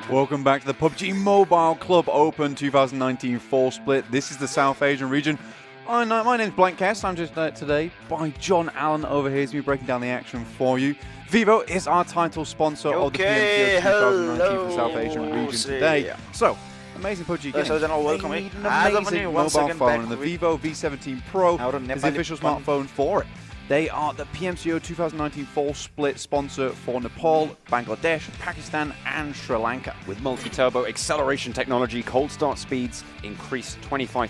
Welcome back to the PUBG Mobile Club Open 2019 Fall Split. This is the South Asian region. My name's Blankcast. I'm just today by John Allen over here to be breaking down the action for you. Vivo is our title sponsor of the PMCO 2019 for the South Asian region today. So, amazing PUBG game. Welcome. An amazing mobile phone, and the Vivo V17 Pro is the official smartphone for it. They are the PMCO 2019 Fall Split sponsor for Nepal, Bangladesh, Pakistan, and Sri Lanka. With multi-turbo acceleration technology, cold start speeds increase 25%.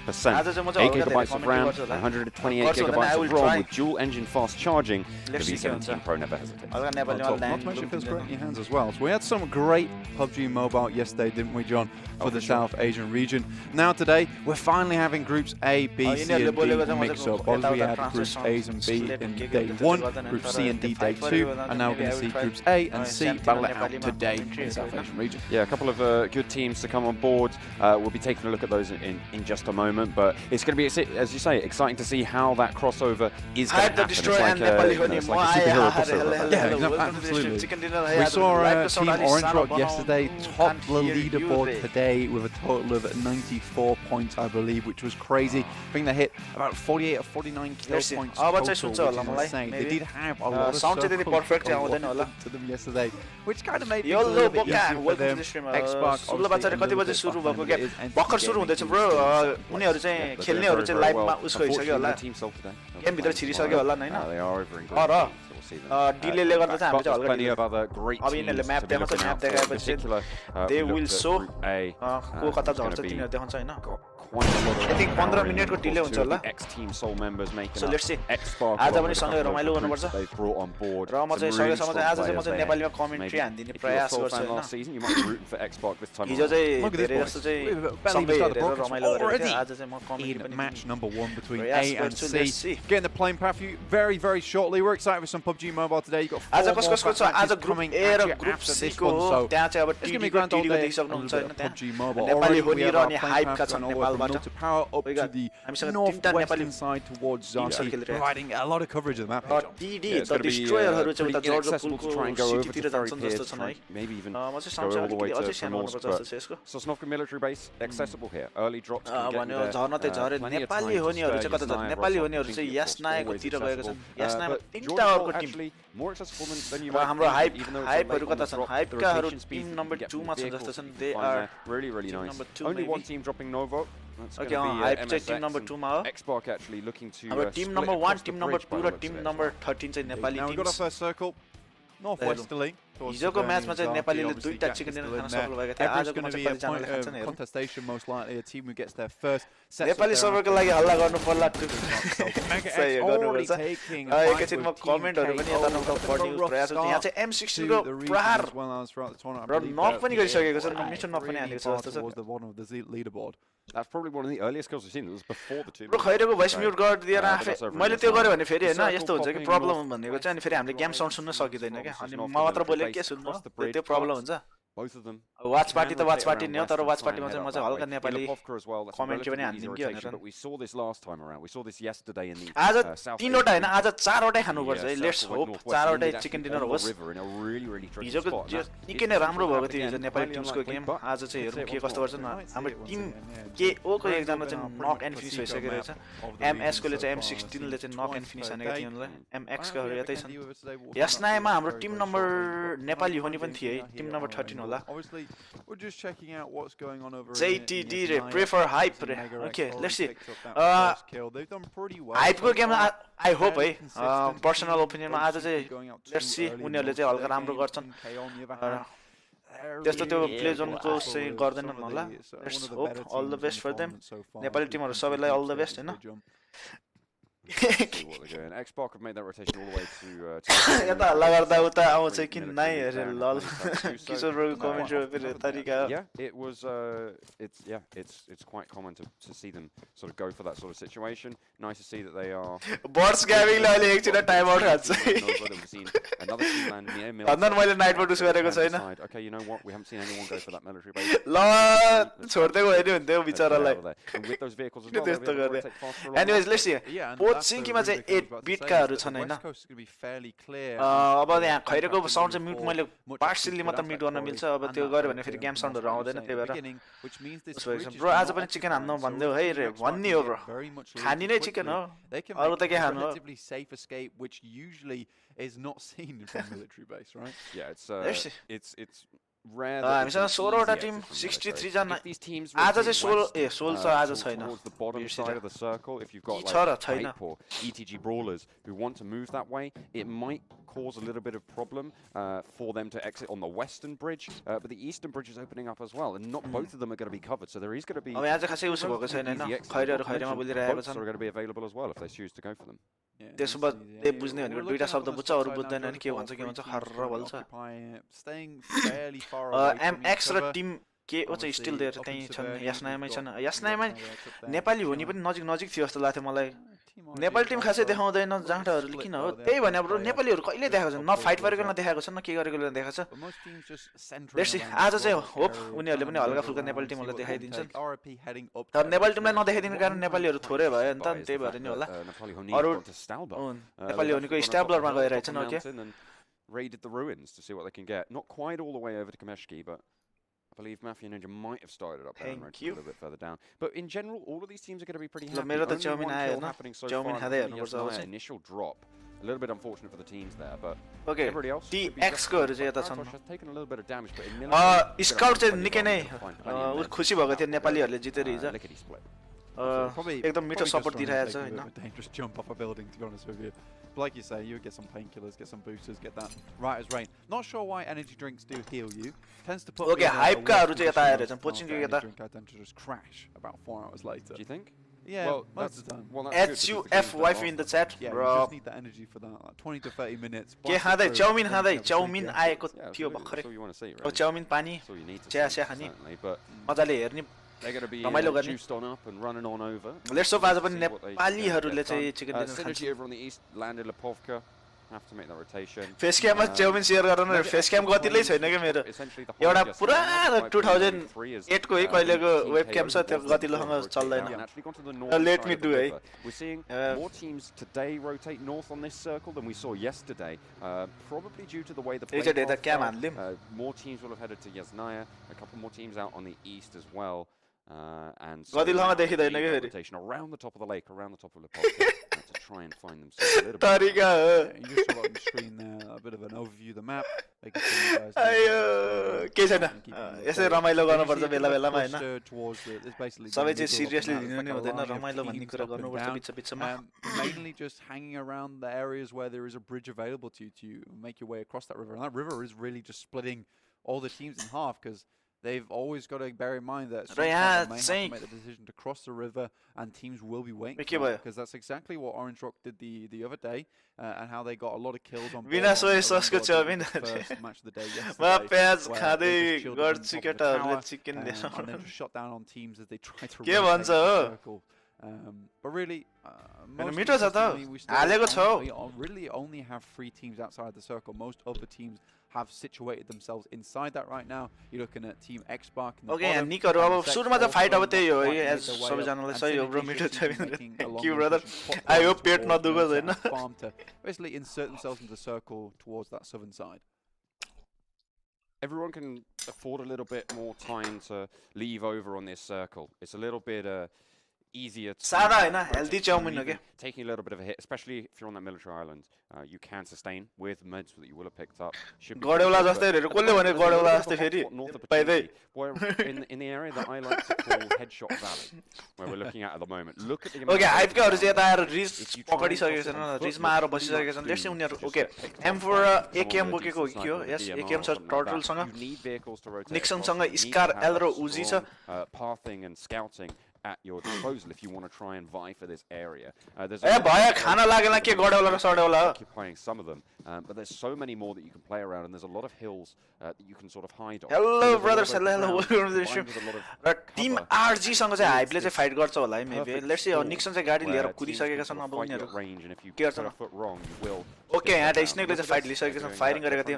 8 GB of RAM, 128 GB of ROM with dual-engine fast charging. The V17 Pro never hesitates. Not to mention it feels great in your hands as well. So we had some great PUBG Mobile yesterday, didn't we, John, for the South Asian region. Now today, we're finally having groups A, B, C, and D mix up. Obviously, we had groups A's and B in day 1, Group C and D day 2, and now we're going to see Groups A and C battle it out today in the South Asian region. Yeah, a couple of good teams to come on board. We'll be taking a look at those in just a moment, but it's going to be, as you say, exciting to see how that crossover is going to happen. It's like a superhero crossover. Yeah, absolutely. We saw Team Orange Rock yesterday top the leaderboard today with a total of 94 points, I believe, which was crazy. I think they hit about 48 or 49 kill points total, which is insane. They did have a lot of circles to them yesterday, which kind of made it a little bit easier for them. Xbox they are over in Group delay गर्दा चाहिँ हामी चाहिँ plenty of other great teams to be looking out for. In particular, they will show को कता झर्छ तिनीहरु देखाउँछ हैन I think 15 मिनेटको delay हुन्छ होला X-Team Soul members making so let's see X-Spark आज पनि सँगै रमाइलो गर्नुपर्छ they've brought on board र म चाहिँ सँगै आज चाहिँ म चाहिँ नेपालीमा कमेन्ट्री हान्दिने प्रयास गर्छु हैन you might be rooting for X-Spark this time. हिजो चाहिँ धेरै जस्तो चाहिँ सँगै हेरेर रमाइलो गरेको थिए आज चाहिँ म कमेन्ट्री पनि match number 1 between A and C. Getting the plane path you very shortly. We're excited for some PUBG Mobile today. You got 4 more matches coming at you after this one, so it's going to be grand all day on PUBG Mobile. Already we have our plane path and all from North to Power up to the northwestern side towards Zanzi, providing a lot of coverage of the map. It's going to be pretty inaccessible to try and go over to Ferry Piers, maybe even go all the way to Morse, but Sosnovka military base accessible here. Early drops can get you there. Plenty of time to actually more accessible than you might think, even though it's a late on the drop. The rotation speed number 2 मा छन् जस्तो छन् they are really nice. Only one team dropping Novo. That's okay, hype चाहिँ team number 2 मा हो. X-Spark actually looking to our team number 1, team number 2 raw team number 13 चाहिँ Nepali teams. Now we got our first circle. Northwesterly. हिजोको म्याचमा चाहिँ नेपालीले दुईटा chicken dinner Khan सक्नु भएको थियो आजको मा चाहिँ कति जनाले खान्छन् हेरौँ contestation most likely a team who gets their first Nepali सर्भरको लागि हल्ला गर्नु पर्ला सही गर्नुपर्छ एकैछिन म कमेन्टहरु पनि यता नउता पढ्ने प्रयास गर्छु यहाँ चाहिँ M16 को प्रहार र नक पनि गरिसकेको छ मिठो नक पनि हालेको छ जस्तो छ That's probably one of the earliest kills we've seen. It was before the 2. Bro, खैरेको भोइस म्युट गरिदिएर आफै मैले त्यो गरे भने फेरि हैन यस्तो हुन्छ कि प्रब्लम भनेको चाहिँ अनि फेरि हामीले गेम साउन्ड सुन्न सकिदैन के अनि म मात्र बोले के सुन्नु त्यो प्रब्लम हुन्छ both of them Watchparty त Watchparty नि हो तर Watchparty मा चाहिँ म चाहिँ हल्का नेपाली कमेन्ट्री पनि हान्दिम के भनेर but we saw this last time around. We saw this yesterday in the आज तीनवटा हैन आज चारवटै खानु पर्छ है लेट्स होप चारवटै चिकन डिनर होस् हिजोको निकै नै राम्रो भएको थियो हिजो नेपाली टिम्सको गेम आज चाहिँ हेरौँ के कस्तो गर्छन् हाम्रो टिम के ओ को एकजना चाहिँ नक एन्ड फिनिश भइसकेको रहेछ एमएस कोले चाहिँ M16 ले चाहिँ नक एन्ड फिनिश हानेको थियो उनलाई एमएक्स को यतै छन् यसनायमा हाम्रो टिम नम्बर नेपाली होनी पनि थियो है टिम नम्बर 13 होला obviously we're just checking out what's going on over JTD re prefer hype re okay let's see they've done pretty well hype को गेम I hope है पर्सनल ओपिनियन मा आज चाहिँ let's see उनीहरुले चाहिँ हल्का राम्रो गर्छन् त्यस्तो त्यो प्ले जोनको चाहिँ गर्दैनन् होला let's hope all the best for them Nepali टिमहरु सबैलाई all the best Hahn see what they're doing. X-Spark have made that rotation all the way to यता हल्ला गर्दा उता आउँछ कि नाइ हेरे लल किशोर ब्रोको कमेन्ट्री फेरि तरिका yeah it was it's quite common to see them sort of go for that sort of situation. Nice to see that they are birds gaming ले अहिले एकछिन टाइम आउट हान्छ we've seen a Another team land near Mills. भन्दा मैले night modes गरेको छैन. Okay, you know what? We haven't seen anyone go for that military base. ल छोड्दै गयो नि भन्थ्यो बिचरालाई. And with those vehicles as well. त्यस्तो गर्दै. Anyways, let's see. पोचिङकीमा चाहिँ 8 बिटकाहरु छन् हैन. अब यहाँ खैरेको साउन्ड चाहिँ म्युट मैले पार्सियली मात्र म्युट गर्न मिल्छ. अब त्यो गर्यो भने फेरि गेम साउन्डहरु आउँदैन त्यही भएर. ब्रो आज पनि चिकन हान्नु भन्दियो है रे भन्नी हो ब्रो. खानी नै चिकन हो. अरु त के खानु हो. Relatively safe escape, which usually is not seen from military base, right? Yeah, it's rare. हामीसँग 16 वटा टिम 63 जना. आज चाहिँ 16 छ आज छैन. Towards the bottom side of the circle, if you've got छैन. or ETG brawlers who want to move that way, it might cause a little bit of problem for them to exit on the western bridge, but the eastern bridge is opening up as well, and not both of them are going to be covered, so there is going to be अब यहाँ चाहिँ खासै उसो भएको छैन हैन. खैरेहरु खैरेमा बोलिरहेको छन्. are going to be available as well if they choose to go for them. त्यसो भए त्यो बुझ्ने भनेको दुईटा शब्द बुझ्छ अरु बुझ्दैन नि के भन्छ खर्र भल्छ. MX र टिम के ओ चाहिँ स्टिल देयर त्यही छन्. यासनायमै छन्. यासनायमा नेपाली हुने पनि नजिक थियो जस्तो लाग्थ्यो मलाई. नेपाली टिम खासै देखाउँदैन जाँटाहरुले किन हो त्यही भने ब्रो नेपालीहरु कहिले देखाएको छैन. न फाइट गरेको न देखाएको छ न के गरेको न देखाएको छ. लेट्स सी आज चाहिँ होप उनीहरुले पनि हल्का फुल्का नेपाली टिमहरुलाई देखाइदिन्छन्. तर नेपाली टिमलाई नदेखाइदिनु कारण नेपालीहरु थोरै भयो नि त त्यही भएर नि होला. अरु नेपाली हुनेको स्ट्याब्लरमा गइरहेछन् हो के. Raided the ruins to see what they can get. Not quite all the way over to Kameshki, but I believe Mafia Ninja might have started up there and a little bit further down. But in general, all of these teams are going to be pretty happy. Only one kill happening so far. Initial drop. A little bit unfortunate for the teams there, but everybody else. DX कोहरु चाहिँ यता छन्. Has taken a little bit of damage, but in military. Scout चाहिँ निकै नै खुसी भएको थियो नेपालीहरुले जितेर हिजो. एकदम मिठो सपोर्ट दिइरहेछ हैन. Dangerous jump off a building, to be honest with you. Like you say, you would get some painkillers, get some boosters, get that right as rain. Not sure why energy drinks do heal you. Tends to put hype काहरु चाहिँ यता आएर छन्. Poaching को यता. To just crash about 4 hours later. Do you think? Yeah, well, most of the time. HUF wife in the chat, yeah, bro. You just need that energy for that, like 20 to 30 minutes. के खाँदै chowmein आएको थियो भर्खरै. So you want to see, right? O chow mein पानी. So you need to चिया खानी. But मजाले हेर्ने. they're going to be juiced on up and running on over. Let's hope आज पनि नेपालीहरुले चाहिँ चिकन डिनर खान्छ. Synergy over on the east landed Lipovka. Have to make that rotation. Face क्याममा chow mein share गर्न न face क्याम गतिलै छैन के मेरो. एउटा पुरानो 2008 को है कहिलेको वेब क्याम छ त्यो गतिलोसँग चल्दैन. Let me do है. We're seeing more teams today rotate north on this circle than we saw yesterday. Probably due to the way the play more teams will have headed to Yasnaya. A couple more teams out on the east as well. And so rotation around the top of the lake, around the top of Lipovka. To try and find themselves a little bit. You just saw on the screen there a bit of an overview of the map. के छैन यसै रमाइलो गर्नुपर्छ बेला बेलामा हैन सबै चाहिँ seriously लिनु नि हुँदैन रमाइलो भन्ने कुरा गर्नुपर्छ बिच बिचमा mainly just hanging around the areas where there is a bridge available to you to make your way across that river, and that river is really just splitting all the teams in half because they've always got to bear in mind that sometimes they may have to make the decision to cross the river and teams will be waiting because that's exactly what Orange Rock did the other day and how they got a lot of kills on बिना सोए ससको chow mein match of the day म प्याज खादै गर्छु केटाहरुले chicken लिएर and then just shot down on teams as they try to के भन्छ हो but really मिठो छ त हालेको छ we really only have 3 teams outside the circle. Most other teams have situated themselves inside that right now. You're looking at Team X-Spark in the bottom. निकहरु अब सुरुमा त फाइट अब त्यही हो है सबैजनालाई सही हो ब्रो मिठो छ Thank you brother. I hope pet नदुखोस् Hahn. Basically insert themselves into the circle towards that southern side. Everyone can afford a little bit more time to leave over on this circle. It's a little bit easier to healthy taking a little bit of a hit, especially if you're on that military island. You can sustain with meds that you will have picked up. In the area that I like to call Headshot Valley, where we're looking at the moment. Look at the okay, I've got okay, M4 AKM बोकेको के yes, AKM छ turtle सँग. You need vehicles to rotate. Nixon सँग Scar L Uzi छ. Pathing and scouting at your disposal if you want to try and vie for this area. There's occupying some of them, but there's so many more that you can play around, and there's a lot of hills that you can sort of hide on. Hello brothers, hello, welcome to the show. Team RG सँग चाहिँ हाइपले चाहिँ fight गर्छ होला है maybe. Let's see, Nixon चाहिँ गाडी लिएर कुदिसकेका छन् अब उनीहरु. Range, and if you get a foot wrong, you will. टक्कै यहाँ स्नेकले चाहिँ फाइट लिइसकेको छ फायरिङ गरेको थियो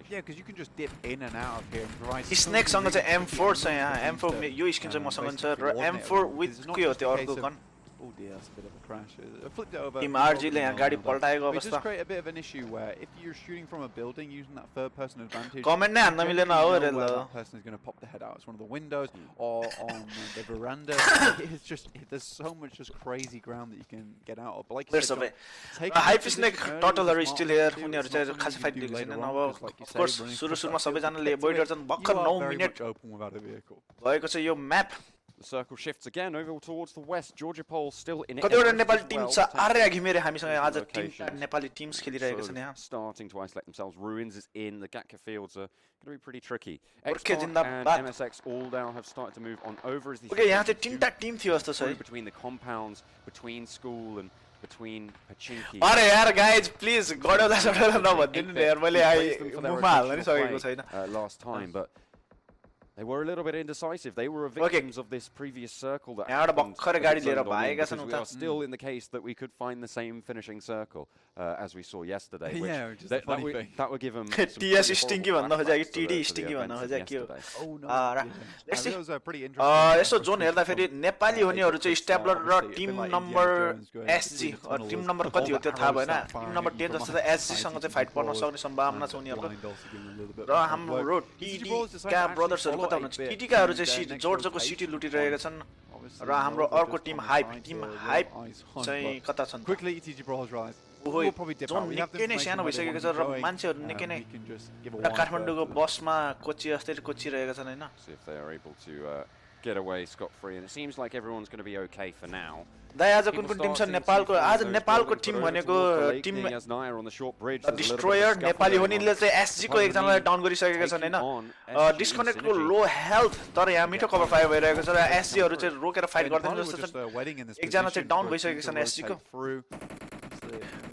Yeah, because you can just dip in and out of here and provide स्नेकसँग चाहिँ M4 छ यहाँ M4 यो स्किन चाहिँ मसँग छ र M4 विथ के हो त्यो अर्को gun Oh dear, that's a bit of a crash. I flipped it over. Team RG ले यहाँ गाडी पल्टाएको It अवस्था does create a bit of an issue where if you're shooting from a building using that third person advantage, comment नै हान्न मिलेन हो रे ल that person is going to pop the head out. It's one of the windows or on the veranda. It's just there's so much just crazy ground that you can get out of. But like you said, Hype Snake Totalहरू still here. उनीहरु चाहिँ खास fight लिएको छैन अब of course सुरु सुरुमा सबैजनाले void गर्छन् Bhakkar 9 minute भएको छ यो map The circle shifts again over towards the west. Georgia Pole still in it. कतिवटा नेपाली टिम छ आर्या घिमिरे हामीसँग आज टिम नेपाली टिम्स खेलिरहेका छन् यहाँ starting to isolate themselves. Ruins is in. The Gatka fields are going to be pretty tricky. Xbox and MSX all now have started to move on over as these Okay, यहाँ चाहिँ तीनटा Tim थियो जस्तो छ between the compounds, between school and between Pachinki. अरे यार guys please गडौला सडौला नभन्दिनु नि यार मैले मुखमा हाल्न नि सकेको छैन last time but they were a little bit indecisive. They were victims of this previous circle that we are still in the case that we could find the same finishing circle as we saw yesterday. Yeah, just a funny thing. That would give them TS stinky भन्नु खोजे कि TD stinky भन्नु खोजे कि Oh no. That was a pretty interesting. यसो zone हेर्दा फेरि नेपाली हुनेहरु चाहिँ स्टेबलर र team number SG team number कति हो त्यो थाहा भएन टिम नम्बर 10 जस्तो चाहिँ SG सँग चाहिँ फाइट पर्न सक्ने सम्भावना छ उनीहरुको र हाम्रो TD का ब्रदर्सहरु कता हुनुहुन्छ TD काहरु चाहिँ जोर्जको सिटी लुटिरहेका छन् र हाम्रो अर्को टिम हाइप चाहिँ कता छन् Quickly TG Brawl's rise. Zone निकै नै सानो भइसकेको छ र मान्छेहरु निकै नै काठमाडौँको बसमा कोचिरहेका छन् हैन see if they are able to get away scot free and it seems like everyone's going to be okay for now. दाइ आज कुन कुन टिम छ नेपालको आज नेपालको टिम भनेको टिम डिस्ट्रोयर नेपाली हुनेले चाहिँ एसजी को एकजनालाई डाउन गरिसकेका छन् हैन डिस्कनेक्टको लो हेल्थ तर यहाँ मिठो कभर फायर भइरहेको छ र एसजी हरु चाहिँ रोकेर फाइट गर्दैन जस्तो छ एकजना चाहिँ डाउन भइसकेको छ एसजी को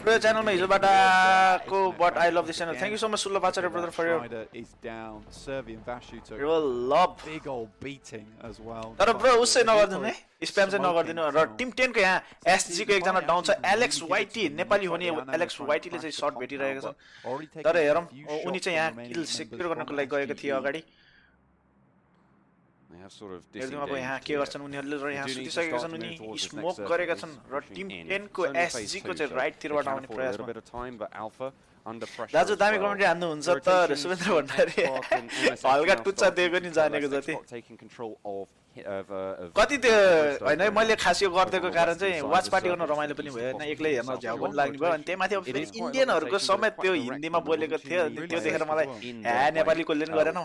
Bro, channel mein Izobata ko, but I love this channel. Thank you so much, Sulla Bachar, brother, for your. Is down. Serbian Vashu took you will love big old beating as well. तर bro, उससे नगर्दिनु है. Spam चाहिँ नगर्दिनु र team 10 को यहाँ SG को एकजना down छ Alex वाइटी नेपाली हुने एलेक्स वाइटीले चाहिँ शट भेटिरहेको छ. तर हेरौँ उनी चाहिँ यहाँ किल सिक्योर गर्नको लागि गएको थियो अगाडि. They have sort of अब यहाँ के गर्छन् उनीहरुले र यहाँ सुतिसकेका छन् उनी स्मोक गरेका छन् र टिम 10 को एसजी को चाहिँ राइट तिरबाट आउने प्रयासमा दाजु दामी कमेन्ट्री हान्नु हुन्छ त सुवेन्द्र भण्डारी हल्का टुच्चा दिएको नि जानेको जति कति त्यो हैन मैले खास यो गर्देको कारण चाहिँ वाच पार्टी गर्न रमाइलो पनि भयो हैन एक्लै हेर्न झ्याउ पनि लाग्ने भयो अनि त्यही माथि अब फेरि इन्डियनहरुको समेत त्यो हिन्दीमा बोलेको थियो त्यो देखेर मलाई ए नेपाली कोले नि गरेन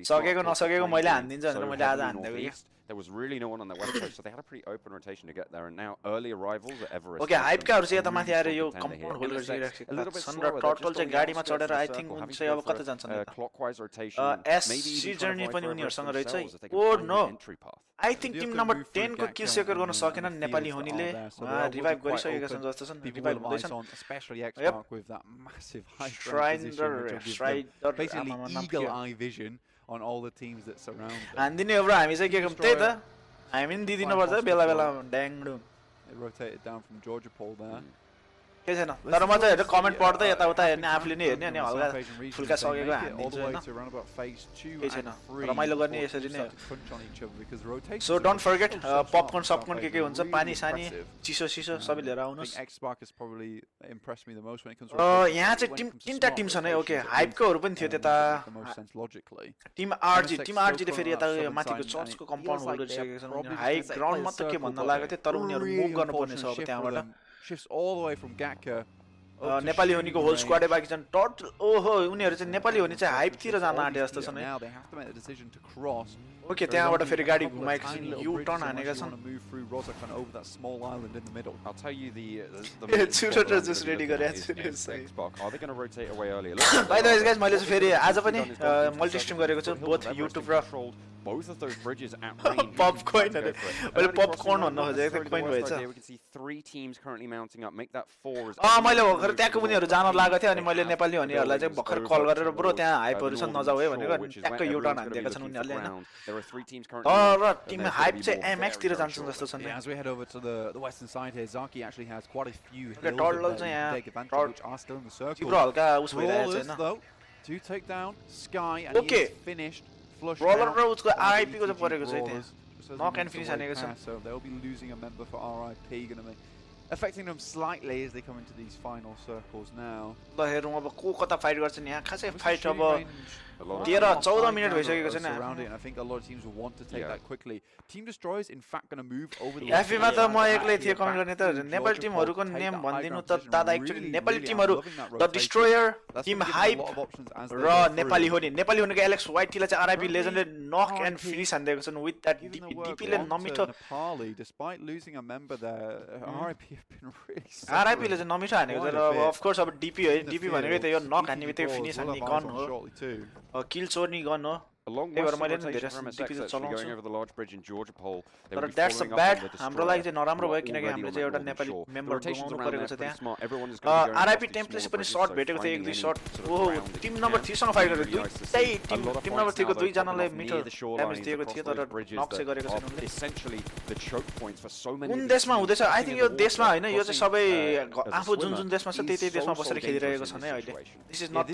सकेको नसकेको मैले हान्दिन्छ भनेर मैले आज हान्देको There was really no one on the west coast, so they had a pretty open rotation to get there. And now early arrivals at Everest. Okay, hype का चाहिँ यता माथि आएर यो कम्पाउन्ड होल्ड गरिरहेको छ र टर्टल चाहिँ गाडीमा चढेर आई थिंक उनी चाहिँ अब कता जान्छन् clockwise rotation. एससी जर्नी पनि उनीहरुसँग रहेछ. Oh no. I think team number 10 को किल सेक्युर गर्न सकेनन् नेपाली हुनेले रिभाइभ गरिसकेका छन् जस्तो छन् revive हुँदैछन् especially Xbox with that massive high Strider basically eagle eye vision on all the teams that surround them. And then every हामी चाहिँ के गर्छौं त्यही त हामी नि दिदिनु पर्छ बेला बेला ड्याङडुङ. It rotated down from Georgia Pole there. के छैन तर म चाहिँ हेर्नु कमेन्ट पढ्दै यता उता हेर्ने आफुले नि हेर्ने अनि हल्का फुल्का सकेको हान्दिन्छु हैन के छैन रमाइलो गर्ने यसरी नै सो डोन्ट फर्गेट पपकर्न सपकर्न के हुन्छ पानी सानी चिसो चिसो सबै लिएर आउनुस् यहाँ चाहिँ टिम तीनटा टिम छन् है ओके हाइपकोहरु पनि थियो त्यता टिम आरजी ले फेरि यता माथिको चर्चको कम्पाउन्ड होल्ड गरिसकेका छन् हाई ग्राउन्ड मात्र के भन्न लागेको थियो तर उनीहरु मुभ गर्न पर्ने छ अब त्यहाँबाट shifts all the way from Gatka. Nepali हुनेको होल स्क्वाडै बाकी छन् टट ओहो उनीहरु चाहिँ नेपाली हुने चाहिँ हाइप तिर जान आँटे जस्तो छ नि ओके त्यहाँबाट फेरि गाडी घुमाएको छन् यु टर्न हानेका छन् I'll tell you the shooter just ready गरेको छु are they going to rotate away earlier by the way guys मैले चाहिँ फेरि आज पनि मल्टी स्ट्रिम गरेको छु बोथ युट्युब र both of those bridges at range. Popcorn. Well, popcorn on no, we can see 3 teams currently mounting up. Make that 4 as मैले भर्खर त्यहाँको उनीहरु जान लागेको थियो अनि मैले नेपाली हुनेहरुलाई चाहिँ भर्खर कल गरेर ब्रो त्यहाँ हाइपहरु छन् नजाऊ है भनेको ट्याक्क यु टर्न हान्दिएका छन् उनीहरुले हैन तर टिम हाइप चाहिँ एमएक्स तिर जान्छन् जस्तो छन् as we head over to the western side here, Zaki actually has quite a few hills that take advantage, which are still in the circle. हल्का उस भइरहेछ हैन though to take down Sky and he is finished. Flush roller र उसको RIP को चाहिँ परेको छ त्यहाँ नक एन्ड फिनिश हानेको छ so they'll be losing a member for RIP, going to be affecting them slightly as they come into these final circles now. ल हेरौँ अब को कता फाइट गर्छन् यहाँ खासै फाइट अब 13-14 मिनेट भइसकेको छ नि. I think a lot of teams will want to take that quickly. Team Destroyer is in fact going to move over the FA मा त म एक्लै थिए कमेन्ट गर्ने त नेपाल टिमहरुको नेम भन्दिनु त दादा एक्चुअली नेपाली टिमहरु द डिस्ट्रोयर टिम हाइप र नेपाली हो नि नेपाली हुनेको एलेक्स वाइटीलाई चाहिँ आरआईपी लेजेन्डले नक एन्ड फिनिश हान्दिएको छन् विथ दैट डीपी ले नमिठो Nepali despite losing a member there. RIP have been really RIP ले चाहिँ नमिठो हानेको छ र अफ कोर्स अब डीपी है डीपी भनेकै त यो नक हान्ने बित्तिकै फिनिश हान्ने गन हो किल चोर्ने गन हो Along with going over the large bridge in Georgia Pole, but that's a bad. हाम्रो लागि चाहिँ नराम्रो भयो किनकि हामीले चाहिँ एउटा नेपाली मेम्बर गुमाउनु परेको छ त्यहाँ आरआईपी टेम्पले पनि शट भेटेको थियो 1-2 शट ओहो टिम नम्बर 3 सँग फाइट गरेको दुईटै टिम नम्बर 3 को दुई जनाले मिटर ड्यामेज दिएको थियो तर नक चाहिँ गरेको छैन उनले essentially the choke points for so many. कुन देशमा हुँदैछ आई थिंक यो देशमा हैन यो चाहिँ सबै आफू जुन जुन देशमा छ त्यही देशमा बसेर खेलिरहेको छ नै अहिले this is not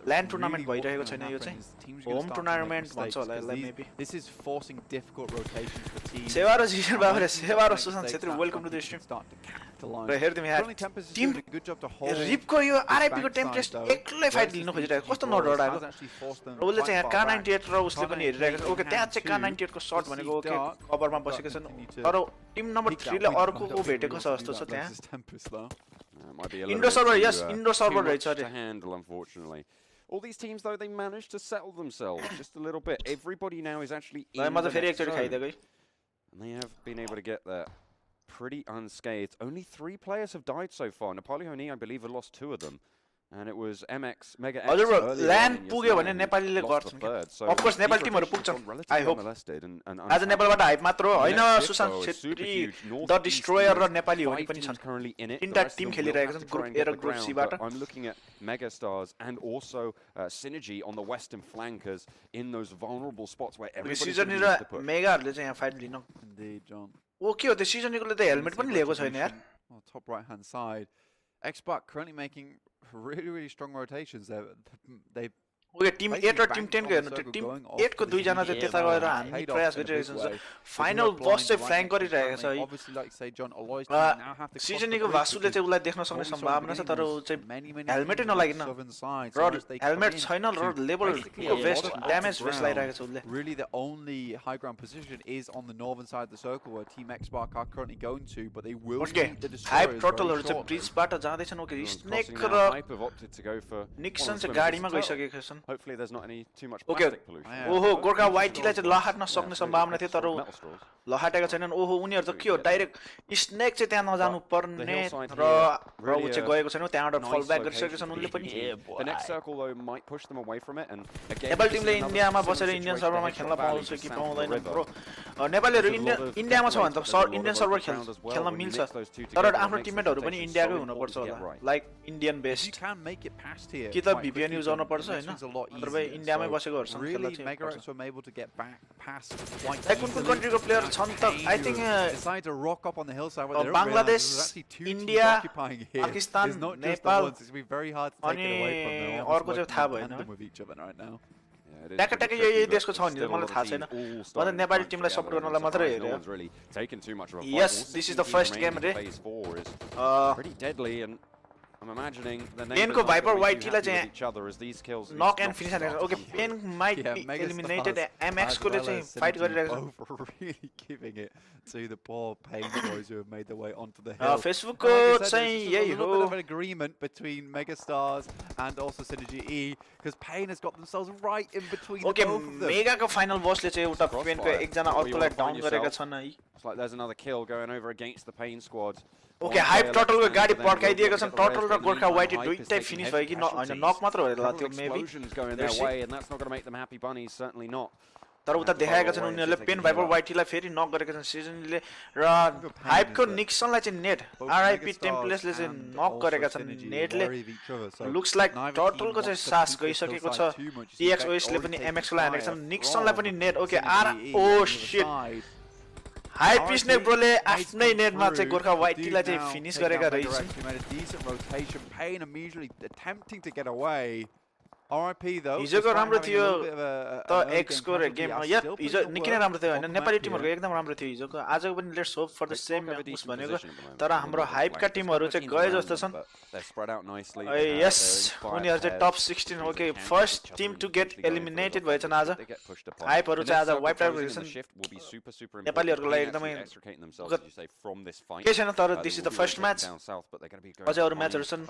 land tournament भइरहेको छैन यो चाहिँ होम टुर्नामेन्ट भन्छ होला यसलाई maybe this is forcing difficult rotations for teams. सेवारो जिजर बाबरे सेवारो Sushant Chhetri welcome to the stream र हेर्दिम यहाँ टिम रिपको यो आरआईपी को टेम्पलेट एक्लै फाइट लिनु खोजिरहेको कस्तो नडराएको उसले चाहिँ यहाँ K98 र उसले पनि हेरिरहेको छ ओके त्यहाँ चाहिँ K98 को शट भनेको ओके कभरमा बसेको छ तर टिम नम्बर 3 ले अर्को को भेटेको छ जस्तो छ त्यहाँ Indo server yes Indo server रहेछ to handle unfortunately. All these teams though they managed to settle themselves just a little bit. Everybody now is actually in the next zone. And they have been able to get there pretty unscathed. Only 3 players have died so far. Nepali Honi, I believe, have lost 2 of them. And it was MX, Mega X. Land पुग्यो भने नेपालीले गर्छन् of course Nepali टिमहरु पुग्छन् I hope आज नेपालबाट hype मात्र हो हैन Sushant Chhetri the destroyer र नेपाली होनी पनि छन् तीनटा टिम खेलिरहेका छन् group A raw group C बाट I'm looking at Mega Stars and also Synergy on the western flankers in those vulnerable spots where everybody सिजनी र मेगाहरुले चाहिँ यहाँ फाइट लिन Indeed, John. ओ के हो त्यो सिजनीकोले त हेलमेट पनि लिएको छैन यार Top right hand side. Xbuck currently making really strong rotations there. They okay team 8 र टिम 10 को हेर्नु त्यो टिम 8 को दुई जना चाहिँ त्यता गएर हान्ने प्रयास गरिरहेको छ फाइनल बस चाहिँ फ्ल्याङ्क गरिरहेको छ obviously like say John Aloy's now have to सिजनीको भासुले चाहिँ उलाई देख्न सक्ने सम्भावना छ तर उ चाहिँ हेलमेटै नलागिन र हेलमेट छैन र लेभल को वेस्ट ड्यामेज वेस्ट लागिरहेको छ उले really the only high ground position is on the northern side of the circle where Team Xbox are currently going to, but they will keep the destroyers. Hype टोटलहरु चाहिँ ब्रिजबाट जाँदै छन् okay snake र Nixon चाहिँ गाडीमा गइसकेका छन्. Hopefully there's not any too much plastic pollution. ओहो गोर्खा वाइटीलाई चाहिँ लहाट्न सक्ने सम्भावना थियो तर लहाटेका छैनन् ओहो उनीहरु त के हो डाइरेक्ट स्नेक चाहिँ त्यहाँ नजानु पर्ने र उ चाहिँ गएको छैन त्यहाँबाट फल ब्याक गरिसकेका छन् उनले पनि The next circle though might push them away from it and again Nepal टिमले इन्डियामा बसेर इन्डियन सर्भरमा खेल्न पाउँछ कि पाउँदैन ब्रो नेपालीहरु इन्डियामा छ भने त इन्डियन सर्भर खेल्न मिल्छ तर आफ्नो टिममेटहरु पनि इन्डियाकै हुन पर्छ होला लाइक इन्डियन बेस्ड कि त VPN युज गर्न पर्छ हैन अथवा इन्डियामै बसेकोहरुसँग खेल्न चाहिँ कुन कुन कन्ट्रीको प्लेयर छन् त I think Bangladesh India Pakistan Nepal अनि अर्को चाहिँ थाहा भएन ट्याक्क ट्याक्क यही देशको छ नि मलाई थाहा छैन म त नेपाली टिमलाई सपोर्ट गर्नलाई मात्रै हेरे यस this is the first game रे pretty deadly and I'm imagining the name को Viper White ला चाहिँ each other as these kills knock and finish हानेको okay Pain might be eliminated MX को ले चाहिँ fight गरिरहेको छ really giving it to the poor Pain boys who have made their way onto the hill. Facebook को चाहिँ यही हो a bit of an agreement between Megastars and also Synergy E because Pain has got themselves right in between the both of them. Mega को final boss ले चाहिँ एउटा pen को एकजना अर्कोलाई डाउन गरेका छन् है. It's like there's another kill going over against the Pain squad. Okay hype total को गाडी पड्काइदिएको छन् टोटल र गोर्खा वाइटी दुईटै फिनिश भयो कि हैन नक मात्र होला त्यो maybe going their way and that's not going to make them happy bunnies certainly not तर उता देखाएका छन् उनीहरूले पेन भाइपर वाइटीलाई फेरि नक गरेका छन् सिजनले र हाइपको निक्सनलाई चाहिँ नेट आरआइपी टेम्पलेसले चाहिँ नक गरेका छन् नेटले लुक्स लाइक टर्टलको चाहिँ सास गइसकेको छ टीएक्सओएसले पनि एमएक्सलाई हानेका छन् निक्सनलाई पनि नेट ओके आर oh shit high pitch net ब्रोले आफ्नै नेटमा चाहिँ गोर्खा वाइटीलाई चाहिँ फिनिश गरेका रहेछन् RIP though. हिजोको राम्रो थियो त एक्सको गेम हिजो निकै नै राम्रो थियो हैन नेपाली टिमहरुको एकदम राम्रो थियो हिजोको आजको पनि let's hope for the same उस भनेको तर हाम्रो हाइपका टिमहरु चाहिँ गए जस्तो छन् यस उनीहरु चाहिँ top 16 okay first team to get eliminated भएछन् आज हाइपहरु चाहिँ आज वाइप आउट भएछन् नेपालीहरुको लागि एकदमै के छैन तर this is the first match अझै अरु म्याचहरु छन्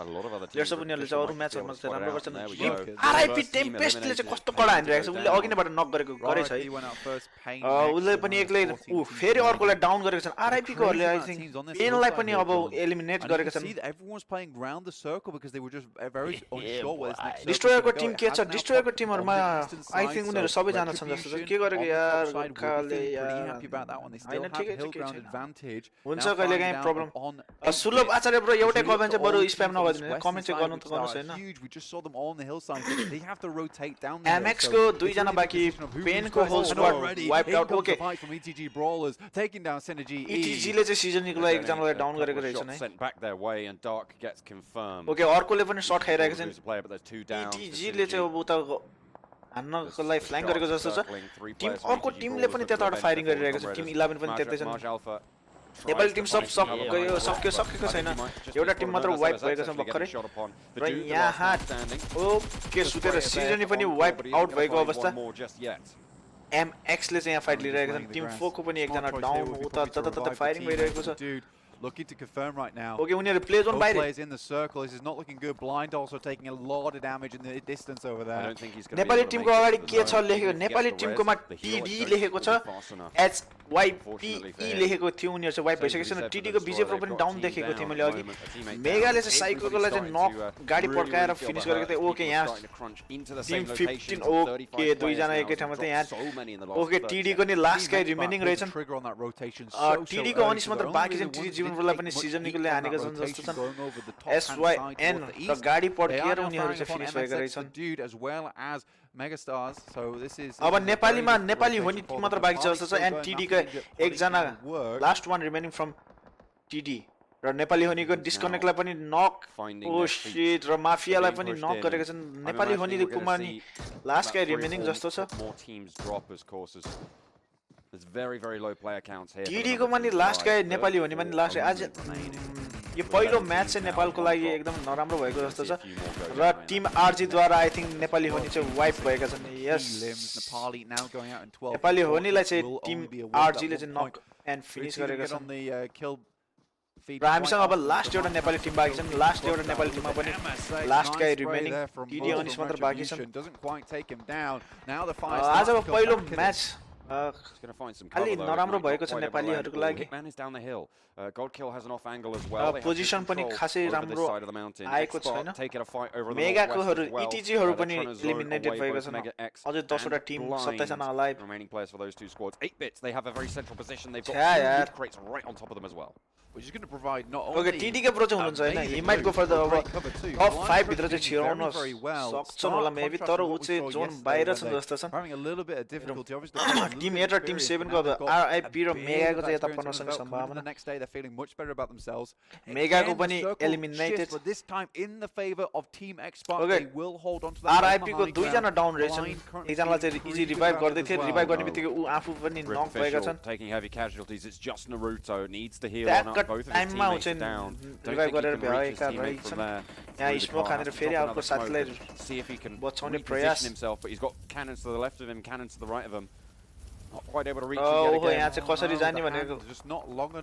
लेट्स होप उनीहरुले चाहिँ अरु म्याचहरुमा चाहिँ राम्रो गर्छन् आरआइपी टेम्पेस्टले चाहिँ कस्तो कडा हानिरहेको छ उले अघि नैबाट नक गरेको गरेछ है उले पनि एक्लै फेरि अर्कोलाई डाउन गरेको छन् आरआइपी कोहरुले आई थिंक पेनलाई पनि अब एलिमिनेट गरेका छन् डिस्ट्रोयरको टिम के छ डिस्ट्रोयरको टिमहरुमा आई थिंक उनीहरु सबै जना छन् जस्तो छ के गरेको यार गोर्खाले यार हैन ठिकै छ हुन्छ कहिले काहीँ प्रब्लम सुलभ आचार्य ब्रो एउटै कमेन्ट चाहिँ बरु स्प्याम नगरिदिनु कमेन्ट चाहिँ गर्नु त गर्नुस् हैन MX को दुई जना बाकी पेन को whole squad wiped out okay ETG ले चाहिँ सिजनको लागि एक जनालाई डाउन गरेको रहेछन् है ओके अर्कोले पनि शट खाइरहेको छन् ETG ले चाहिँ अब उता हान्नको लागि फ्ल्याङ्क गरेको जस्तो छ टिम अर्को टिमले पनि त्यताबाट फायरिङ गरिरहेको छ टिम 11 पनि त्यतै छन् नेपाली टिम सब सकेको छैन एउटा टिम मात्र वाइप भएको छ भर्खरै र यहाँ ओके सुतेर सिजन पनि वाइप आउट भएको अवस्था MX ले चाहिँ यहाँ फाइट लिइरहेको छ टिम 4 को पनि एकजना डाउन उता तता फायरिङ भइरहेको छ looking to confirm right now. Okay, when you're play zone by players in the circle, this is not looking good. Blind also taking a lot of damage in the distance over there. I don't think he's going to Nepali team ko agadi ke cha lekeko Nepali team ko ma TD lekeko cha HYPE lekeko थियो उनीहरु चाहिँ wipe भइसकेको छ TD को BJ pro पनि down देखेको थिए मैले अघि मेगाले चाहिँ साइको को लागि नक गाडी पड्काएर फिनिश गरेको थियो ओके यहाँ टिम 15 ओके दुई जना एकै ठाउँमा चाहिँ यहाँ ओके TD को नि लास्ट गाई रिमेनिङ रहेछन् TD को अनिस मात्र बाँकी छन् TD जीवनलाई पनि सिजनले हानेको छन् जस्तो छन् SYN र गाडी पड्किएर उनीहरु चाहिँ फिनिश भएका रहेछन् megastars so this is अब नेपालीमा नेपाली होनी मात्र बाँकी छ जस्तो छ एन्ड TD को एक जना last one remaining from TD र नेपाली होनीको डिस्कनेक्टलाई पनि नक ओ शिट र माफियालाई पनि नक गरेका छन् नेपाली होनीले कुमानी लास्ट गाई रिमेनिङ जस्तो छ There's very low player counts here. TD को पनि लास्ट गाई नेपाली होनी पनि लास्ट आज यो पहिलो म्याच चाहिँ नेपालको लागि एकदम नराम्रो भएको जस्तो छ र टिम आरजी द्वारा आई थिंक नेपाली होनी चाहिँ वाइप भएका छन् यस नेपाली होनीलाई चाहिँ टिम आरजी ले चाहिँ नक एन्ड फिनिश गरेका छन् र हामीसँग अब लास्ट एउटा नेपाली टिम बाँकी छन् लास्ट एउटा नेपाली टिममा पनि लास्ट गाई रिमेनिङ TD अनिस मात्र बाँकी छन् आज अब पहिलो म्याच खाली नराम्रो भएको छ नेपालीहरुको लागि पोजिसन पनि खासै राम्रो आएको छैन मेगाकोहरु ETG हरु पनि एलिमिनेटेड भएको छन् अझै 10 वटा टिम 27 जना alive which is going to provide not only okay TD को प्रो चाहिँ हुनुहुन्छ हैन he might go for the top 5 भित्र चाहिँ छिराउन सक्छन् होला मेबी तर उ चाहिँ जोन बाहिर छ जस्तो छ having a little bit of difficulty obviously team 8 र टिम 7 को RIP र मेगाको चाहिँ यता पर्न सक्ने सम्भावना the next day they're feeling much better about themselves मेगाको पनि eliminated but this time in the favor of team Xbox they will hold on to that RIP को दुई जना डाउन रहेछन् एकजनालाई चाहिँ इजी रिभाइभ गर्दै थिए रिभाइभ गर्ने बित्तिकै उ आफू पनि नक भएका छन् taking heavy casualties it's just Naruto needs to heal on up both of his teammates down revive गरेर भएका रहेछन् यहाँ स्मोक हानेर फेरि अर्को साथीलाई see if he can बचाउने प्रयास himself but he's got cannons to the left of him cannons to the right of him not quite able to reach him yet again यहाँ चाहिँ कसरी जाने भनेको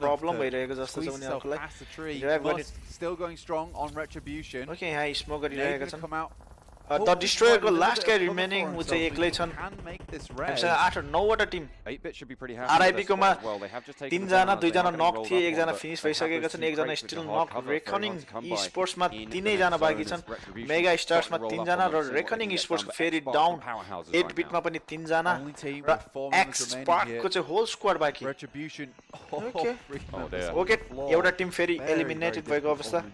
प्रब्लम भइरहेको जस्तो छ उनीहरुको लागि still going strong on retribution okay यहाँ स्मोक गरिरहेका छन् The Destroyer को last guy remaining with चाहिँ एक्लै छन् हामीसँग 8 or 9 वटा team 8-bit should be pretty happy RIP कोमा 3 जना 2 जना नक थिए 1 जना फिनिश भइसकेका छन् 1 जना स्टिल नक रेकनिङ स्पोर्ट्स मा 3 जना बाँकी छन् मेगा स्टार्स मा 3 जना र रेकनिङ स्पोर्ट्स को फेरि डाउन 8 बिट मा पनि 3 जना र एक्स स्पार्क को चाहिँ होल स्क्वाड बाँकी ओके एउटा टिम फेरि एलिमिनेटेड भएको अवस्था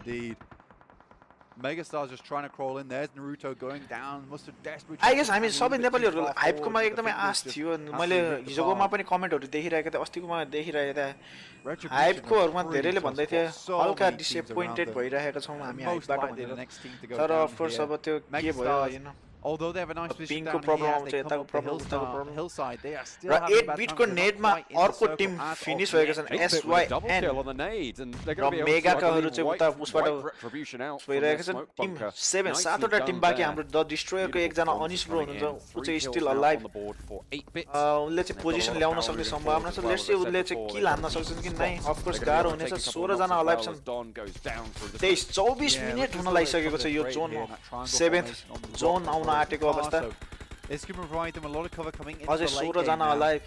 Megastar's just trying to crawl in. There's Naruto going down. Must have desperately. I guess हामी सबै नेपालीहरुको हाइप कोमा एकदमै आश थियो मैले हिजोकोमा पनि कमेन्टहरु देखिरहेको थिए अस्तिकोमा देखिरहेको थिए हाइप कोहरुमा धेरैले भन्दै थिए हल्का डिसएपोइन्टेड भइरहेका छौं हामी हाइपबाट भनेर तर अफ कोर्स अब त्यो के भयो हैन Although they have a nice position down problem here, they come up the hillside. They are still having 8 bit को नेड मा अर्को टिम फिनिश भएको छन् SYN र मेगा काहरु चाहिँ उता उसबाट भइरहेको छन् टिम 7 7 वटा टिम बाँकी हाम्रो द डिस्ट्रोयर को एकजना अनिश ब्रो हुनुहुन्छ उ चाहिँ स्टिल अलाइभ उनले चाहिँ पोजिसन ल्याउन सक्ने सम्भावना छ लेट्स सी उनले चाहिँ किल हान्न सक्छन् कि नै अफ कोर्स गाह्रो हुनेछ 16 जना अलाइभ छन् 24 मिनेट हुन लागिसकेको छ यो जोन 7th जोन आउन आटेको अवस्था It's going to provide them a lot of cover coming into the late game now.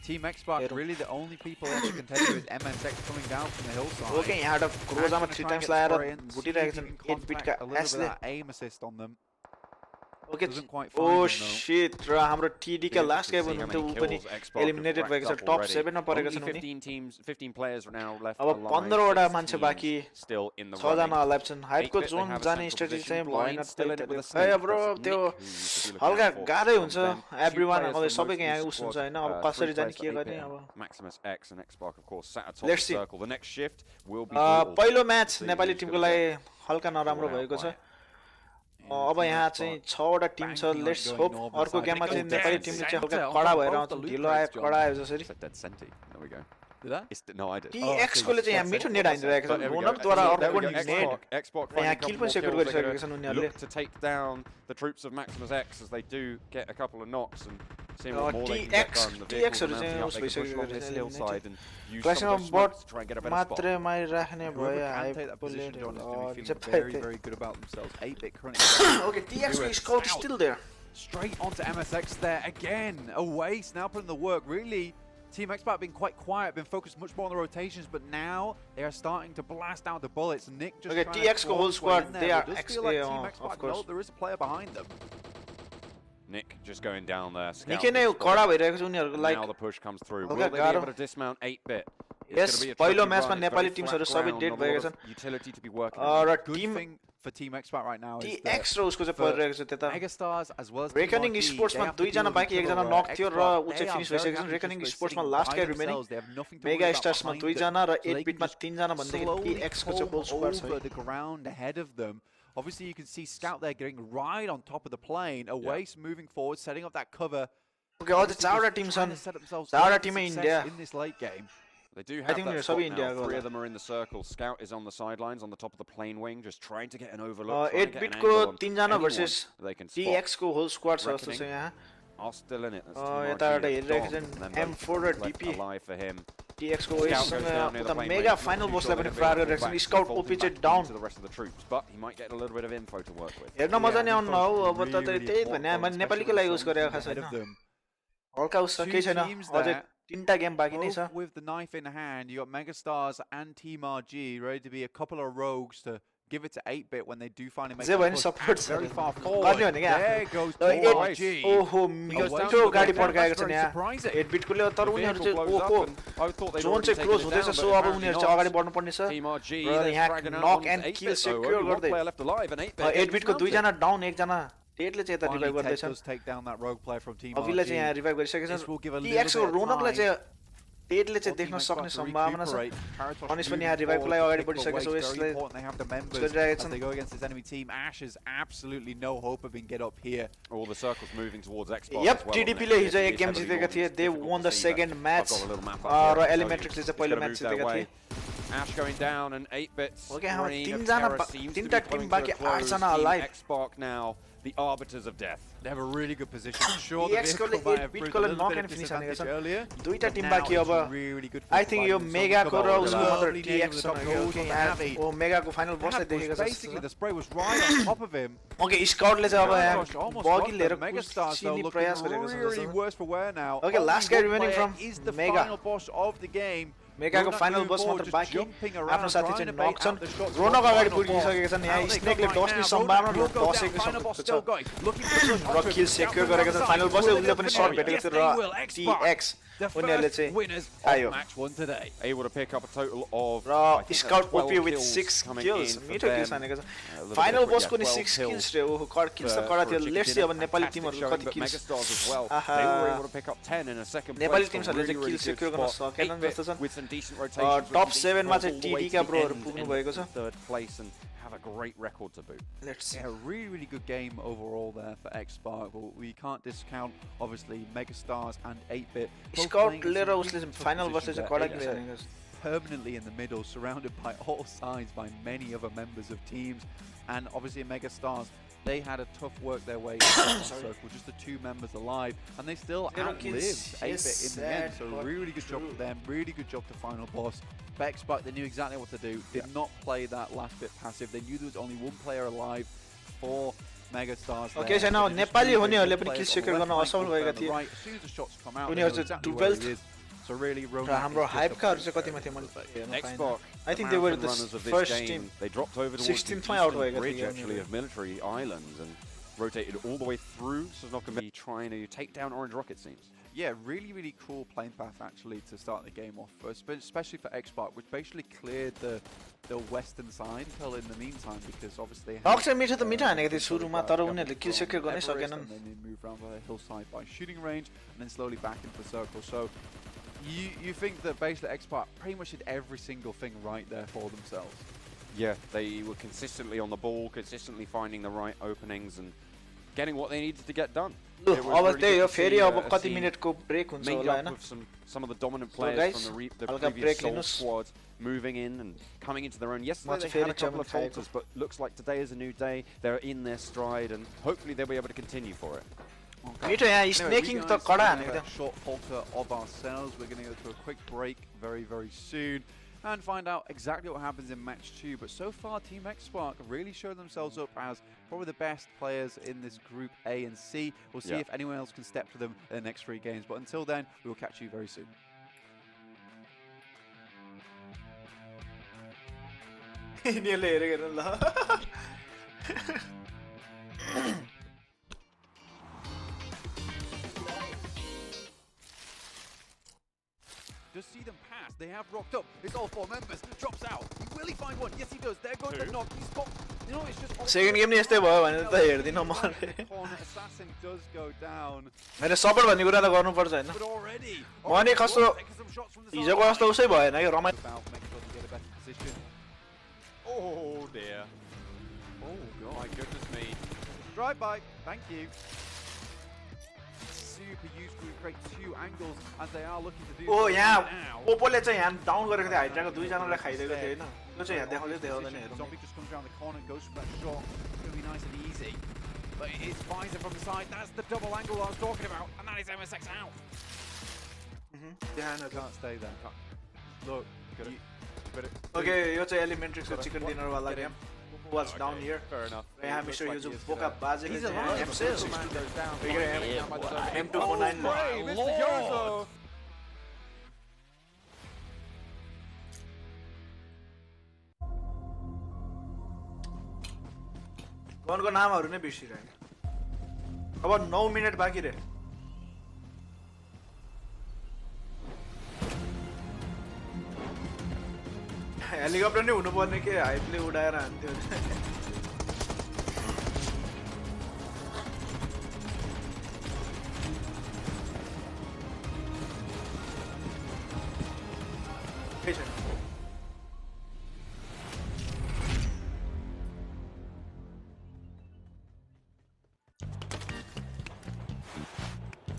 Team Xbox really the only people that can contend with MSX coming down from the hillside. Okay, यहाँ त क्रोजामा 3 times लाएर गुटिरहेको छन् 8 bit का Ashleigh aim assist on them. Okay, oh shit, र हाम्रो TD का last guy भन्नुहुन्थ्यो उ पनि एलिमिनेटेड भएको छ टप 7 मा परेको छन् उनी 15 players now left अब 15 वटा मान्छे बाँकी 6 जना अलाइभ छन् हाइपको जोन जाने स्ट्र्याटेजी चाहिँ भएन ए ब्रो त्यो हल्का गाह्रै हुन्छ एभ्रीवन अब सबैको यहाँ उस हुन्छ हैन अब कसरी जाने के गर्ने अब Maximus X and Xbox of course sat atop the circle. The next shift will be पहिलो म्याच नेपाली टिमको लागि हल्का नराम्रो भएको छ अब यहाँ चाहिँ 6 वटा टिम छ लेट्स होप अर्को गेममा चाहिँ नेपाली टिमले चाहिँ हल्का कडा भएर आउँछ ढिलो आयो कडा आयो जसरी TX कोले चाहिँ यहाँ मिठो नेड हानिरहेको छ रोनक द्वारा अर्को नेड यहाँ किल पनि सेक्युर गरिसकेका छन् उनीहरुले to take down the troops of Maximus X as they do get a couple of knocks and seem more they can get done. The TX हरु चाहिँ उस भइसकेको छ hillside and use some of smoke to try and get a better spot. मात्रै माइ राख्ने भयो hype very very good about themselves. 8-bit currently. Okay, TX is scout still there. Straight onto MSX there again. A waste now putting the work really. Team Xbox have been quite quiet, been focused much more on the rotations, but now they are starting to blast out the bullets. Nick just okay, TX whole squad, they are of course. There is a player behind them. Nick just going down there. Nick नै कडा भइरहेको छ उनीहरुको like now the push comes through. Will they be able to dismount 8-bit? Yes, पहिलो म्याचमा नेपाली टिमहरु सबै dead भएका छन् utility to be working. र team for Team Xbox right now is TX र उसको चाहिँ परिरहेको छ त्यता Megastars as well as रेकनिङ स्पोर्ट्समा 2 जना बाँकी 1 जना नक थियो र उ चाहिँ फिनिश भइसकेको छ रेकनिङ स्पोर्ट्समा लास्ट गाय रिमेनिङ मेगा स्टार्समा 2 जना र 8 बिटमा 3 जना भन्दै TX को चाहिँ होल स्क्वाड छ over the ground ahead of them. Obviously you can see Scout there getting right on top of the plane. Awais moving forward, setting up that cover. Okay, all the Taura teams on Taura team in India in this late game. They do have that spot now. 3 of them are in the circle. Scout is on the sidelines on the top of the plane wing, just trying to get an overlook. 8 bit को 3 जना versus TX को whole squad छ जस्तो छ यहाँ. Are still in it. यताबाट हेरिरहेको छन् M4 raw DP. Alive for him. TX को उता मेगा फाइनल बोसलाई पनि प्रहार गरिरहेको छ. स्काउट ओपी चाहिँ down. To the rest of the troops, but he might get a little bit of info to work with. हेर्न मजा नि आउन हो अब त त्यही भने मैले नेपालीको लागि युज गरेको खास हैन. हल्का उस केही छैन. अझै 3टा गेम बाँकी नै छ. With the knife in hand, you got Megastars and Team RG ready to be a couple of rogues to give it to 8-bit when they do finally make it very far forward. There goes RG. Oh, मिठो गाडी पड्काएको छ यहाँ 8-bit को ले तर उनीहरु चाहिँ ओहो zone चाहिँ क्लोज हुँदैछ सो अब उनीहरु चाहिँ अगाडि बढ्नु पर्ने छ र यहाँ नक एन्ड किल सेक्युर गर्दै 8-bit को 2 जना डाउन 1 जना डेडले चाहिँ यता रिभाइभ गर्दैछ अभिले चाहिँ यहाँ रिभाइभ गरिसकेछ TX को रोनकले चाहिँ डेडले चाहिँ देख्न सक्ने सम्भावना छ अनिस पनि यहाँ रिभाइभको लागि अगाडि बढिसकेको छ यसले गरिरहेका छन् they go against his enemy team. Ash has absolutely no hope of being get up here. All the circles moving towards Xbox. Yep, TDP ले हिजो एक गेम जितेका थिए. They won the second match. Raw Elementrix ले चाहिँ पहिलो match जितेका थिए. Ash going down and 8-bit. Okay, हाम्रो 3 जना 3टा टिम बाँकी 8 जना alive. Xbox now the arbiters of death. They have a really good position. Sure, the vehicle might have proved a little bit of disadvantage earlier. दुईटा Tim बाकी अब really good. I think यो मेगाको र उसको मात्र TX ओ मेगाको final बसले देखेको छ. Basically the spray was right on top of him. Okay, स्काउटले चाहिँ अब बगी लिएर कुसिने प्रयास गरेको छ. Really worse for wear now. Okay, last guy remaining from is the Mega. final boss of the game. मेगाको फाइनल बस मात्र बाँकी आफ्नो साथी चाहिँ नक छन् रोनक अगाडि पुगिसकेका छन् यहाँ स्नेकले डस्ने सम्भावना बसेको छ र किल सेक्युर गरेको छ फाइनल बस उसले पनि सर्ट भेटेको थियो र TX उनीहरुले चाहिँ आयो able to pick up a total of र स्काउट ओपी with 6 kills मिठो किल्स हानेको छ फाइनल बसको नि 6 kills रे ओ किल्स त कडा थियो लेट्स सी अब नेपाली टिमहरु कति kills they were able to pick up 10 in a second place. नेपाली टिमहरुले चाहिँ किल सेक्युर गर्न सकेनन् जस्तो छ टप 7 मा चाहिँ TD का ब्रोहरु पुग्नु भएको छ third place and have a great record to boot. Let's see. Yeah, a really good game overall there for X-Spark. We can't discount obviously Megastars and 8-Bit. Scout लिएर उसले फाइनल बस चाहिँ कडा किल हानेको छ permanently in the middle, surrounded by all sides by many other members of teams, and obviously Megastars, they had a tough work their way into the circle, just the 2 members alive, and they still outlived 8-Bit in the end, so really good job to them, really good job to final boss. X-Spark, they knew exactly what to do, did not play that last bit passive, they knew there was only one player alive for Megastars. Okay, so now Nepali हुनेहरुले पनि किल secure गर्न असफल भएका थिए. Right, as soon as the shots come out, उनीहरु चाहिँ 12th. So really, हाम्रो hype card चाहिँ कतिमा थियो मैले Xbox. I think they were the first team. They dropped over towards the eastern bridge actually of military islands and rotated all the way through. So it's not going to be trying to take down Orange Rocket, seems. Yeah, really cool playing path actually to start the game off, especially for Xbox, which basically cleared the western side until in the meantime because obviously. Oxer मिठो त मिठो हानेको थियो सुरुमा तर उनीहरुले किल secure गर्नै सकेनन्. And then they move around the hillside by shooting range and then slowly back into the circle. So. You think that basically X-Spark pretty much did every single thing right there for themselves? Yeah, they were consistently on the ball, consistently finding the right openings and getting what they needed to get done. अब त्यही हो फेरि अब कति मिनेटको break हुन्छ होला हैन some of the dominant players from the previous Soul squad moving in and coming into their own. Yesterday they had a couple of falters, but looks like today is a new day. They're in their stride and hopefully they'll be able to continue for it. Micho यहाँ स्नेकिङ त कडा हानेको थियो. Short falter of ourselves. We're going to go to a quick break very soon and find out exactly what happens in match 2. But so far, Team X-Spark really showed themselves up as probably the best players in this Group A and C. We'll see if anyone else can step to them in the next 3 games. But until then, we will catch you very soon. Just see them pass. They have rocked up. It's all 4 members. Drops out. Will he find one? Yes, he does. There goes the knock. He's got. You know, it's just. Second game ni यस्तै भयो भने त हेर्दिन म. Assassin does go down. मैले support भन्ने कुरा त गर्नुपर्छ हैन. भने कस्तो हिजोको जस्तो उसै भएन के रमाइ. Oh dear. Oh god. My goodness me. Drive by. Thank you. Super useful to create 2 angles as they are looking to do. Oh यहाँ पोपोले चाहिँ यहाँ डाउन गरेको थियो हाइड्राको 2 जनालाई खाइदिएको थियो हैन. त्यो चाहिँ यहाँ देखाउँदै देखाउँदैन हेर्नु. Zombie just comes around the corner, goes for that shot. It's going to be nice and easy. But it's Visor from the side. That's the double angle I was talking about, and that is MSX out. Yeah, no, can't stay there. Look, okay, यो चाहिँ एलिमेन्ट्रिक्सको chicken dinner वाला game. Was down here. Fair enough. यहाँ mister यो जो बोका बाजे he's alive. M6 goes down. M249 गनको नामहरु नै बिर्सिरहेको. अब 9 minute बाँकी रे. हेलिकप्टर नै हुनु पर्ने के हाइटले उडाएर हान्थ्यो.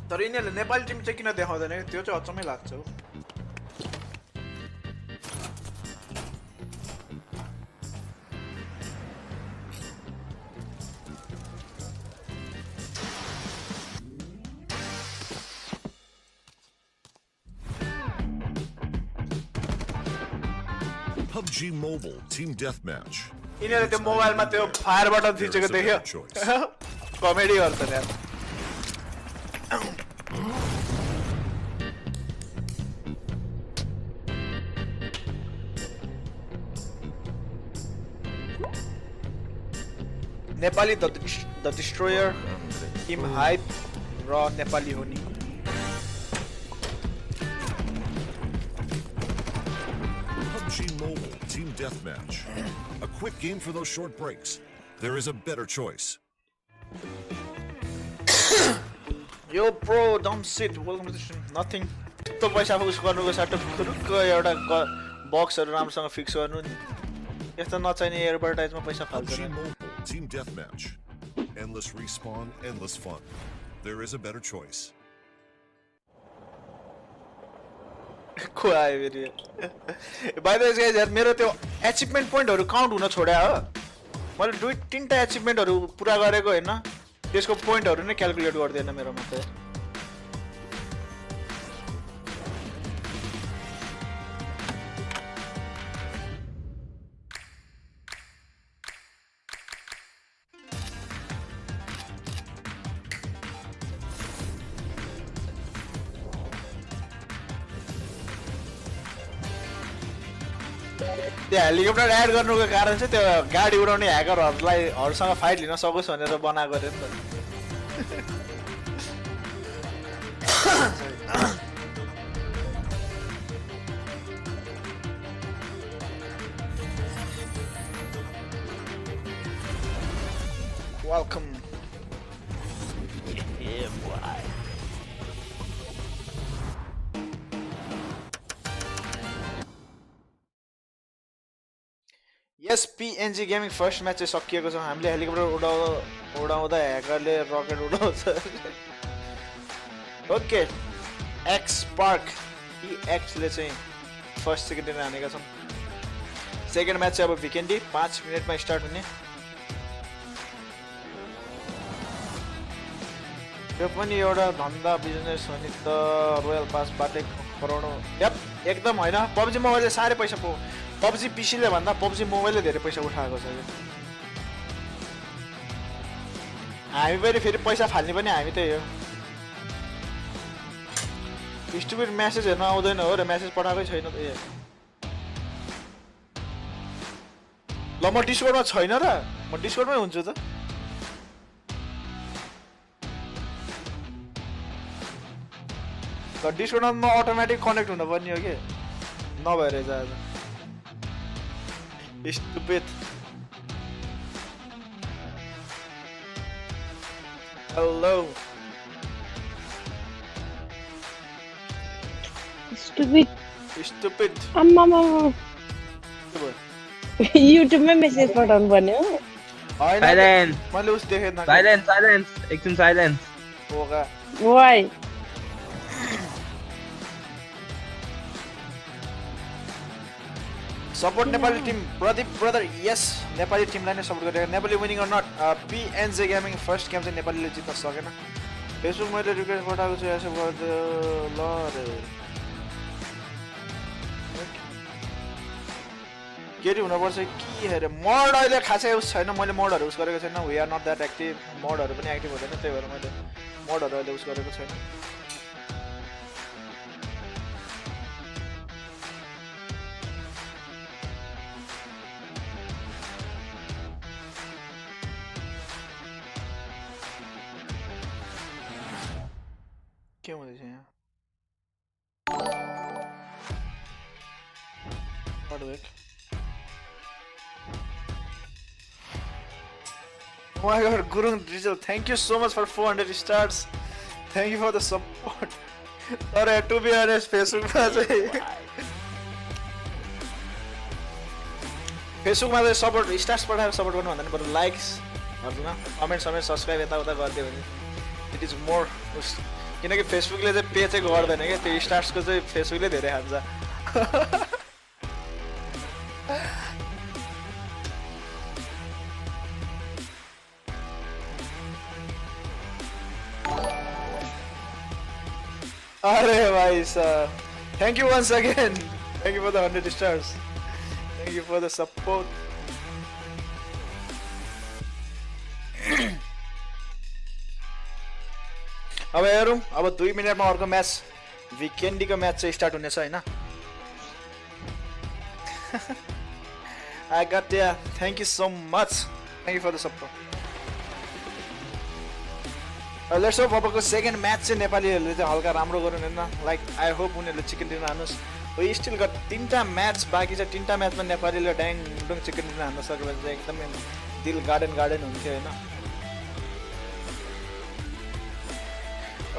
तर यिनीहरुले नेपाली टिम चाहिँ किन देखाउँदैन त्यो चाहिँ अचम्मै लाग्छ हो. PUBG Mobile Team Deathmatch. यिनीहरु त्यो मोबाइलमा त्यो फायर बटन थिचेको देख्यो कमेडी गर्छ यार Nepali the Destroyer Team Hype र नेपाली हो नि PUBG Mobile Team Deathmatch. A quick game for those short breaks. There is a better choice. Yo bro, dumb shit. Welcome to the stream. Nothing. To पैसा उस गर्नुको सट्टा खुरुक्क एउटा बक्सहरु राम्रोसँग fix गर्नु नि यस्तो नचाहिने एडभर्टाइजमा पैसा फाल्छ नि Team Deathmatch. Endless respawn, endless fun. There is a better choice. By the way guys, मेरो त्यो अचिभमेन्ट पोइन्टहरु काउन्ट हुन छोड्या हो मैले दुई तीनटा अचिभमेन्टहरु पुरा गरेको हैन त्यसको पोइन्टहरु नै क्याल्कुलेट गर्दैन मेरोमा त त्यो हेलिकप्टर एड गर्नुको कारण चाहिँ त्यो गाडी उडाउने ह्याकरहरुसँग फाइट लिन सकोस् भनेर बनाएको रे नि त welcome Yes, PNG Gaming first match is सकिएको छ हामीले हेलिकप्टर उडाउँदा ह्याकरले रकेट उडाउँछ ओके एक्स पार्क एक्स ले चाहिँ फर्स्ट सेकेन्ड दिन हानेका छन् सेकेन्ड म्याच चाहिँ अब वीकेन्डी 5 मिनेटमा स्टार्ट हुने यो पनि एउटा धन्दा बिजनेस हो नि त रोयल पास बाटे करोडौं यप एकदम हैन पबजी मोबाइलले सारे पैसा पबजी पीसीले भन्दा पबजी मोबाइलले धेरै पैसा उठाएको छ हामी पनि फेरि पैसा फाल्ने पनि हामी त्यही हो स्टुपिड मेसेज हेर्न आउँदैन हो र मेसेज पठाएकै छैन त ल म डिस्कर्डमा छैन र म डिस्कर्डमै हुन्छु त ल डिस्कर्डमा अटोमेटिक कनेक्ट हुन पर्ने हो के नभएर जान्छ Stupid. Hello. Stupid. Stupid. YouTube में message पठाउनु पर्ने हो Silence. मैले उस देखेन Silence. एकदम silence. होगा. Why? Support Nepali team, Pradeep brother, yes, Nepali team line support गरेको Nepali winning or not, PNC Gaming first game चाहिँ नेपालीले जित्न सकेन फेसबुक मैले रिक्वेस्ट पठाएको छु यसो गर्दियो ल रे केटी हुनुपर्छ के हेरे मोड अहिले खासै उस छैन मैले मोडहरु उस गरेको छैन we are not that active मोडहरु पनि एक्टिभ हुँदैन त्यही भएर मैले मोडहरु अहिले उस गरेको छैन के हुँदैछ यहाँ Hardwick. Oh my god, Gurung Drizzle, thank you so much for 400 stars. Thank you for the support. Sorry, to be honest, Facebook मा चाहिँ support stars पठाएर support गर्नु भन्दा नि बरु likes हरुमा कमेन्ट समेन्ट सब्स्क्राइब यता उता गर्दियो भने it is more किनकि फेसबुकले चाहिँ पे चाहिँ गर्दैन के त्यो स्टार्सको चाहिँ फेसबुकले धेरै खान्छ अरे भाइ sir thank you once again thank you for the 100 stars Thank you for the support. अब हेरौँ अब 2 मिनेटमा अर्को म्याच वीकेन्डीको म्याच चाहिँ स्टार्ट हुनेछ हैन I got there. Thank you so much. Thank you for the support. Let's hope अबको second match चाहिँ नेपालीहरूले चाहिँ हल्का राम्रो गरून् हैन लाइक आई होप उनीहरूले चिकन डिनर हान्नुस् वी स्टिल गट 3टा म्याच बाँकी छ 3टा म्याचमा नेपालीले ड्याङ डुङ चिकन डिनर हान्न सक्यो भने चाहिँ एकदमै दिल गार्डन हुन्थ्यो हैन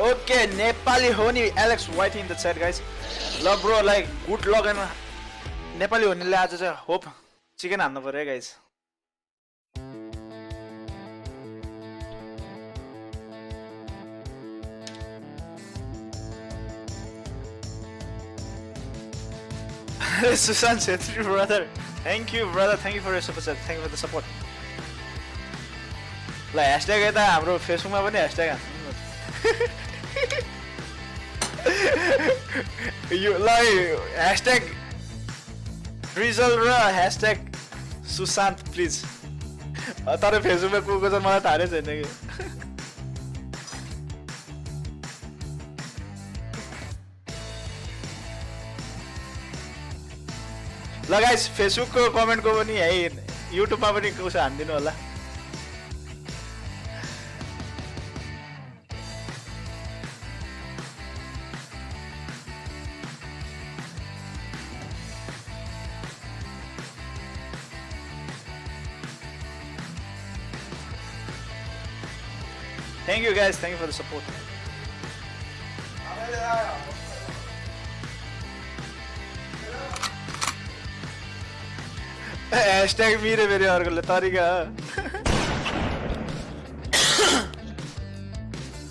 Okay, Nepali Honi, Alex White in the chat, guys. Love, bro, like, good luck and Nepali Honi, I just hope chicken and over, guys. Susan said, brother. Thank you, brother. Thank you for your support. Thank you for the support. Like, hashtag it, bro. Facebook, my hashtag. You like hashtag Drizzle raw hashtag Susant please तर फेसबुकमा को चाहिँ मलाई थाहा छैन कि ल guys फेसबुकको कमेन्टको पनि है युट्युबमा पनि कुछ हान्दिनु होला Thank you guys, thank you for the support. Hashtag mere mere harko tarika.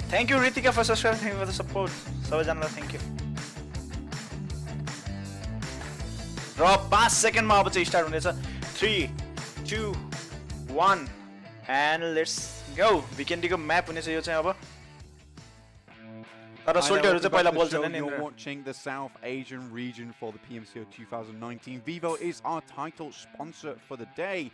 Thank you Ritika for subscribing, thank you for the support. Sabajana thank you. र 5 सेकेन्डमा अब चाहिँ स्टार्ट हुनेछ 3 2 1 and let's go. Weekendy ko map hune cha yo chai aba. Tara soldier cha पहिला बोल्छन् नि. You're watching the South Asian region for the PMCO 2019. Vivo is our title sponsor for the day.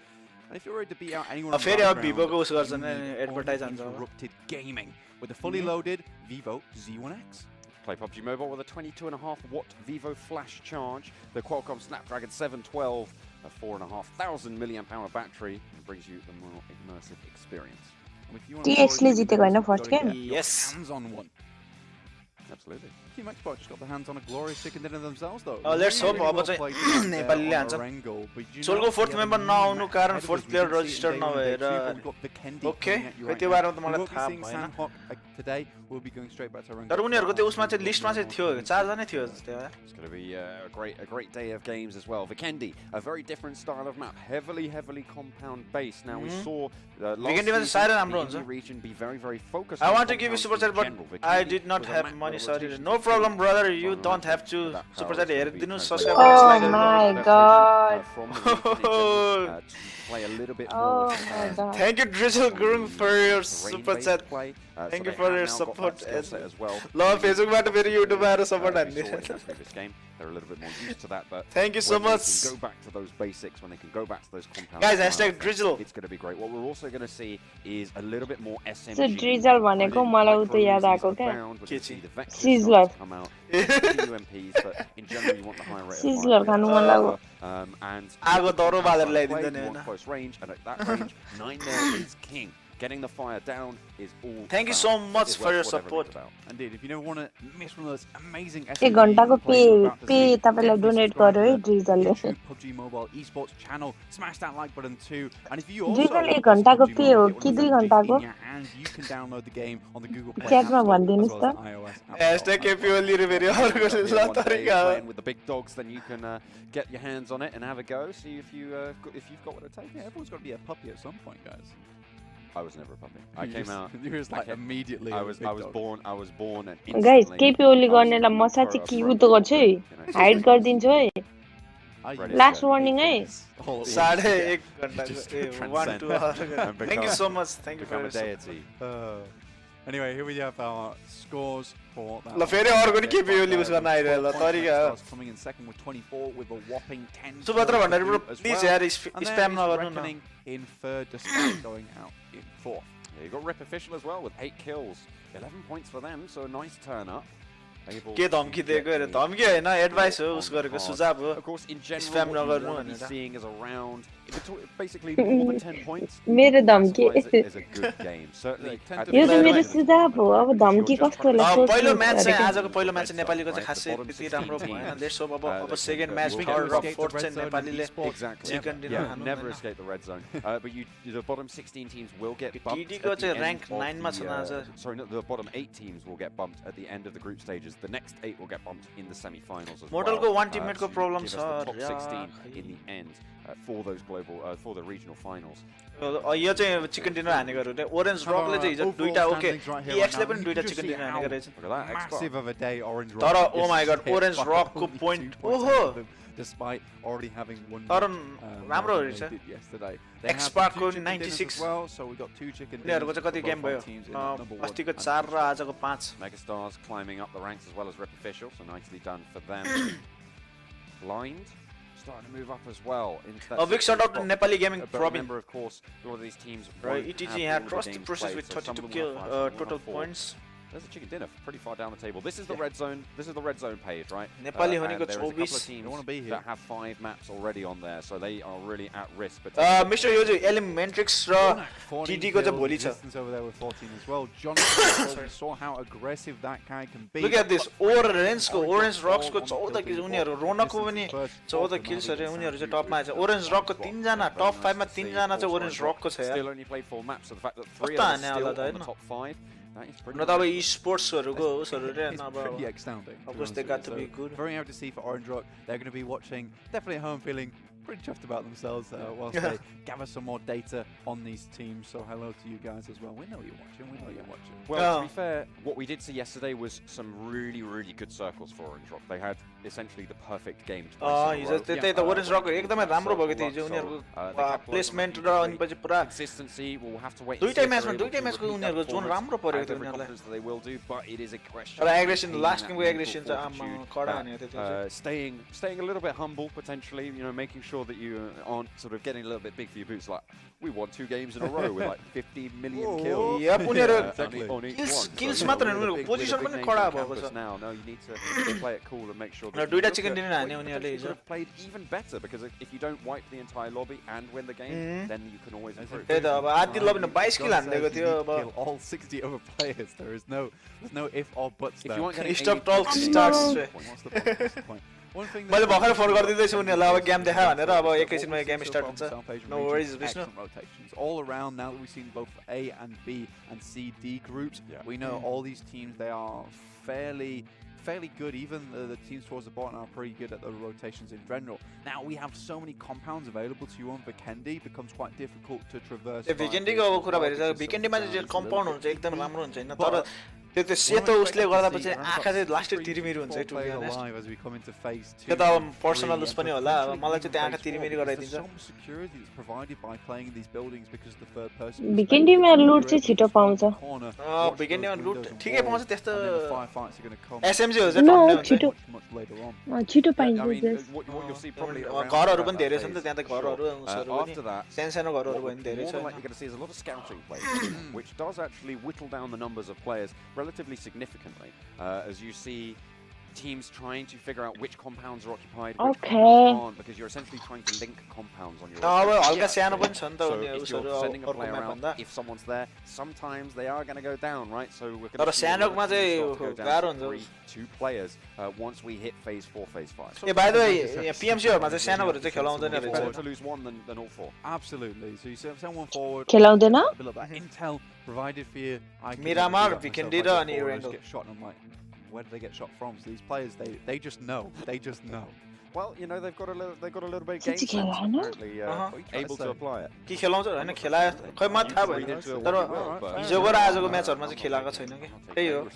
And if you're ready to beat out anyone, फेरि अब Vivo को उस गर्छन् advertise हान्छ. Interrupted gaming with a fully loaded Vivo Z1X. Play PUBG Mobile with a 22.5 watt Vivo flash charge, the Qualcomm Snapdragon 712, a 4,500 milliamp hour battery, and brings you the more immersive experience. TXले जितेको हैन first game Yes. Hands on one. Absolutely. Team Xbox just got the hands on a glorious chicken dinner themselves though. Let's hope अब चाहिँ नेपालीले हान्छ. सोलको fourth member नआउनु कारण fourth player register नभएर ओके त्यो बारेमा त मलाई थाहा भएन. Today we'll be going straight back to Rango. तर उनीहरुको त्यो उसमा चाहिँ लिस्टमा चाहिँ थियो 4 जनै थियो त्यहाँ. It's going to be a great day of games as well. Weekendy, a very different style of map, heavily compound based. Now we saw the last region be very focused. I want to give you super chat but I did not have money, sorry. No problem brother, you don't have to super chat हेर्दिनु subscribe Oh my god. Play a little bit Oh more. my god. Thank you Drizzle Gurung for your super chat. Thank you for your support as well. Love Facebook बाट फेरि YouTube मा आएर support हान्दिनु. They're a little bit more used to that, but thank you so much. Go back to those basics when they can go back to those compounds. Guys, hashtag Drizzle. It's going to be great. What we're also going to see is a little bit more SMG. So Drizzle भनेको मलाई उतो याद आको के Sizzler. UMPs, but in general you want the higher rate. Sizzler खानु मन लाग्यो. And आगो दरो बालेर ल्याइदिदैन हैन. Close range, and at that range 9 there is king. Getting the fire down is all. Thank you so much for your support. Indeed, if you never want to miss one of those amazing एक घण्टाको पे तपाईलाई donate गर्यो है Drizzle ले. PUBG Mobile esports channel, smash that like button too. And if you Drizzle एक घण्टाको पे हो कि 2 घण्टाको? And you can download the game on the Google Play Chat मा भन्दिनुस् त. #KPOLly रे फेरि अर्को तरिका हो. With the big dogs, then you can get your hands on it and have a go. See if you've got what it takes. Yeah, everyone's got to be a puppy at some point, guys. I was never a puppy. I came out. You were like immediately. I was born and Guys, KPOLly गर्नेलाई म साच्चै cute गर्छु है. Hide गर्दिन्छु है. Last warning है. 1.5 घण्टाको 1 2 Thank you so much. Thank you for your deity. Anyway, here we have our scores for that. La फेरि अर्को नि के पियो लिबस गर्न आइरहे ल तरिका coming in second with 24 with a whopping 10. Subhadra Bhandari please यार स्प्याम नगर्नु न. In third despite going out in fourth. Yeah, you got Rep Official as well with 8 kills. 11 points for them, so a nice turn up. के धम्की दिएको अरे धम्की हैन advice हो उस गरेको सुझाव हो. Of course, in general, spam what you नगर्नु want to be भनेर. seeing is around basically more than 10 points. मेरो धम्की Is a good game. Certainly. यो चाहिँ मेरो सुझाव हो अब धम्की कस्तोलाई पहिलो म्याच चाहिँ आजको पहिलो म्याच चाहिँ नेपालीको चाहिँ खासै त्यति राम्रो भएन. लेट्स होप अब सेकेन्ड म्याच थर्ड र फोर्थ चाहिँ नेपालीले चिकन डिनर खानु. Never escape the red zone. But the bottom 16 teams will get bumped. TD को चाहिँ र्याङ्क 9 मा छन् आज. Sorry, no, the bottom 8 teams will get bumped at the end of the group stages. The next 8 will get bumped in the semi-finals as well. Mortal को one teammate को problem छ. Top 16 in the end for those global for the regional finals. यो चाहिँ chicken dinner हानेको रे. Orange रकले चाहिँ हिजो दुईटा okay. EX ले पनि दुईटा चिकन डिनर हानेको रहेछ. Massive of a day, Orange Rock. तर oh my god, Orange Rock को point. ओहो. Despite already having won राम्रो रहेछ. yesterday. X-Spark को 96 well, so we got 2 chicken dinners. उनीहरुको चाहिँ कति गेम भयो? अस्तिको 4 र आजको 5. Megastars climbing up the ranks as well as Rep Official, so nicely done for them. Blind starting to move up as well. A big shout out to Nepali Gaming Robin. Remember, of course, a lot of these teams. Right, ETG had crossed the process with 32 total points. There's a chicken dinner pretty far down the table. This is the red zone. This is the red zone page, right? Nepali and there's a couple of 24 teams that have 5 maps already on there, so they are really at risk. But Mr. यो चाहिँ Elementrix र TD को चाहिँ भोलि छ. Over there with 14 as well. Jonathan saw how aggressive that guy can be. Look at this. Orange को Orange Rocks को 14 kills उनीहरु रोनकको पनि 14 kills अरे उनीहरु चाहिँ टपमा छ. Orange Rock को 3 जना टप 5 मा 3 जना चाहिँ Orange Rock को छ यार. Still only played 4 maps, so the fact that 3 are still on the top 5. No, that way esports pretty astounding. Of course, they got to be good. Very happy to see for Orange Rock. They're going to be watching, definitely at home feeling pretty chuffed about themselves whilst they gather some more data on these teams. So hello to you guys as well. We know you're watching. We know you're watching. Well, to be fair, what we did see yesterday was some really, really good circles for Orange Rock. They had essentially the perfect game to play. The Orange Rock एकदमै राम्रो भएको थियो उनीहरुको placement र अनि पछि पुरा consistency. We'll have to wait. दुईटै म्याचको उनीहरुको जोन राम्रो परेको थियो उनीहरुलाई. They will do, but it is a question. Aggression, last game aggression चाहिँ कडा हानेको थियो. Staying a little bit humble potentially, you know, making sure that you aren't sort of getting a little bit big for your boots. Like we won 2 games in a row with like 50 million kills. Yep, on each one. Kills मात्र हैन position पनि कडा भएको छ. Now, no, you need to play it cool and make sure that दुईटा chicken dinner हाने उनीहरुले you have played even better, because if you don't wipe the entire lobby and win the game, then you can always improve. त्यही त अब आधी लबीमा 22 किल हान्दिएको थियो अब all 60 other players. There's no if or buts there. If you want to stop talk starts. What's the point? One thing मैले भर्खर phone गर्दिदैछु उनीहरुलाई अब गेम देखा भनेर अब एकैछिनमा गेम स्टार्ट हुन्छ. No worries, Vishnu. Rotations all around now that we've seen both A and B and C, D groups. We know all these teams, they are fairly good. Even the teams towards the bottom are pretty good at the rotations in general. Now we have so many compounds available to you on Vikendi, becomes quite difficult to traverse. Vikendi को कुरा भइरहेछ. Vikendi मा चाहिँ compound हुन्छ एकदम राम्रो हुन्छ हैन, तर त्यो सेतो उसले गर्दा पछि आँखा चाहिँ लास्टै तिरिमिरी हुन्छ to be honest. As we come into phase 2. त्यो त पर्सनल उस पनि होला. अब मलाई चाहिँ त्यो आँखा तिरिमिरी गराइदिन्छ. Some security is provided by playing in these buildings because the third person. Vikendi मा लुट चाहिँ छिटो पाउँछ. Vikendi मा लुट ठिकै पाउँछ त्यस्तो. Firefights are going to come. SMG हो चाहिँ No, टन्ने छिटो पाइन्छ. What you'll see probably घरहरु पनि धेरै छ नि त त्यहाँ त घरहरु उसहरु after that, सानो घरहरु पनि धेरै छ. What you're going to see is a lot of scouting plays, which does actually whittle down the numbers of players relatively significantly. As you see teams trying to figure out which compounds are occupied, which compounds aren't, because you're essentially trying to link compounds on your हल्का सानो पनि छ नि त so if you're sending a player out, if someone's there, sometimes they are going to go down, right? So we're going to see सानोमा चाहिँ गाह्रो हुन्छ. 2 players once we hit phase 4, phase 5. ए बाइ द वे PMCO मा चाहिँ सानोहरु चाहिँ खेलाउँदैन It's better रहेछ. to lose 1 than all 4. Absolutely. So you send someone forward. खेलाउँदैन. A bit of that intel provided for you. Miramar, Vikendi र अनि Randall get shot, and I'm like, where do they get shot from? So these players, they just know. They just know. Well, you know they've got a little bit of game sense apparently able to apply it. कि खेलाउँछ हैन खेलाए खै म थाहा भएन तर हिजोको र आजको म्याचहरुमा चाहिँ खेलाएको छैन के त्यही हो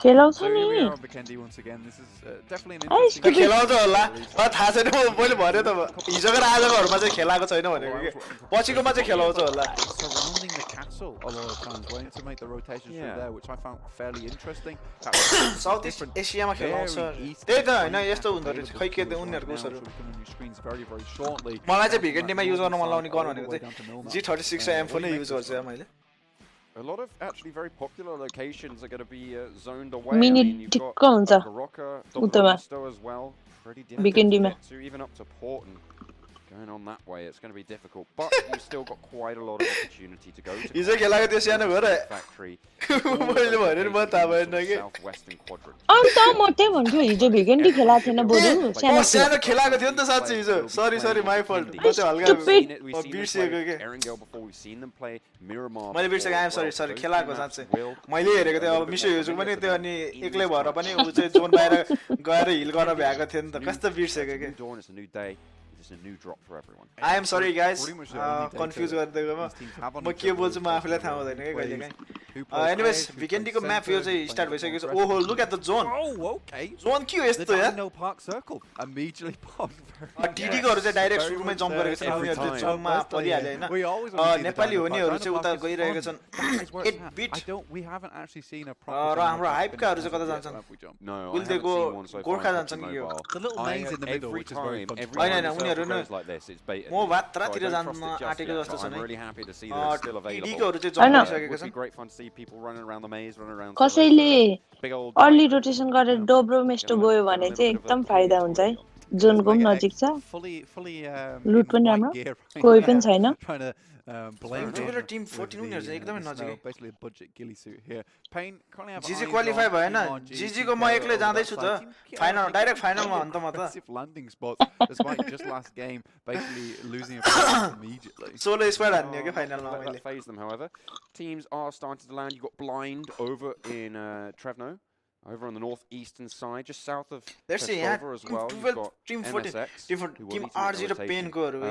खेलाउँछ नि खेलाउँछ होला थाहा छैन मैले भने त हिजोको र आजकोहरुमा चाहिँ खेलाएको छैन भनेको के पछिकोमा चाहिँ खेलाउँछ होला surrounding the castle a lot of times, waiting to make the rotations through there, which I found fairly interesting. Southeast Asia मा खेलाउँछ त्यही त हैन यस्तो हुँदो रहेछ खै के उनीहरुको उसहरु मलाई चाहिँ भिकेन्डीमा युज गर्न मन लाउने गन भनेको चाहिँ G36 र M4 नै युज गर्छु मैले A lot of actually very popular locations are going to be zoned away. I mean, you've got Barocca, as well. Pretty difficult to even up to Port and going on that way, it's going to be difficult. But you've still got quite a lot of opportunity to go to the factory. Southwestern quadrant. Sorry, my fault. Erangel before we've seen them play Miramar. I'm sorry. खेलाको साच्चै मैले हेरेको थिएँ अब Meesho use पनि त्यो अनि एक्लै भएर पनि उ चाहिँ जोन बाहिर गएर हिल गर्न भ्याएको थियो नि त कस्तो बिर्सेको के It's a new day. It's a new drop for everyone. I am sorry guys. Confused गरिदिएको म के बोल्छु म आफैलाई थाहा हुँदैन के कहिलेकाहीँ anyways भिकेन्डीको म्याप यो चाहिँ स्टार्ट भइसकेको छ ओहो look at the zone. Oh okay. Zone के हो यस्तो यार No park circle immediately popped. DD को हरु चाहिँ डाइरेक्ट सुरुमै जम्प गरेको छ उनीहरु चाहिँ जम्पमा परिहाल्यो हैन नेपाली हुनेहरु चाहिँ उता गइरहेका छन् 8 bit we haven't actually seen a proper र हाम्रो हाइपका हरु चाहिँ कता जान्छन् No. उल्देको गोर्खा जान्छन् कि यो the little lanes in the middle which is very fun. हैन उनीहरु न like this, it's bait. म भात्रातिर जान्न आटेको जस्तो छ I'm नि really happy to see that it's still available. DD को हरु चाहिँ जम्प गरिसकेका It's छन् great fun to see people running around the maze, running around. कसैले अर्ली रोटेसन गरेर डोब्रो मेस्टो गयो भने चाहिँ एकदम फाइदा हुन्छ है जोनको पनि नजिक छ लुट पनि राम्रो कोही पनि छैन Blame team 14 उनीहरु चाहिँ एकदमै नजिकै basically a budget ghillie suit here. Pain currently have GG qualify भएन GG को म एक्लै जाँदै छु त फाइनल डाइरेक्ट फाइनलमा हुन त म त landing spots despite just last game basically losing a point immediately. Solo squad हान्ने के फाइनलमा मैले Phase them however. Teams are starting to land. You got Blind over in Trevno. Over on the northeastern side, just south of Petrova as well. You've got team 14 MSX, different team RG raw pen को हरु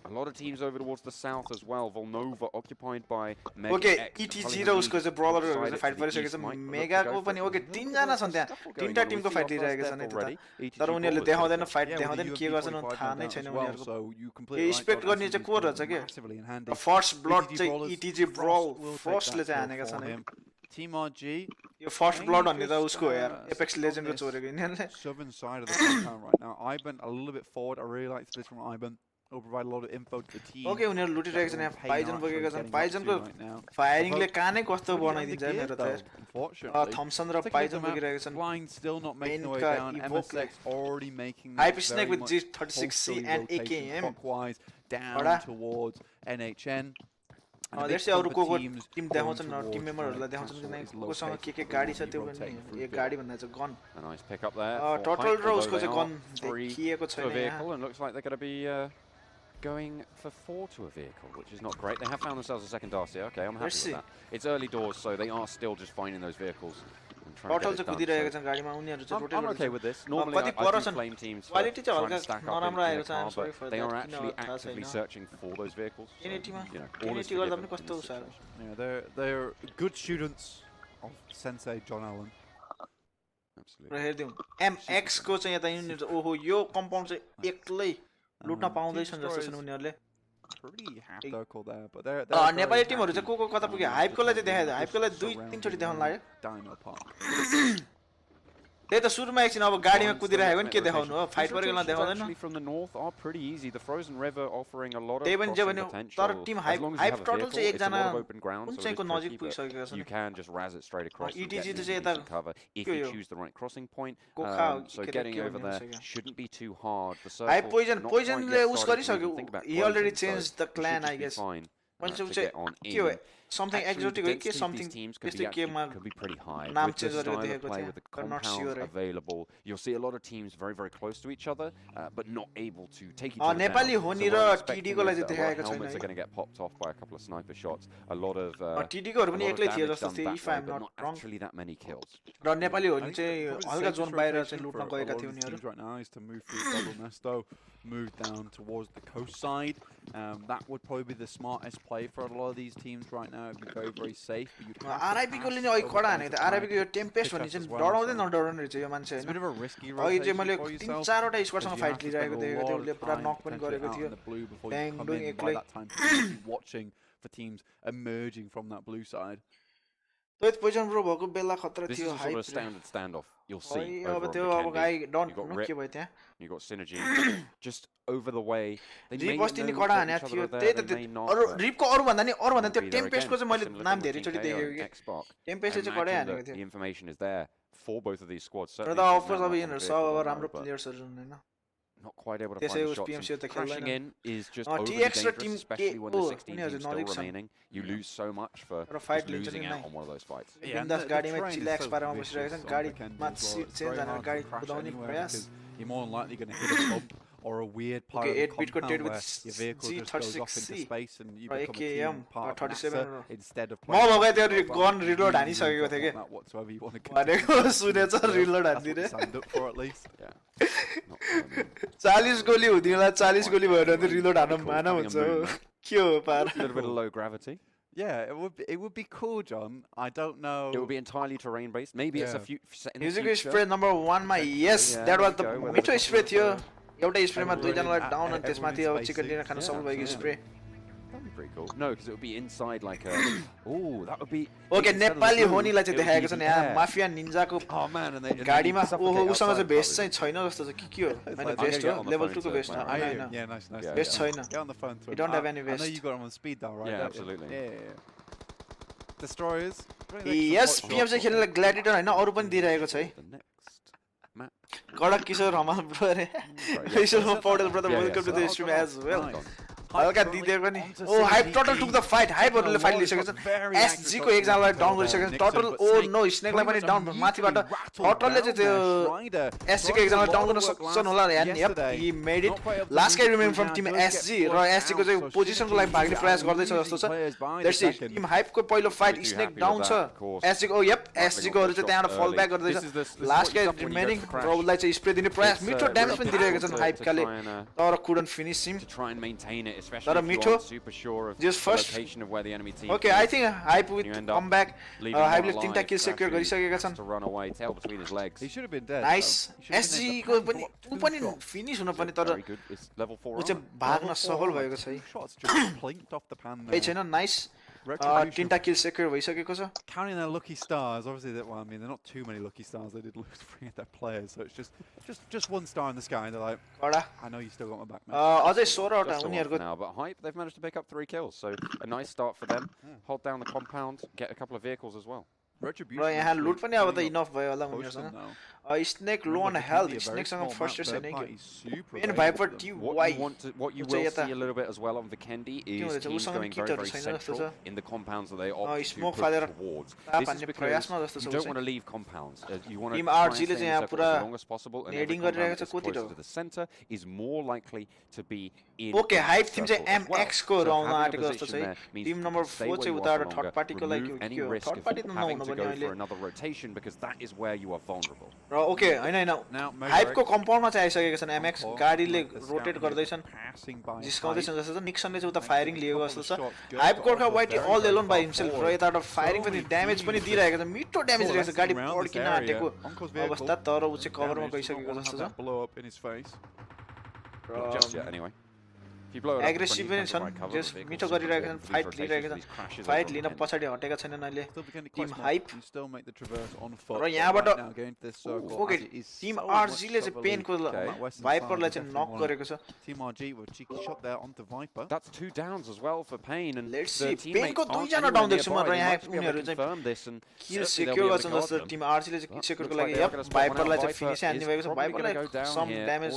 a lot of teams over towards the south as well. Volnova occupied by Mega Okay, X, ETG र उसको चाहिँ ब्रदरहरु चाहिँ fight गरिसकेको छ mega को पनि okay तीन जना छन् त्यहाँ तीनटा टिमको फाइट लिइरहेको छ नि त्यता तर उनीहरुले देखाउँदैन फाइट देखाउँदैन के गर्छन् थाहा नै छैन उनीहरुको एक्सपेक्ट गर्ने चाहिँ को रहेछ के फर्स्ट ब्लड चाहिँ ETG ब्रल फर्स्टले चाहिँ हानेका छन् Team RG यो फर्स्ट ब्लड भन्ने त उसको हो यार apex लेजेन्डको चोरेको यिनीहरुले southern side of the compound right now. Ivan a little bit forward. I really like this from Ivan. Will provide a lot of info to the team. Okay, उनीहरु लुटिरहेको छन् यहाँ pigeon बगेका छन् पाइजनको फायरिङले कानै कस्तो बनाइदिन्छ मेरो त थम्सन र pigeon बगिरहेका छन् Blind still not making the way down. MSX already making Hype Snake with G36C and AKM clockwise down towards NHN. There's अरु को टिम देखाउँछन् टिम मेम्बरहरुलाई देखाउँछन् कि कोसँग के गाडी छ त्यो पनि एक गाडी भन्दा चाहिँ gun A nice pick up there. Total र उसको चाहिँ गन देखिएको छैन vehicle and looks like they're going to be going for 4 to a vehicle, which is not great. They have found themselves a second RC. Okay, I'm happy with that. It's early doors, so they are still just finding those vehicles. Total चाहिँ कुदिरहेको छ गाडीमा उनीहरु चाहिँ rotate I'm okay with this. Normally I do flame teams quality चाहिँ trying to हल्का stack up नराम्रो in आएको the छ car, but they are actually actively searching for those vehicles. So, Unity गर्दा पनि कस्तो सारो Yeah, they're good students of Sensei John Allen. Absolutely. Raw हेर्दियौ MX को चाहिँ यता युनिट ओहो यो कम्पाउन्ड चाहिँ एक्लै लुट्न पाउँदैछन् जस्तो छन् उनीहरुले Pretty half-circle there, but they're Nepali टिमहरु चाहिँ को कता पुग्यो हाइपकोलाई चाहिँ देखायो हाइपकोलाई 2-3 चोटी देखाउन लाग्यो Dino Park. त्यही त सुरुमा एकछिन अब गाडीमा कुदिरहेको नि के देखाउनु हो fight गरेकोलाई देखाउँदैन From the north are pretty easy. The Frozen River offering a lot of त्यही पनि जे भन्यो तर टिम हाइप टोटल चाहिँ एक जना open ground, कुन चाहिँको नजिक पुगिसकेको छ you can just razz it straight across. ETG चाहिँ यता cover if you choose the right crossing point. So getting over there shouldn't be too hard. The circle Hype पोइजनले उस गरिसक्यो he already changed the clan I guess fine. पनि चाहिँ के हो something exotic हो कि something त्यस्तै केमा नाम चेन्ज गरेर देखेको थिएँ but not sure available. You'll see a lot of teams very very close to each other but not able to take each other Nepali down. हो नि र TD को लागि देखाएको छैन Helmets are going to get popped off by a couple of sniper shots. A lot of TD को पनि एक्लै थियो जस्तो थियो if I'm not wrong. Actually that many kills. र नेपाली हो नि चाहिँ हल्का जोन बाहिर चाहिँ लुट्न गएका थिए उनीहरु. Right now is to move through Double Nesto, move down towards the coast side. That would probably be the smartest play for a lot of these teams right now. It'd be very very safe. RIP को नि अहिले कडा हानेको थियो. RIP को यो Tempest भन्ने चाहिँ डराउँदै नडराउने रहेछ यो मान्छे हैन. It's a bit of a risky अहिले चाहिँ मैले 3-4 वटा स्क्वाडसँग फाइट लिइरहेको देखेको थिएँ. उले पुरा नक पनि गरेको थियो. Bang doing एक्लै watching for teams emerging from that blue side. Third position bro भएको बेला खतरा थियो. This is a sort of standard standoff. You'll see. अब त्यो अब गाई डोन्ट नो के भयो त्यहाँ. You got synergy just over the way. They बस्ती नि कडा हानेको थियो. त्यही त अरु रिपको अरु भन्दा त्यो टेम्पेस्टको चाहिँ मैले नाम धेरै चोटी देखेको के. टेम्पेस्टले चाहिँ कडै हानेको थियो. The information is there for both of these squads. र त अफ कोर्स अब यिनीहरु सब अब राम्रो प्लेयर्सहरु हुन् हैन. Not quite able to find the shots. PMCO त Crashing in is just overly dangerous, especially when the 16 teams still remaining. You lose so much for losing out on one of those fights. बिन्दास गाडीमा chillax पारेमा बसिरहेको छ. गाडीमा change हानेर गाडी कुदाउने प्रयास. You're more than likely going to hit a bump or a weird part of the compound where your vehicle just goes off into space and you become a team part of NASA instead of playing. म लगाए त्यो gun reload हानिसकेको थिए के. Whatsoever you want to भनेको सुनेछ reload हान्दिने. Signed up for at least. Yeah. 40 गोली हुँदिला 40 गोली भयो भने रिलोड हान्न माना हुन्छ. के हो पार. A little bit of low gravity. Yeah, it would be cool, John. I don't know. It would be entirely terrain based. Maybe it's a few. Music spray number 1 मा yes, that was the मिठो spray थियो. एउटा स्प्रेमा दुई जनालाई down अनि त्यसमाथि अब chicken dinner Khan सफल भएको spray. That'd be pretty cool. No, because it would be inside like a. Oh, that would be. Okay, Nepali होनीलाई चाहिँ देखाएको छ नि यहाँ माफिया निन्जाको गाडीमा ओहो उसँग चाहिँ भेस्ट चाहिँ छैन जस्तो छ के हो हैन भेस्ट हो लेभल 2 को भेस्ट हैन. Yeah, nice. भेस्ट छैन. Get on the phone. You don't have any vest. I know you got them on speed though, right? Yeah, absolutely. Yeah. Destroyers. Yes, PMCO खेल्नलाई ग्ल्याडिएटर हैन अरु पनि दिइरहेको छ है. कडक किशोर हमाल ब्रो रे. Kishor Paudel brother welcome to the stream as well. हल्का दिदे पनि ओ Hype Total took the fight हाइपहरुले फाइट लिइसकेको छ. एसजी को एकजनालाई डाउन गरिसकेको छ. टोटल ओ नो स्नेकलाई पनि डाउन माथिबाट टोटलले चाहिँ त्यो एसजी को एकजनालाई डाउन गर्न सक्छन् होला यार. Yup he made it. Last guy remain from team SG र एसजी को चाहिँ पोजिसनको लागि भाग्ने प्रयास गर्दै छ जस्तो छ. लेट्स सी टिम हाइप को पहिलो फाइट स्नेक डाउन छ. एसजी को यप एसजी को हरु चाहिँ त्यहाँबाट फल ब्याक गर्दै छ. लास्ट गाइ रिमेनिङ रोललाई चाहिँ स्प्रे दिने प्रयास मिठो ड्यामेज पनि दिइरहेको छन् हाइपकाले तर couldn't finish him. To try and maintain it, especially But if you're super sure of the location of where the enemy team is. Okay, I think Hype would come back. Hype ले 3टा kill secure गरिसकेका छन्. To run away, tail between his legs. He should have been dead. Nice. SG को पनि finish हुन पनि तर very good. It's level 4. उ चाहिँ भाग्न सफल भएको छ है. Shots just plinked off the pan there. ए छैन नाइस. 3टा kill secure भइसकेको छ. Counting their lucky stars, obviously well, I mean they're not too many lucky stars. They did lose 3 of their players, so it's just one star in the sky and they're like, I know you still got my back, man. अझै 16 वटा उनीहरुको now, but Hype they've managed to pick up 3 kills, so a nice start for them. Hold down the compound, get a couple of vehicles as well. र यहाँ लुट पनि अब त enough भयो होला उनीहरुसँग. स्नेक लो अन हेल्थ स्नेकसँग first छैन के. Man Viper T Y what you will see a little bit as well on Vikendi is teams going very very central in the compounds that they opt to push towards. This is because you don't want to leave compounds. You want to try and stay in the circle as long as possible, and every compound that's closer to the center is more likely to be in. Okay, Hype team चाहिँ MX को round आटेको जस्तो छ. Tim number 4 चाहिँ उताबाट third party को लागि के हो थर्ड पार्टी त नहुनु to go for another rotation because that is where you are vulnerable. Okay, हैन हाइप को कम्पाउन्डमा चाहिँ आइसकेको छन् एमएक्स गाडीले रोटेट गर्दै छन् जिस्काउँदै छन् जस्तो छ. निक्सनले चाहिँ उता फायरिङ लिएको जस्तो छ. Hype Gorkha White all alone by himself र यताबाट फायरिङ पनि ड्यामेज पनि दिइरहेको छ. मिठो ड्यामेज दिइरहेको छ. गाडी पड्किन आटेको अवस्था तर उ चाहिँ कभरमा गइसकेको जस्तो छ. Just yet anyway. एग्रेसिभ पनि छन्. जस मिठो गरिरहेका छन्. फाइट लिइरहेका छन्. फाइट लिन पछाडी हटेका छैनन् अहिले टिम हाइप. र यहाँबाट ओके टिम आरजी ले चाहिँ पेनको भाइपरलाई चाहिँ नक गरेको छ. Team RG with a cheeky shot there onto Viper. That's 2 downs as well for Pain, and let's see पेनको दुई जना डाउन देख्छु म. र यहाँ उनीहरु चाहिँ किल सेक्युर गर्छन् जस्तो टिम आरजी ले चाहिँ किल सेक्युरको लागि यप भाइपरलाई चाहिँ फिनिश हान्ने भएको छ. भाइपरलाई सम ड्यामेज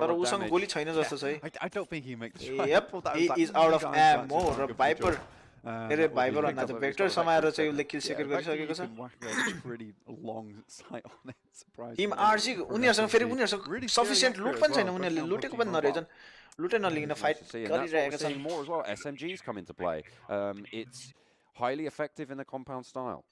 तर उसँग गोली छैन जस्तो छ है. I don't think he makes the Yep, he is out of ammo. र भाइपर मेरो भाइ बरु भन्दा चाहिँ भेक्टर समाएर चाहिँ उसले किल सेक्युर गरिसकेको छ टिम आरजी उनीहरुसँग फेरि उनीहरुसँग सफिसिएन्ट लुट पनि छैन उनीहरुले लुटेको पनि नरहेछन् लुटे नलिकन फाइट गरिरहेका छन् more as well SMGs come into play it's highly effective in the compound style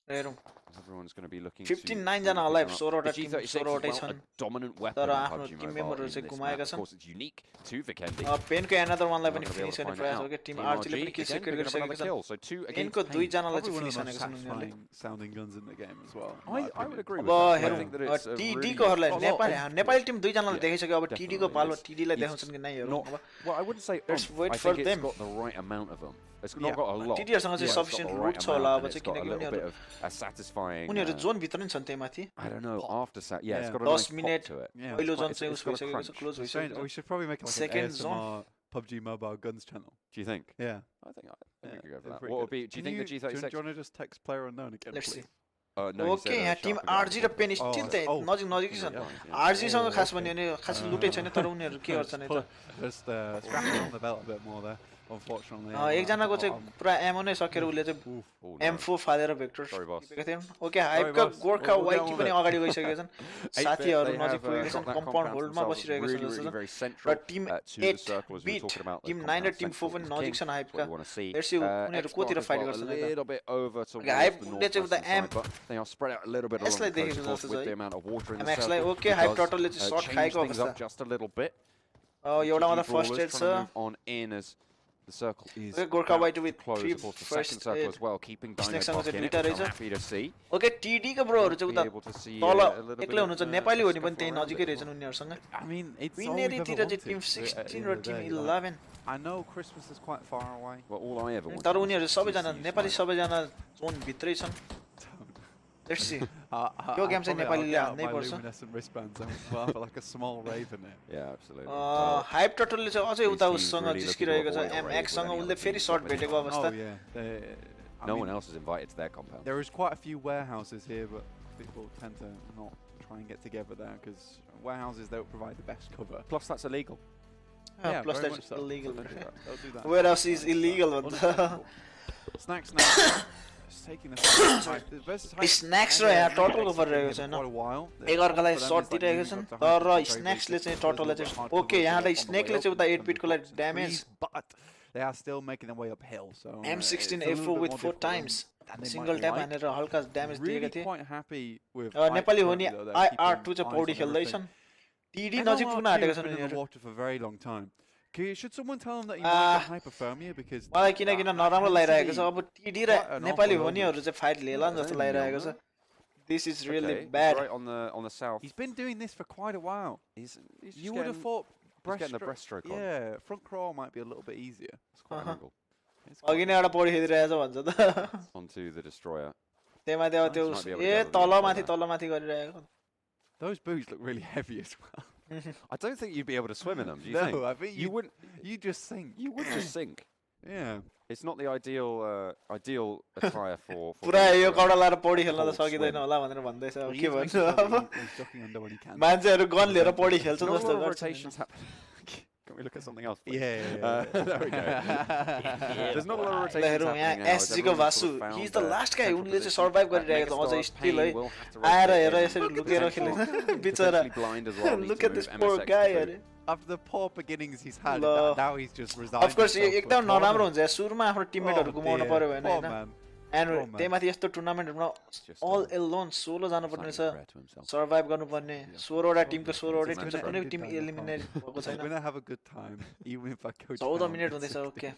everyone's going to be looking 59 जना alive 16 वटा टिम 16 वटै a छन् dominant weapon तर on आफ्नो PUBG टिम Mobile मेम्बरहरु in चाहिँ this गुमाएका map. Of छन् course it's unique to Vikendi पेनको एनादर वानलाई पनि फिनिश गर्ने प्रयास हो के टिम आरजी ले पनि किल सेक्युर गरिसकेको छ so 2 against पेनको दुई जनालाई चाहिँ फिनिश हानेको छन् उनीहरुले sounding guns in the game as well. I would agree with अब that. I think that हेरौँ it's टिडी को हरुलाई नेपाली टिम दुई जनालाई देखाइसक्यो अब टिडी को पालो टिडी लाई देखाउँछन् कि नै हेरौँ अब well I wouldn't say Let's wait I for think them. it's got the right amount of them. It's not got a lot. टिडीहरुसँग चाहिँ सफिसिएन्ट लुट छ होला अब चाहिँ किनकि a उनीहरु bit of a satisfying उनीहरु जोन भित्र नै छन् त्यही माथि I don't know after yeah it's got a 10 nice pop minute to it. पहिलो जोन चाहिँ उस भइसकेको छ क्लोज भइसकेको We should probably make like Second an ASMR PUBG Mobile Guns channel. Do you think? Yeah. I think we could go for that. pretty What would good. be? Do you think the G36? Do you want to just text player unknown again, Let's see. please? No. Okay यहाँ Tim RG र pen still त नजिक नजिकै छन् RG सँग खास भन्यो भने खास लुटै छैन तर उनीहरु के गर्छन् त Just scrapping on the belt a bit more there, unfortunately. एक जनाको चाहिँ पुरा एमो नै सकेर उले चाहिँ M4 फालेर भेक्टर टिपेका थिए ओके हाइपका गोर्खा वाइकी पनि अगाडि गइसकेका छन् साथीहरु नजिक पुगेका छन् कम्पाउन्ड होल्डमा बसिरहेका छन् जस्तो छ र टिम 8 बिट टिम 9 र टिम 4 पनि नजिक छन् हाइपका हेर्सी उनीहरु कोतिर फाइट गर्छन् a little bit over to हाइपले चाहिँ उता M they are spread out a little bit along the coast, of course, with the amount of water in the MX circle. लाई okay Hype टोटलले चाहिँ shot खाएको things up अवस्था just a little bit. एउटा मात्र first aid छ On in as the circle is Gorkha white with close, 3 of course, the second first circle aid as well, keeping Dino Snake सँग Buck चाहिँ in it, दुईटा which I'm रहेछ happy to see. Okay टिडी को ब्रोहरु चाहिँ उता Be able to see तल a little एक्लै bit हुनुहुन्छ of, नेपाली हो नि पनि त्यही नजिकै रहेछन् उनीहरुसँग I mean, it's all विनेरी we've तिर ever चाहिँ टिम wanted 16 at र the team end of the day. 11 I know Christmas is quite far away. Well, all I ever wanted तर was उनीहरु to सबैजना see नेपाली Smite. सबैजना zone भित्रै छन् let's see yo game चाहिँ नेपालीले हान्नै पर्छ luminescent wristbands and we'll have like a small raven there. Yeah, absolutely. Hype टोटलले चाहिँ अझै उता He's उससँग really जिस्किरहेको छ looking to avoid MX सँग any उनले other फेरि teams शॉट dropping भेटेको in. अवस्था Oh yeah. I No mean, one else is invited to their compound. There is quite a few warehouses here, but people tend to not try and get together there because warehouses don't provide the best cover. Plus, that's illegal. Yeah, plus very that's much so. illegal They'll do that. where else is illegal Snacks now. Just taking the versus high. Snacks र यहाँ टोटलको परिरहेको छैन Quite a while. एक अर्कालाई shirt दिइरहेको छन् तर स्नैक्सले चाहिँ टोटललाई चाहिँ ओके यहाँलाई स्नेकले चाहिँ उता 8 बिटको लागि damage But they are still making their way uphill. So M16 it's a little A4 bit with more 4 difficult times than they single might tap like. हानेर हल्का ड्यामेज दिएका Really थिए quite happy with नेपाली हो नि Watchparty, though. They're keeping IR2 चाहिँ eyes Pauri on खेल्दै everything. छन् टिडी NLR2 नजिक पुग्न आँटेका has छन् been in the यिनीहरु water for a very long time. Should someone tell them that he might get hypothermia because मलाई किन नराम्रो लागिरहेको छ अब टिडी र Quite an नेपाली awful होनीहरु चाहिँ फाइट लिएला जस्तो लागिरहेको छ this is really Okay, bad right on the south. he's been doing this for quite a while. He's just You would have getting- thought he's getting the breaststroke on. Yeah, front crawl might be a little bit easier. It's quite an angle. It's अघि नै एउटा पौडी खेलिरहेछ भन्छ त Onto the destroyer. त्यहीमा त्यो त्यो Might be able to A gather the तलमाथि info तलमाथि गरिरहेको Those boots look really heavy as well. I don't think you'd be able to swim in them. Do you No, think? I think you wouldn't. You just sink. You would just sink. Yeah. It's not the ideal attire for. पुरा being yo a- कपडा लाएर पौडी खेल्न त full सकिँदैन swim. होला भनेर भन्दैछ अब He के is भन्छु making अब sure that he's ducking under when he can. मान्छेहरु गन लिएर पौडी खेल्छन् Not a जस्तो lot of गर्छन् rotations happen. Can we look at something else? Please? Yeah. There we go. There's not a lot of rotations हेरौँ happening यहाँ now. as SG को everyone's Vasu sort of found he is the their last गाई central उनले चाहिँ position. Survive गरिरहेको छ अझ Megastar still है Payne will have to आएर rotate हेर in. यसरी लुकेर खेल्ने Potentially बिचरा blind as well. Needs look to at this move poor MSX guy to अरे After the poor beginnings he's had, Lo. now he's just resigned. Of course himself to a एकदम नराम्रो tournament. हुन्छ सुरुमा आफ्नो टिममेटहरु गुमाउनु पर्यो भने Poor हैन man. End Poor man. त्यही माथि यस्तो टुर्नामेन्टहरुमा just, अल एलोन सोलो जानु पर्ने छ Slightly regret to himself. Survive गर्नुपर्ने 16 वटा टिमको 16 वटै टिम छ It's कुनै gonna team end it eliminate भएको I'm छैन gonna have a good time, even if I go 14 down. Minute हुँदैछ okay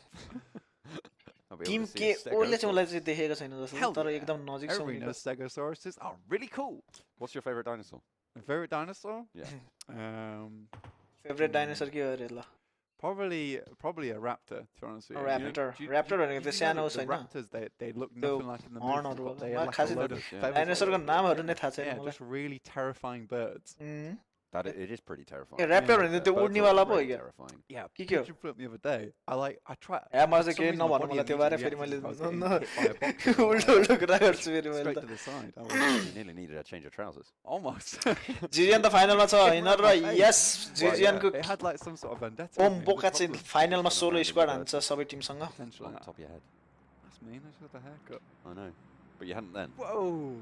I'll be able team to see के a ओले Stegosaurus. चाहिँ मलाई चाहिँ देखेको छैन जस्तो Hell तर yeah. एकदम नजिक छ Everybody knows Stegosauruses are really cool. What's your favorite dinosaur? My favorite dinosaur? Yeah. Favourite dinosaur के हो अरे ल Probably a raptor, to be honest with you. Raptor. Do you- Raptor do you- भनेको do चाहिँ you सानो know that the छैन raptors, they look त्यो nothing like in the हर्नहरु movie. They मलाई have like a खासै load of Yeah. feathers. डाइनोसरको नामहरु नै थाहा छैन Yeah, मलाई just really terrifying birds. That it is pretty terrifying. Raptor and the उड्ने वाला पो हो terrifying. Yeah, pigeon flip the other day. I try. म चाहिँ के नभन्नु मलाई त्यो बारे फेरि मैले उल्टो कुरा गर्छु फेरि मैले straight to the side. You nearly needed a change of trousers. Almost. जिरियन त फाइनलमा छ हैन र यस जिरियनको it had like some sort of vendetta. ओम बोका चाहिँ फाइनलमा सोलो स्क्वाड हान्छ सबै टिमसँग. On top of your head. That's mean. I just got the haircut. I know, but you hadn't then. Whoa.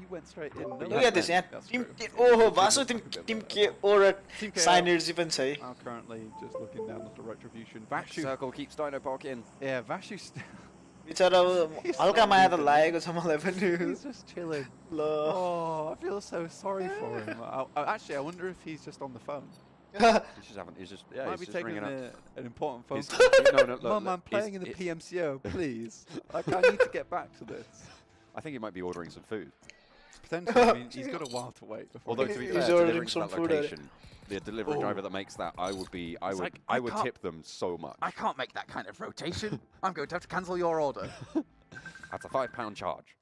You went straight in. Look at this, yeah. Team oh, Vasu team K or signers even say. I'm currently just looking down at the retribution. Vashu circle keeps Dino Park in. Yeah, Vashu. बिचरा हल्का माया त लागेको छ मलाई पनि. He's just chilling. Oh, I feel so sorry for him. Actually, I wonder if he's just on the phone. He's just Might be taking an important phone call. No, Mum, I'm playing in the PMCO, please. Like, I need to get back to this. I think he might be ordering some food. Potentially, I mean, he's got a while to wait. Although to be fair, delivering to that location, the delivery driver that makes that, I would tip them so much. I can't make that kind of rotation. I'm going to have to cancel your order. That's a £5 charge.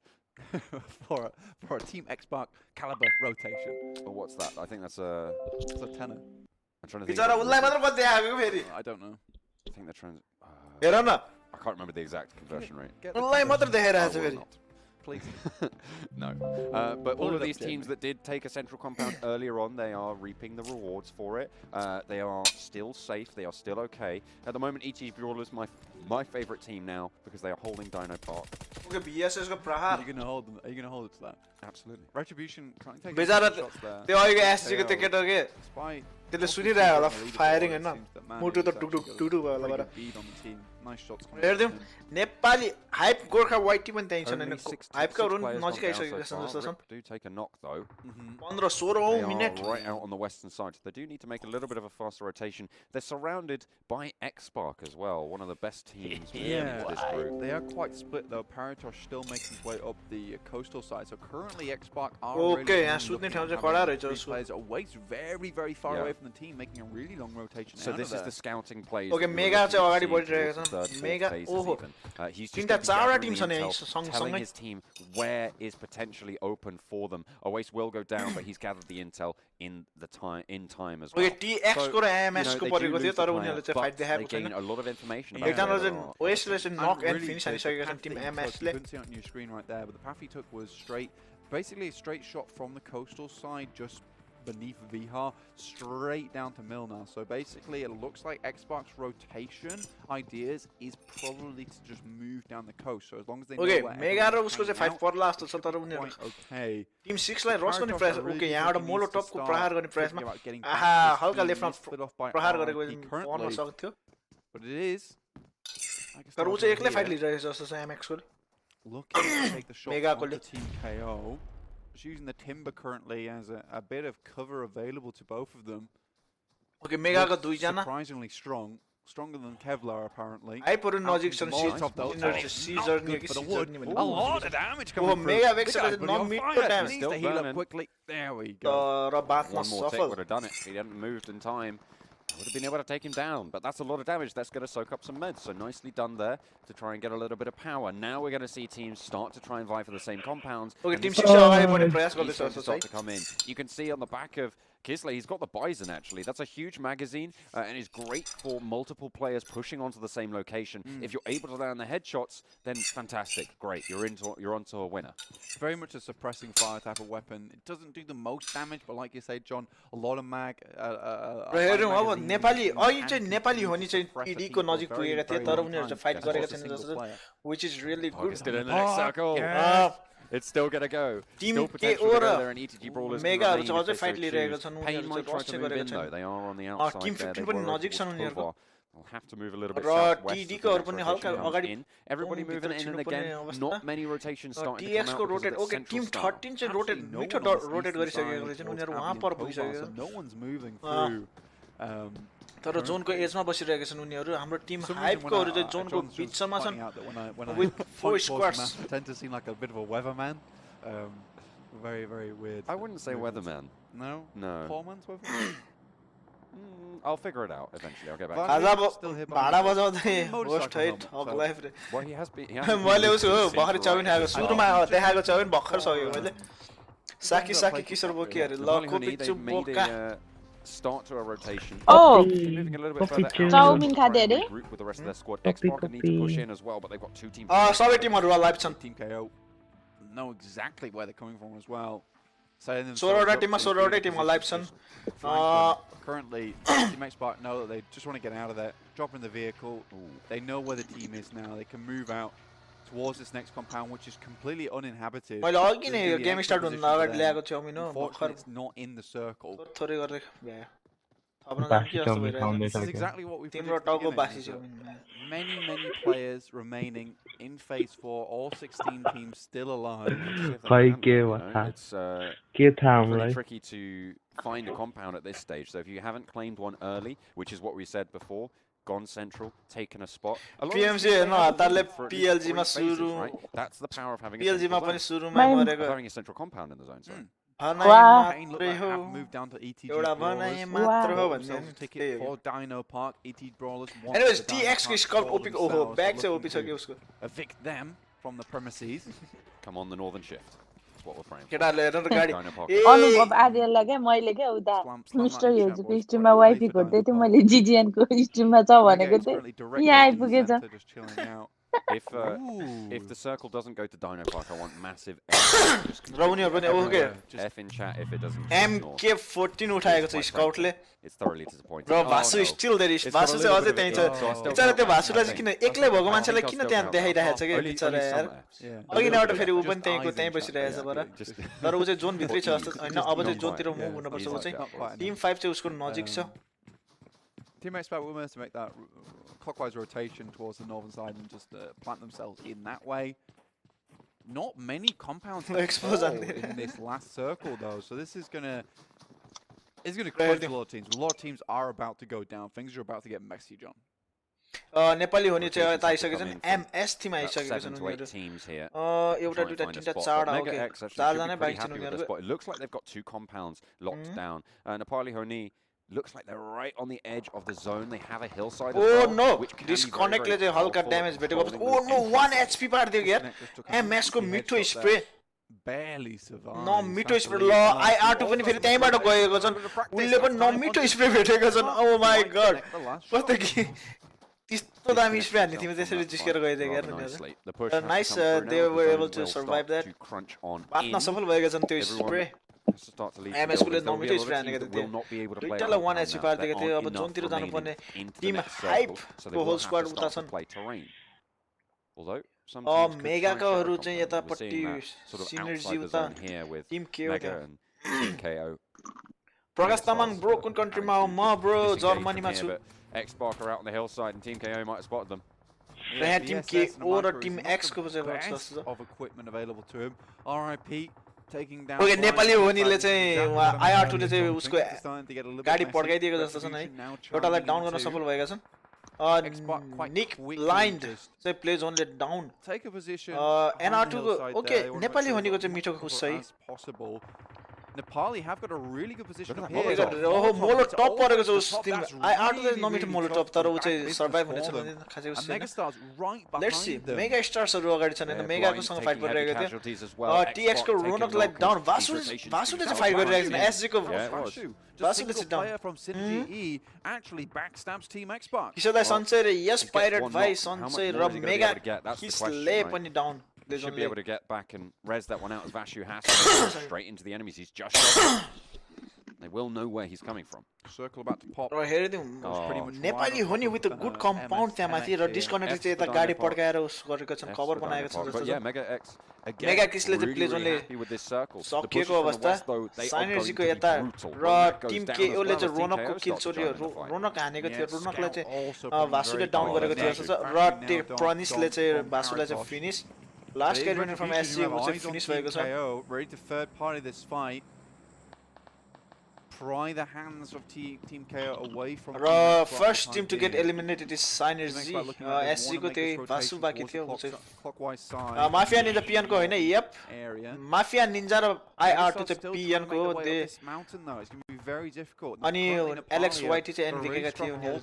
for a Team Xbox caliber rotation. Oh, what's that? I think that's a tenner. I'm trying to think. I don't know. I think they're trying to... I can't remember the exact conversion rate. Please. No. But all of these teams that did take a central compound earlier on, they are reaping the rewards for it. They are still safe. They are still okay. At the moment, ETG Brawlers my favorite team now because they are holding Dino Park. Okay, BS is Praha. Are you going to hold them? Are you going to hold it to that? Absolutely. Retribution can't take shots there. They are asked to get okay. Despite त्यसले सुनिरहेको होला firing हैन मुटु त टुक टुक टुक भयो होला nice shots हेर्दियौ Nepali Hype Gorkha White team पनि त्यही छन् हैन हाइपका रुन नजिक आइसकेका छन् जस्तो छन् do take a knock though 15-16 minute right out on the western side. They do need to make a little bit of a faster rotation. They're surrounded by Xspark as well, one of the best teams in this group. They are quite split though. Paratosh still making his way up the coastal side, so currently Xspark are okay यहाँ सुत्ने ठाउँ चाहिँ खडा रहेछ उसको players away very far away from the team, making a really long rotation. So this is the scouting plays. Okay, Mega चाहिँ अगाडि बढिरहेको छ. Mega ओहो he's just चारवटा टिम छन् यहाँ telling his team where is potentially open for them. Oasis will go down, but he's gathered the intel in time as well. Okay, TX को र MS को परेको थियो तर उनीहरुले चाहिँ फाइट देखाएको छैन. A lot of information. एकजना चाहिँ Oasis ले चाहिँ knock and finish हानिसकेका छन् टिम MS ले. You couldn't see it on your screen right there, but the path he took was basically a straight shot from the coastal side, just beneath Vihar, straight down to Milner. So basically it looks like Xbox rotation ideas is probably to just move down the coast. So as long as they know where Mega र उसको चाहिँ fight पर्ला जस्तो छ तर उनीहरु okay. Tim 6 लाई रस गर्ने प्रयास okay यहाँबाट मोलोटोप को प्रहार गर्ने प्रयासमा आहा हल्का लेफ्टमा प्रहार गरेको पर्न सक्थ्यो. But it is तर उ चाहिँ एक्लै फाइट लिइरहेको छ जस्तो छ MX को. Looking to take the shot on the Team KO. Just using the timber currently as a bit of cover available to both of them. Okay, Mega को दुई जना surprisingly strong, stronger than Kevlar apparently. I put in नजिक छन् Caesar नि a lot of damage coming through. Mega Vexel not meet the damage. Needs to heal up quickly. There we go. One more tick would have done it. He hadn't moved in time. Would have been able to take him down, but that's a lot of damage. That's going to soak up some meds, so nicely done there to try and get a little bit of power. Now we're going to see teams start to try and vie for the same compounds. Okay, Team 6 start to come in. You can see on the back of Kisley, he's got the Bison actually. That's a huge magazine and is great for multiple players pushing onto the same location. If you're able to land the headshots, then fantastic, great. You're onto a winner. Very much a suppressing fire type of weapon. It doesn't do the most damage, but like you said, John, a lot of mag. Nepali अहिले चाहिँ नेपाली हो नि चाहिँ PD को नजिक पुगेका थिए तर उनीहरु चाहिँ फाइट गरेका छैनन् जस्तो which is really good. Still in the next circle. It's still gonna go. Team KO there and ETG Brawlers. Mega हरु चाहिँ अझै फाइट लिइरहेका छन् उनीहरु चाहिँ रस गरेका छन्. They are on the outside. Team 15 पनि नजिक छन् उनीहरुको. We'll have to move a little bit southwest. TD को हरु पनि हल्का अगाडि everybody moving in and again. Not many rotations starting to TX come out. को rotate. Okay, Team 13 चाहिँ rotate गरिसकेका छन् उनीहरु वहाँ पर पुगिसकेका छन्. No one's moving through. तर जोनको एजमा बसिरहेका छन् उनीहरु. हाम्रो टिम हाइपकोहरु चाहिँ जोनको बीचमा छन् with 4 squads. Tend to seem like a bit of a weatherman. Very weird. I wouldn't say weatherman. No. Poor man's weatherman. I'll figure it out eventually. I'll get back. भाडा बजाउँदै host है हक life रे. Well, he has been. मैले उसको भर्खर chowmein खाएको सुरुमा देखाएको चाउमिन भर्खर सक्यो मैले. Saki Kisar Boki start to a rotation. Oh, moving a little bit further out. Chowmin khade re. Regroup with the rest of their squad. X-Park need to push in as well, but they've got two teams. Sorry, team live chan. Team KO know exactly where they're coming from as well. Sorority team live chan. Currently, Team X-Park know that they just want to get out of there, drop in the vehicle. They know where the team is now. They can move out towards this next compound, which is completely uninhabited. Game start Unfortunately, it's not in the circle. This is exactly what we've many players remaining in phase 4, all 16 teams still alive. It's pretty tricky to find a compound at this stage. So if you haven't claimed one early, which is what we said before, gone central, taken a spot. PMCO PLG ma suru. Right? That's the power of having PLG ma pani suru ma mareko. Having a central compound in the zone. Sorry. Moved down to ETG ticket for Dino Park. ETG Brawlers. Anyways, TX is called OP. Oh, back to OP. Evict them from the premises. Come on, the northern shift. That's what we're praying. अनुभव आर्यलाई क्या मैले क्या उता mister हेजुको स्ट्रिममा wifey खोज्दै थिएँ मैले जिजिएन को स्ट्रिममा छ भनेको थिएँ यहाँ आइपुगेछ If the circle doesn't go to Dino Park, I want massive F in chat if it doesn't. MK14 उठाएको छ स्काउटले. It's thoroughly disappointing. Bro, Vasu is still there. Vasu चाहिँ अझै त्यही छ. बिचारा त्यो भासुलाई चाहिँ किन एक्लै भएको मान्छेलाई किन त्यहाँ देखाइरहेको छ के बिचारा यार. अघि नबाट फेरि उ पनि त्यही बसिरहेको छ बरा. तर उ चाहिँ जोन भित्रै छ जस्तो हैन. अब चाहिँ जोनतिर मुभ हुनुपर्छ उ चाहिँ. टिम 5 चाहिँ उसको नजिक छ. Team X-Park will manage to make that clockwise rotation towards the northern side and just plant themselves in that way. Not many compounds in this last circle though, so this is gonna crunch a lot of teams. A lot of teams are about to go down. Things are about to get messy, John. Nepali होनी चाहिँ यता आइसकेको छन् MS Tim आइसकेको छन् उनीहरु एउटा दुईटा तीनटा चारटा ओके चारजना बाइक छन् उनीहरुको. It looks like they've got two compounds locked down. Nepali Honi looks like they're right on the edge of the zone. They have a hillside as well. Oh no! Disconnect ले चाहिँ हल्का damage भेटेको. Oh no! 1 HP पार्दियो यार. MS को मिठो spray. Barely survived. No मिठो spray ल IR2 पनि फेरि त्यहीबाट गएको छन्. उनले पनि न मिठो स्प्रे भेटेको छन्. Oh my god. कस्तो कि त्यस्तो दामी स्प्रे हान्ने थिए त्यसरी जिस्केर गइदिएको यार उनीहरु. Nice, they were able to survive that. बात्न सफल भएको छन् त्यो स्प्रे. MS को ले नमिटो स्प्रे हानेको थियो. दुईटालाई 1 HP पार्दिएको थियो. अब जोनतिर जानु पर्ने टिम हाइप को होल स्क्वाड उता छन्. मेगाकाहरु चाहिँ यतापट्टि सिनर्जी उता टिम KO. प्रकाश तामाङ ब्रो कुन कन्ट्रीमा हो? म ब्रो जर्मनीमा छु. X-Park are out on the hillside and Team KO might have spotted them. यहाँ टिम KO र टिम X को चाहिँ of equipment available to him. RIP taking down. Okay, Nepali होनीले चाहिँ IR2 ले चाहिँ उसको गाडी पड्काइदिएको जस्तो छ नि. एउटालाई डाउन गर्न सफल भएका छन्. Nick blind चाहिँ प्ले जोनले down. Take a position. NR2 को ओके नेपाली होनीको चाहिँ मिठो खुस छ. Nepali have got a really good position up here. Oh, मोलो टप परेको छ उस टिम. IR2 ले नमिठो मोलो टप तर उ चाहिँ सर्भाइभ हुनेछ भन्ने खासै उस छैन. Let's see. मेगा स्टार्सहरु अगाडि छन् हैन. मेगाको सँग फाइट गरिरहेको थियो. TX को रोनकलाई डाउन. वासुले चाहिँ फाइट गरिरहेको छ. SG को वासुले चाहिँ down. From Synergy actually backstabs Team X-Park. किसोदा सन्चै र यस पाइरेट भाइ सन्चै र मेगा किसले पनि down. They should be able to get back and res that one out as Vashu has to straight into the enemies. He's just shot. They will know where he's coming from. Circle about to pop. Nepali Honi with a good compound त्यहाँ माथि र disconnect चाहिँ यता गाडी पड्काएर उस गरेको छन् cover बनाएको छ जस्तो छ. Yeah, Mega X again. Mega Xले चाहिँ प्ले जोनले सकिएको अवस्था. साइनर्जीको यता र टिम KO ले चाहिँ रोनकको किल चोरी रोनक हानेको थियो. रोनकलाई चाहिँ वासुले डाउन गरेको थियो जस्तो छ र प्रनिसले चाहिँ वासुलाई चाहिँ finish. Last get winner from SG was finished by KO, ready to third party this fight. Pry the hands of Team KO away from first team to get eliminated is Synergy. SG ko त्यही वासु बाकी थियो. Clockwise side. Mafia Ninja PN को हैन. Yep. Mafia Ninja र IR2 चाहिँ PN को हो. This mountain though is going to be very difficult. अनि Alex White चाहिँ NVK का थियो उनीहरु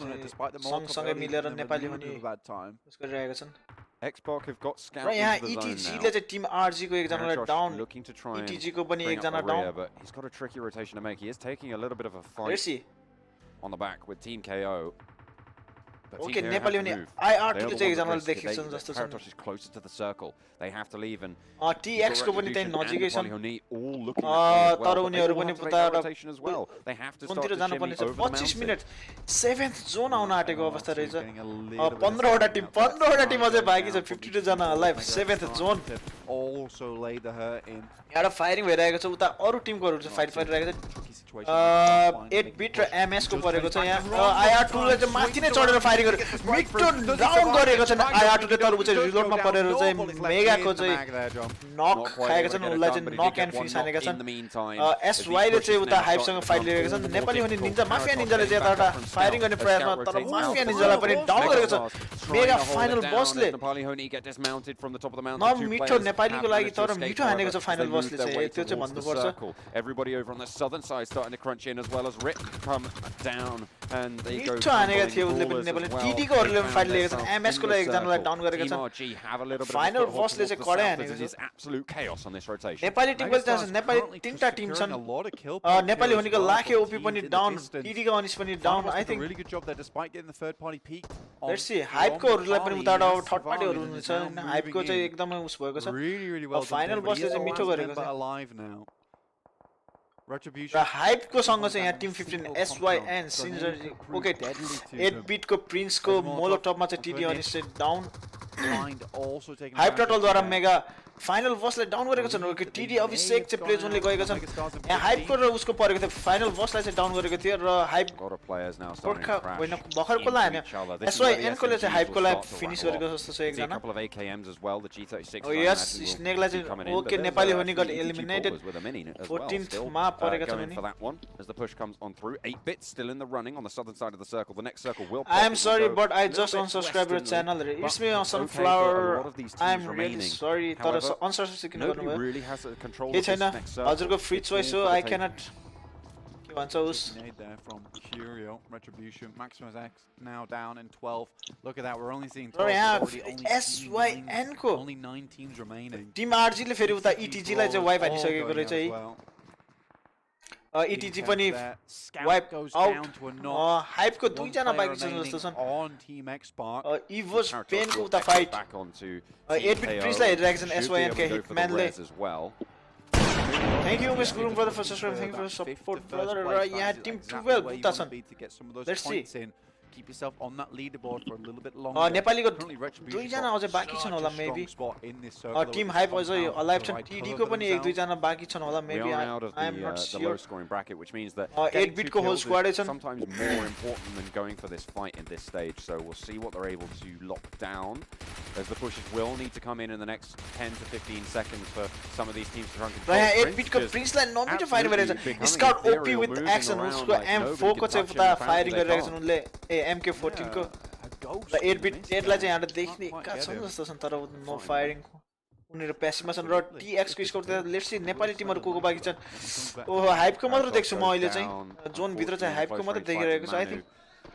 सँगसँगै मिलेर नेपाली पनि उस गरिरहेका छन्. Xbox have got scouts र यहाँ into the zone ETG now. ले चाहिँ टिम RG को एकजनालाई down looking to try and ETG को पनि bring up एकजना the rear, down but he's got a tricky rotation to make. He is taking a little bit of a fight Let's see. on the back with Team KO. Okay, Nepali पनि IR2 को चाहिँ एकजनाले देखेछन् जस्तो छ Paratosh is closer to the circle. They have to leave and TX को पनि त्यही नजिकै छन् all looking at तर उनीहरु पनि पुरा rotation as well. They have to start कुनतिर to जान shimmy पर्ने छ over the 25 mountain. Minute 7th zone आउन आटेको अवस्था रहेछ 15 वटा टिम अझै बाँकी छ 52 जना alive 7th zone also laid the hurt in. यहाँ फायरिङ भइरहेको छ उता अरु टिमकोहरु चाहिँ फाइट गरिरहेको छ 8 बिट र एमएस को परेको छ यहाँ IR2 ले चाहिँ माथि नै चढेर फायरिङ गर्यो मिटो डाउन गरेको छ IR2 ले तर उ चाहिँ रिलोडमा परेर चाहिँ मेगाको चाहिँ नक खाएका छन् उलाई चाहिँ नक एन्ड फिनिश हानेका छन् एसवाई ले चाहिँ उता हाइपसँग फाइट लिएको छ नेपाली हुने निन्जा माफिया निन्जाले चाहिँ यताबाट फायरिङ गर्ने प्रयासमा तर माफिया निन्जालाई पनि डाउन गरेको छ मेगा फाइनल बसले न मिठो नेपालीको लागि तर मिठो हानेको छ फाइनल बसले चाहिँ त्यो चाहिँ भन्नुपर्छ Everybody over on the southern side starting to crunch in as well as Rip come down and they go मिठो हानेका थियो उले पनि नेपाली टीडी को हरुले पनि फाइट लिएको छन् एमएस को लागि एकजनालाई डाउन गरेको छ फाइनल बसले चाहिँ कडै हानेको छ absolute chaos on this rotation Nepali Timko चाहिँ नेपाली तीनटा टिम छन् नेपाली हुनेको लाखे ओपी पनि डाउन टीडी को अनिस पनि down I think really good job there despite getting the third party peak. Let's see hype को हरुलाई पनि उताबाट थर्ड पार्टी हरु हुनुहुन्छ हैन हाइप को चाहिँ एकदमै उस भएको छ really well फाइनल बसले चाहिँ मिठो गरेको छ alive now. Retribution. र हाइप को सँग चाहिँ यहाँ टिम 15 SYN सिन्जर ओके 8 बिट को प्रिन्स को मोलोटपमा चाहिँ टीडी अनिस चाहिँ डाउन हाइप टोटल द्वारा मेगा फाइनल बसले डाउन गरेको छन् कि टीडी अभिषेक चाहिँ प्ले जोनले गएको छन् यहाँ हाइप को र उसको परेको थियो फाइनल बसलाई चाहिँ डाउन गरेको थियो र हाइप गोर्खा होइन भर्खरको ला हैन एसवाईएन को ले चाहिँ हाइप को ला फिनिश गरेको जस्तो छ एकजना यस स्नेकलाई चाहिँ ओके नेपाली हुने गरे एलिमिनेटेड 14th मा परेका छन् नि as the push comes on through 8 bits still in the running on the southern side of the circle. The next circle will I am sorry but I just unsubscribed your channel. It's me on sunflower. I am really sorry तर unsubscribe किन गर्नुभयो really has a control के छैन हजुरको free चोइस हो I cannot के भन्छ उस there from Curio Retribution Maximus X now down in 12. Look at that, we're only seeing तर यहाँ SYN को only 9 teams remaining. Team RG ले फेरि उता ETG लाई चाहिँ वाइप हानिसकेको रहेछ है ETG पनि वाइप आउट हाइप को दुई जना बाँकी छन् जस्तो छन् on Team Xbox. इभोस पेन को उता फाइट back onto 8 बिट प्रिन्सलाई हेरिरहेको छन् SYN के हिटम्यानले as well. Thank you Miss Gurung brother for subscribing. Thank you for support brother. र यहाँ टिम 12 उता छन् Let's see. Keep yourself on that leaderboard for a little bit longer. नेपालीको दुई जना अझै बाँकी छन् होला मेबी टिम हाइप अझै अलाइभ छन् टीडी को पनि एक दुई जना बाँकी छन् होला maybe I am not the sure. low scoring bracket, which means that 8 bit को होल स्क्वाडै छन् sometimes more important than going for this fight in this stage. So we'll see what they're able to lock down as the pushes will need to come in the next 10 to 15 seconds for some of these teams to run control. र यहाँ 8 bit को प्रिन्सलाई नमिटो fire गरेछ scout OP with action उसको M4 को चाहिँ उता firing गरिरहेका छन् उनले MK14 को र 8 बिट डेडलाई चाहिँ यहाँ देख्ने का छन् जस्तो छन् तर नो फायरिङ उनीहरु प्यासिभमा छन् र TX को स्कोर त लेट्स सी नेपाली टिमहरु को बाँकी छन् ओ हाइप को मात्र देख्छु म अहिले चाहिँ जोन भित्र चाहिँ हाइप को मात्र देखिरहेको छु आई थिंक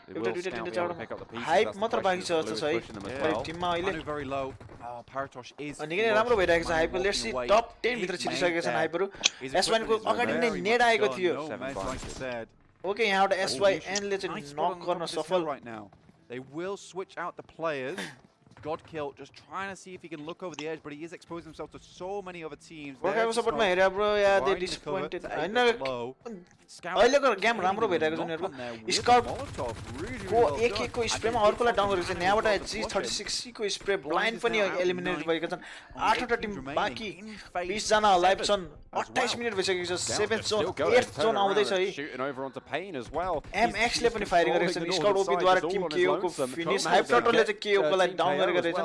एउटा दुईटा तिनटा चारवटा हाइप मात्र बाँकी छ जस्तो छ है नेपाली टिममा अहिले निकै नै राम्रो भइरहेको छ हाइपको लेट्स सी टप 10 भित्र छिरिसकेका छन् हाइपहरु S1 को अगाडि नै नेड आएको थियो ओके यहाँबाट SYN ले चाहिँ नक गर्न सफल right now. They will switch out the players. Godkill just trying to see if he can look over the edge, but he is exposing himself to so many other teams. Gokaको सपोर्टमा here bro या दे disappointed हैन अहिलेको game राम्रो भइरहेको छ उनीहरुको scout को एक एक को स्प्रेमा अर्कोलाई डाउन गरेको छ यहाँबाट G36C को स्प्रे ब्लाइन्ड पनि एलिमिनेट भएका छन् 8 वटा टिम बाँकी 20 जना लाइभ छन् 28 मिनेट भइसकेको छ 7th जोन 8th जोन आउँदै छ है MX ले पनि फायरिङ गरेको छ स्काउट ओपी द्वारा टिम KO को फिनिश हाइप टोटलले चाहिँ KO को लागि डाउन गरेको रहेछ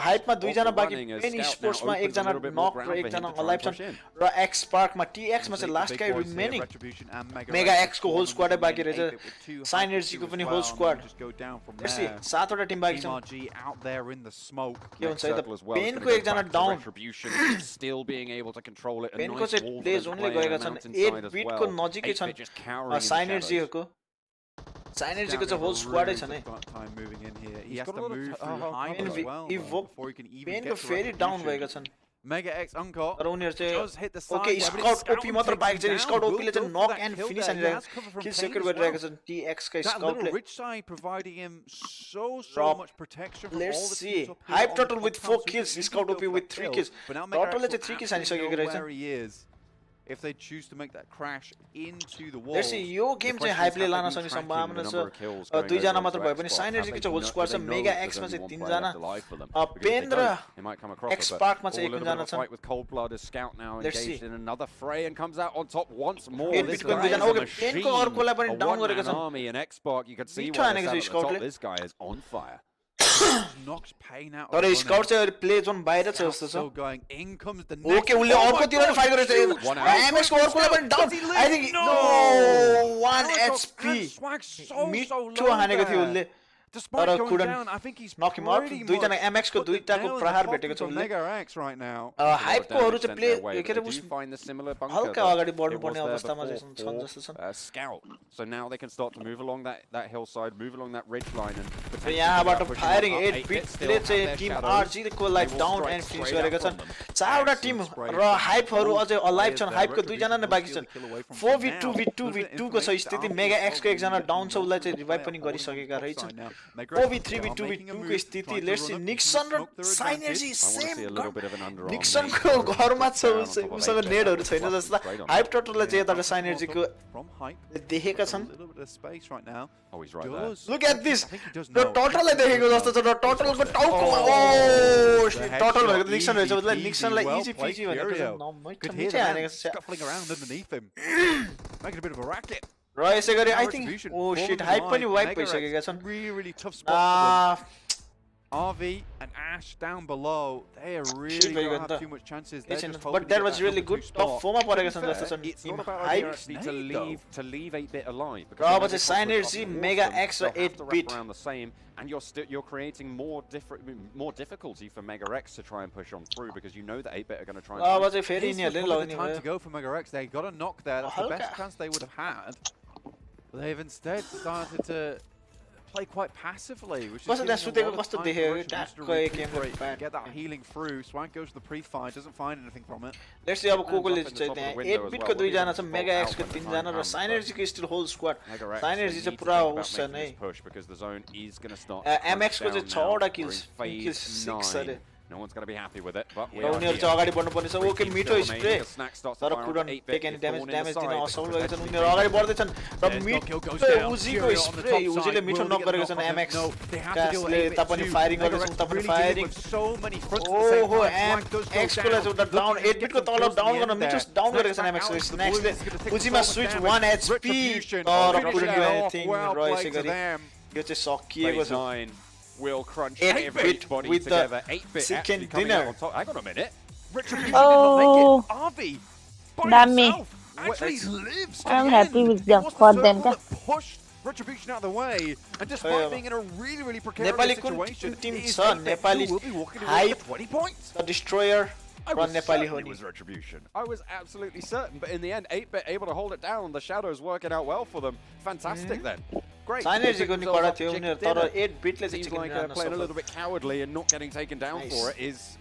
हाइपमा दुई जना बाँकी पेन स्पोर्ट्समा एक जना नक र एक जना अलाइभ छन् र एक्स पार्कमा TX मा चाहिँ last guy remaining mega x को होल स्क्वाडै बाँकी रहेछ साइन एनर्जी को पनि होल स्क्वाड त्यसै 7 वटा टिम बाँकी छन् के हुन्छ त पेन को एक जना डाउन पेन को चाहिँ प्ले जोनले गएका छन् 8 बिट को नजिकै छन् साइन एनर्जीहरुको Synergy को चाहिँ whole squad छ नि time moving in here. He has to move through hype as well before he can even Pain get को फेरि डाउन भएका छन् Mega X Uncut र उनीहरु does hit the side. Okay, Scout OP मात्र bike चाहिँ Scout OP ले चाहिँ knock and finish हानिरहेको किल सेक्युर गरिरहेको छन् TX का Scout ले rich side providing him so much protection from all Let's the see. teams Hype Turtle with 4 kills, Scout OP with 3 kills. Turtle ले चाहिँ 3 kills हानिसकेको रहेछ if they choose to make that crash into the wall. Let's see, yo game चाहिँ हाइपले लान सक्ने सम्भावना छ दुई जना मात्र भए पनि Synergy को चाहिँ होल स्क्वाड छ Mega X मा चाहिँ 3 जना पेन र X Spark मा चाहिँ 1 जना छन् with Cold Blood as Scout now engaged in another fray and comes out on top once more. This guy is a machine. A one-man army and X Spark. You can see why at the top. This guy is on fire. Knocks pain out. तर Scout चाहिँ play zone बाहिर छ जस्तो छ going in comes the ओके उले अर्कोतिर fight गरेछ एमएक्स को अर्कोलाई पनि down I think no 1 HP मिठो हानेको थियो उले Despite going down, I think he's knock him out. दुईजना MX को दुईटाको प्रहार भेटेको छ उले Mega X right now. Hype को हरु चाहिँ प्ले के रे you find the similar bunker हल्का अगाडि बढ्नु पर्ने अवस्थामा चाहिँ छन् जस्तो छन् Scout. So now they can start to move along that hillside, move along that ridge line and यहाँबाट फायरिङ 8 बिटले चाहिँ टिम आरजी को लाइफ डाउन एन्ड फिनिश गरेका छन् चारवटा टिम र हाइपहरु अझै अलाइभ छन् हाइपको दुईजना नै बाँकी छन् 4v2v2v2 को छ स्थिति मेगा एक्स को एकजना डाउन छ उलाई चाहिँ रिभाइभ पनि गरिसकेका रहेछन् 4v3v2v2 को स्थिति लेट्स सी निक्सन र Synergy सेम निक्सन को घरमा छ उसँग नेडहरु छैन जस्तो हाइप टटलले चाहिँ यता Synergy को देखेका छन् लुक एट दिस र टटलले देखेको जस्तो छ र टटलको टाउको ओ टटल भएको निक्सन रहेछ मतलब निक्सनलाई इजी पिजी भनेको मिठै हानेको छ scuffling around underneath him making a bit of a racket र यसै गरी I think oh shit hype पनि वाइप भइसकेका छन् really tough spot RV and Ash down below, they are really going to have too much chances. But that was really good. Top 4 मा परेका छन् जस्तो छन् team hype to leave 8-bit alive because अब चाहिँ Synergy Mega X raw 8-bit around the same and you're creating more difficulty for Mega X to try and push on through because you know that 8-bit are going to try and अब चाहिँ फेरि यिनीहरुले लगाउने time to go for Mega X. They got a knock there. That's the best chance they would have had. But they've instead started to play quite passively, which is get that healing through. Swank goes to the pre-fight, doesn't find anything from it. Let's see अब कोकोले चाहिँ त्यहाँ 8-bit को दुई जना छ Mega X को 3 जना र Synergy को still whole squad. Synergy चाहिँ पुरा उस छ नै MX को चाहिँ 6 वटा kills 6 अरे No one's going to be happy with it, but उनीहरु चाहिँ अगाडि बढ्नु पर्ने छ ओके मिठो स्प्रे तर कुडन टेक एनी ड्यामेज दिन असफल भएका छन् उनीहरु अगाडि बढ्दै छन् र मिठो उजीको स्प्रे उजीले मिठो नक गरेका छन् एमएक्स ले तपाईं फायरिङ गर्दैछन् तपाईं फायरिङ ओहो एमएक्स को लागि एउटा डाउन 8 बिट को तल डाउन गर्न मिठो डाउन गरेका छन् एमएक्स नेक्स्ट ले उजीमा स्विच 1 एचपी तर कुडन डु एनीथिङ र यसै गरी यो चाहिँ सकिएको छ will crunch everybody with together. the 8-bit chicken dinner. Hang on a minute. Oh, Damn actually lives. I'm happy with them for them. Push Retribution out of the way, and despite being in a really precarious situation, team Nepali will be walking away hype with 20 points. The destroyer. I was certain it was Retribution. I was absolutely certain, but in the end, 8-bit able to hold it down. The shadows working out well for them. Fantastic then. Great. Synergy को नि कडा थियो उनीहरु तर 8-bit ले चाहिँ like playing a little bit cowardly and not getting taken down for it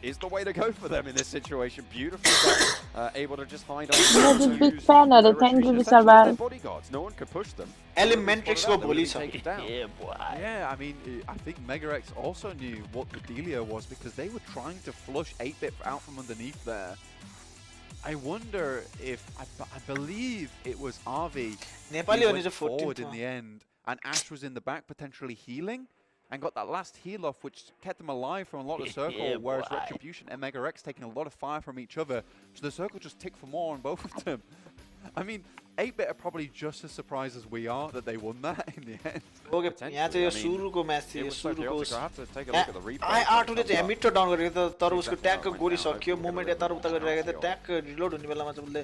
is the way to go for them in this situation. Beautifully able to just hide on. I'm a big fan of the thank you survival. Bodyguards. No one could push them. Elementrix को भोलि छ. Yeah, boy. Yeah, I mean, I think Mega X also knew what the dealio was because they were trying to flush 8-bit out from underneath there. I wonder if I believe it was RV. Nepali went forward in the end, and Ash was in the back potentially healing, and got that last heal off, which kept them alive from a lot of circle. Whereas Retribution and Mega X taking a lot of fire from each other, so the circle just ticked for more on both of them. I mean, 8-bit are probably just as surprised as we are that they won that in the end. Okay, यहाँ चाहिँ यो सुरुको match थियो सुरुको I2 ले चाहिँ mid down गरेको थियो तर उसको ट्यागको गोली सकियो मोमेन्ट यता उता गरिरहेको थियो ट्याग रिलोड हुने बेलामा चाहिँ उसले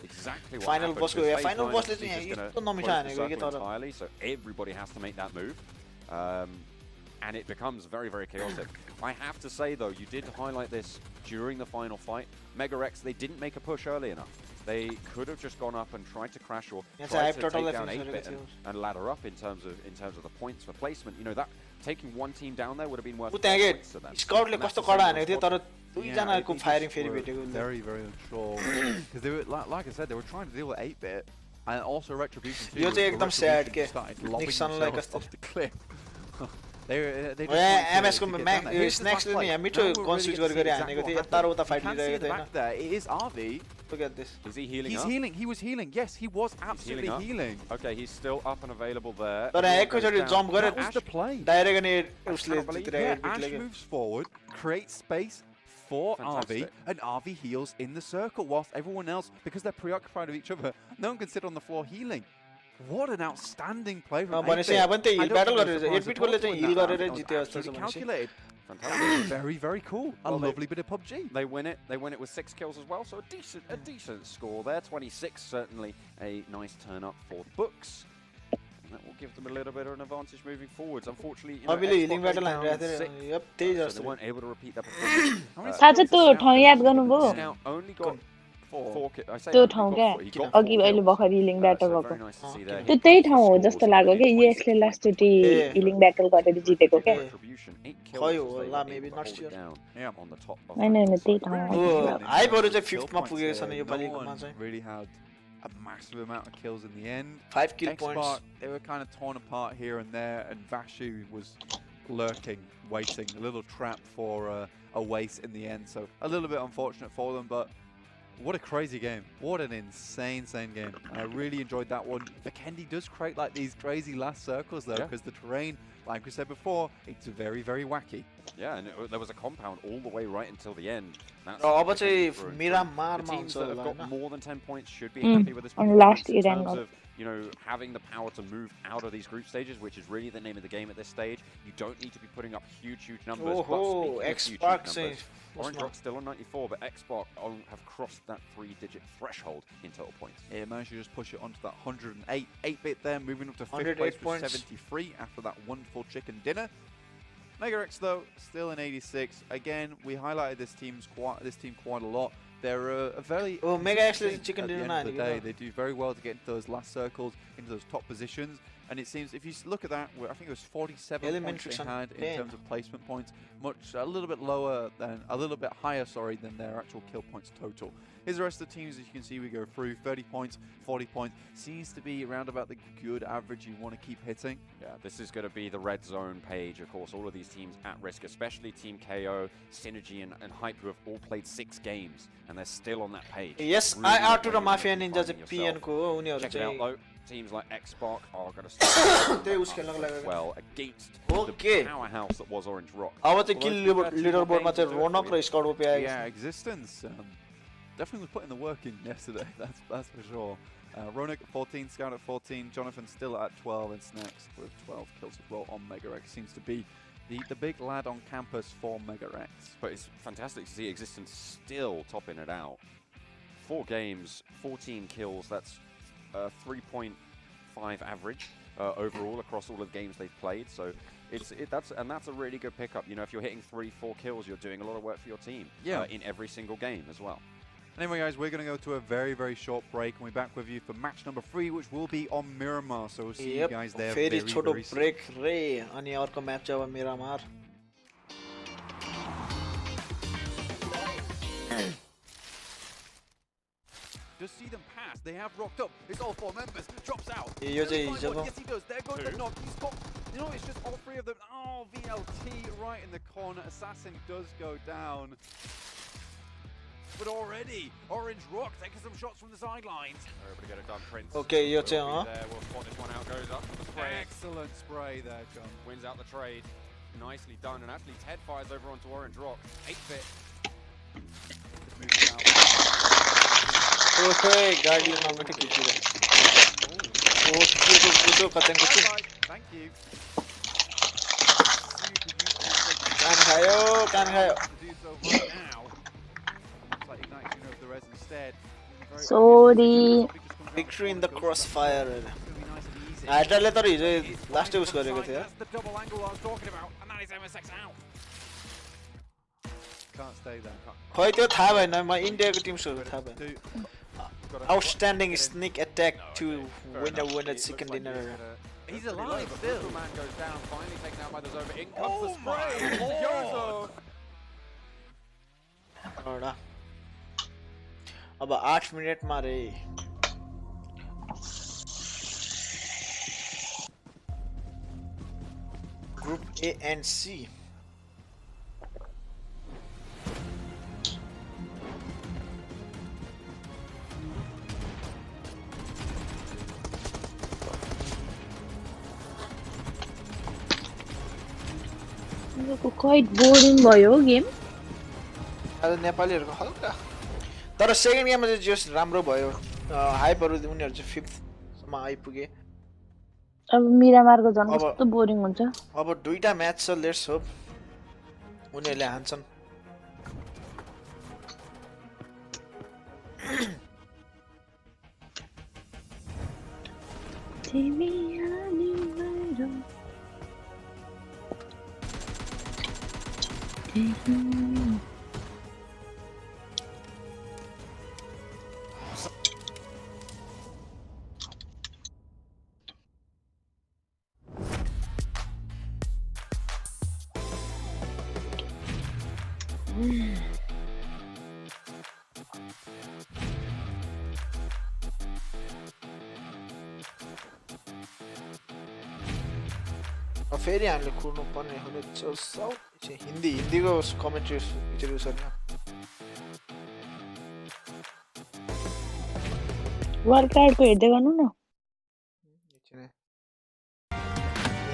फाइनल बसको फाइनल बसले चाहिँ यस्तो नमिठो हानेको के तर so everybody has to make that move. and it becomes very, very chaotic. I have to say, though, you did highlight this during the final fight. MegaRex, they didn't make a push early enough. They could have just gone up and tried to crash or tried to take down 8-bit and ladder up in terms of the points for placement. You know, that taking one team down there would have been worth points to them. Scoutले कस्तो कडा हानेको थियो तर दुईजनाको firing फेरि भेटेको very unsure because they were like I said, they were trying to deal with 8-bit and also Retribution too. यो चाहिँ एकदम स्याड के Nixonलाई कस्तो off the cliff. They MS को स्नैक्सले नि मिठो कन्स्ट्रक्ट गरि हानेको थियो यता र उता फाइट लिइरहेको थियो हैन. It is RV. Look at this. Is he healing? He's healing. He was healing. Yes, he was absolutely healing. Okay, he's still up and available there. तर एकैचोटी जम्प गरे That was the play. Direct अनि उसले जितिरहेको Ash moves forward, creates space for RV, and RV heals in the circle whilst everyone else, because they're preoccupied with each other, no one can sit on the floor healing. What an outstanding play from 8-bit. Calculated. Fantastic. Very, very cool. A lovely bit of PUBG. They win it. They win it with 6 kills as well, so a decent score there. 26, certainly a nice turn up for the books. And that will give them a little bit of an advantage moving forwards. Unfortunately, you know, so they weren't able to repeat that performance. Now only got 4 kills. त्यो ठाउँ क्या अघि अहिले भर्खर healing battle भएको त्यो त्यही ठाउँ हो जस्तो लाग्यो के यसले लास्टचोटि हिलिङ ब्याटल गरेर जितेको के खै होला मेबी नट स्योर हैन हैन त्यही ठाउँ हो हाइपहरु चाहिँ 5th मा पुगेको छ नि यो पालिकोमा चाहिँ really had a massive amount of kills in the end. 5 kill points. They were kind of torn apart here and there, and Vashu was lurking, waiting, a little trap for a waste in the end. So a little bit unfortunate for them, but what a crazy game. What an insane game. I really enjoyed that one. Vikendi does create like these crazy last circles though, because the terrain, like we said before, it's very, very wacky. Yeah, and there was a compound all the way right until the end. That's the teams that have got more than 10 points should be happy with this in terms of, you know, having the power to move out of these group stages, which is really the name of the game at this stage. You don't need to be putting up huge numbers. Xbox Orange Rock's still on 94, but Xbox have crossed that 3-digit threshold in total points. Yeah, managed to just push it onto that 108 8-bit there, moving up to 5th place with 73 after that wonderful chicken dinner. MegaRex though still in 86. Again, we highlighted this team quite a lot. They're a very MegaRex chicken dinner. At the end of the day, they do very well to get into those last circles, into those top positions. And it seems, if you look at that, I think it was 47 points they had in terms of placement points, a little bit higher, than their actual kill points total. Here's the rest of the teams. As you can see, we go through 30 points, 40 points. Seems to be around about the good average you want to keep hitting. Yeah, this is going to be the red zone page. Of course, all of these teams at risk, especially Team KO, Synergy, and Hype, who have all played 6 games, and they're still on that page. Yes, I out to the Mafia Ninja PMCO. Check it out, though. Teams like Xbox are going to start well against the powerhouse that was Orange Rock. Yeah, Existence definitely was putting the work in yesterday, that's for sure. Ronak at 14, Scout at 14, Jonathan still at 12, and Snacks with 12 kills as well on MegaRex. Seems to be the big lad on campus for MegaRex. But it's fantastic to see Existence still topping it out. 4 games, 14 kills, that's 3.5 average overall across all of the games they've played. So that's a really good pickup. You know, if you're hitting 3-4 kills, you're doing a lot of work for your team in every single game as well. Anyway, guys, we're going to go to a very, very short break, and we'll be back with you for match number 3, which will be on Miramar. So we'll see you guys there very, very soon. Break रे अनि अर्को match अब Miramar. Just see them pass. They have rocked up. It's all 4 members. Drops out. Yes, he does. There goes the knock. He's got. You know, it's just all 3 of them. Oh, VLT right in the corner. Assassin does go down. But already, Orange Rock taking some shots from the sidelines. Everybody get it done, Prince. Okay, you're there. We'll spot this one out. Goes up for the spray. Excellent spray there, John. Wins out the trade. Nicely done. And actually, Ted fires over onto Orange Rock. 8-bit. Just moves out. Okay, Guardian on the kick. Thank you. Can hayo. Sorry. Victory in the crossfire. Hydra ले तर हिजो last use गरेको थियो. Can't stay there. खै त्यो थाहा भएन म इन्डियाको टिम्सहरु थाहा भएन outstanding sneak attack to win a chicken dinner. He's alive still. Man goes down, finally taken out by the Zova. In comes the spray. Yozo. एउटा अब 8 मिनेटमा रे Group A and C. Quite boring भयो game आज नेपालीहरुको हल्का तर second गेममा चाहिँ जस राम्रो भयो हाइपहरु उनीहरु चाहिँ 5th सम्म आइपुगे अब मिरामारको झन् कस्तो बोरिङ हुन्छ अब दुईटा म्याच छ लेट्स होप उनीहरुले हान्छन् तिमी आनी मेरो फेरि हामीले कुर्नु पर्ने हुने साउथ हिन्दीको कमेन्ट्री पिक्चर छ नि वर्ल्ड कार्डको हेर्दै गर्नु न एकछिन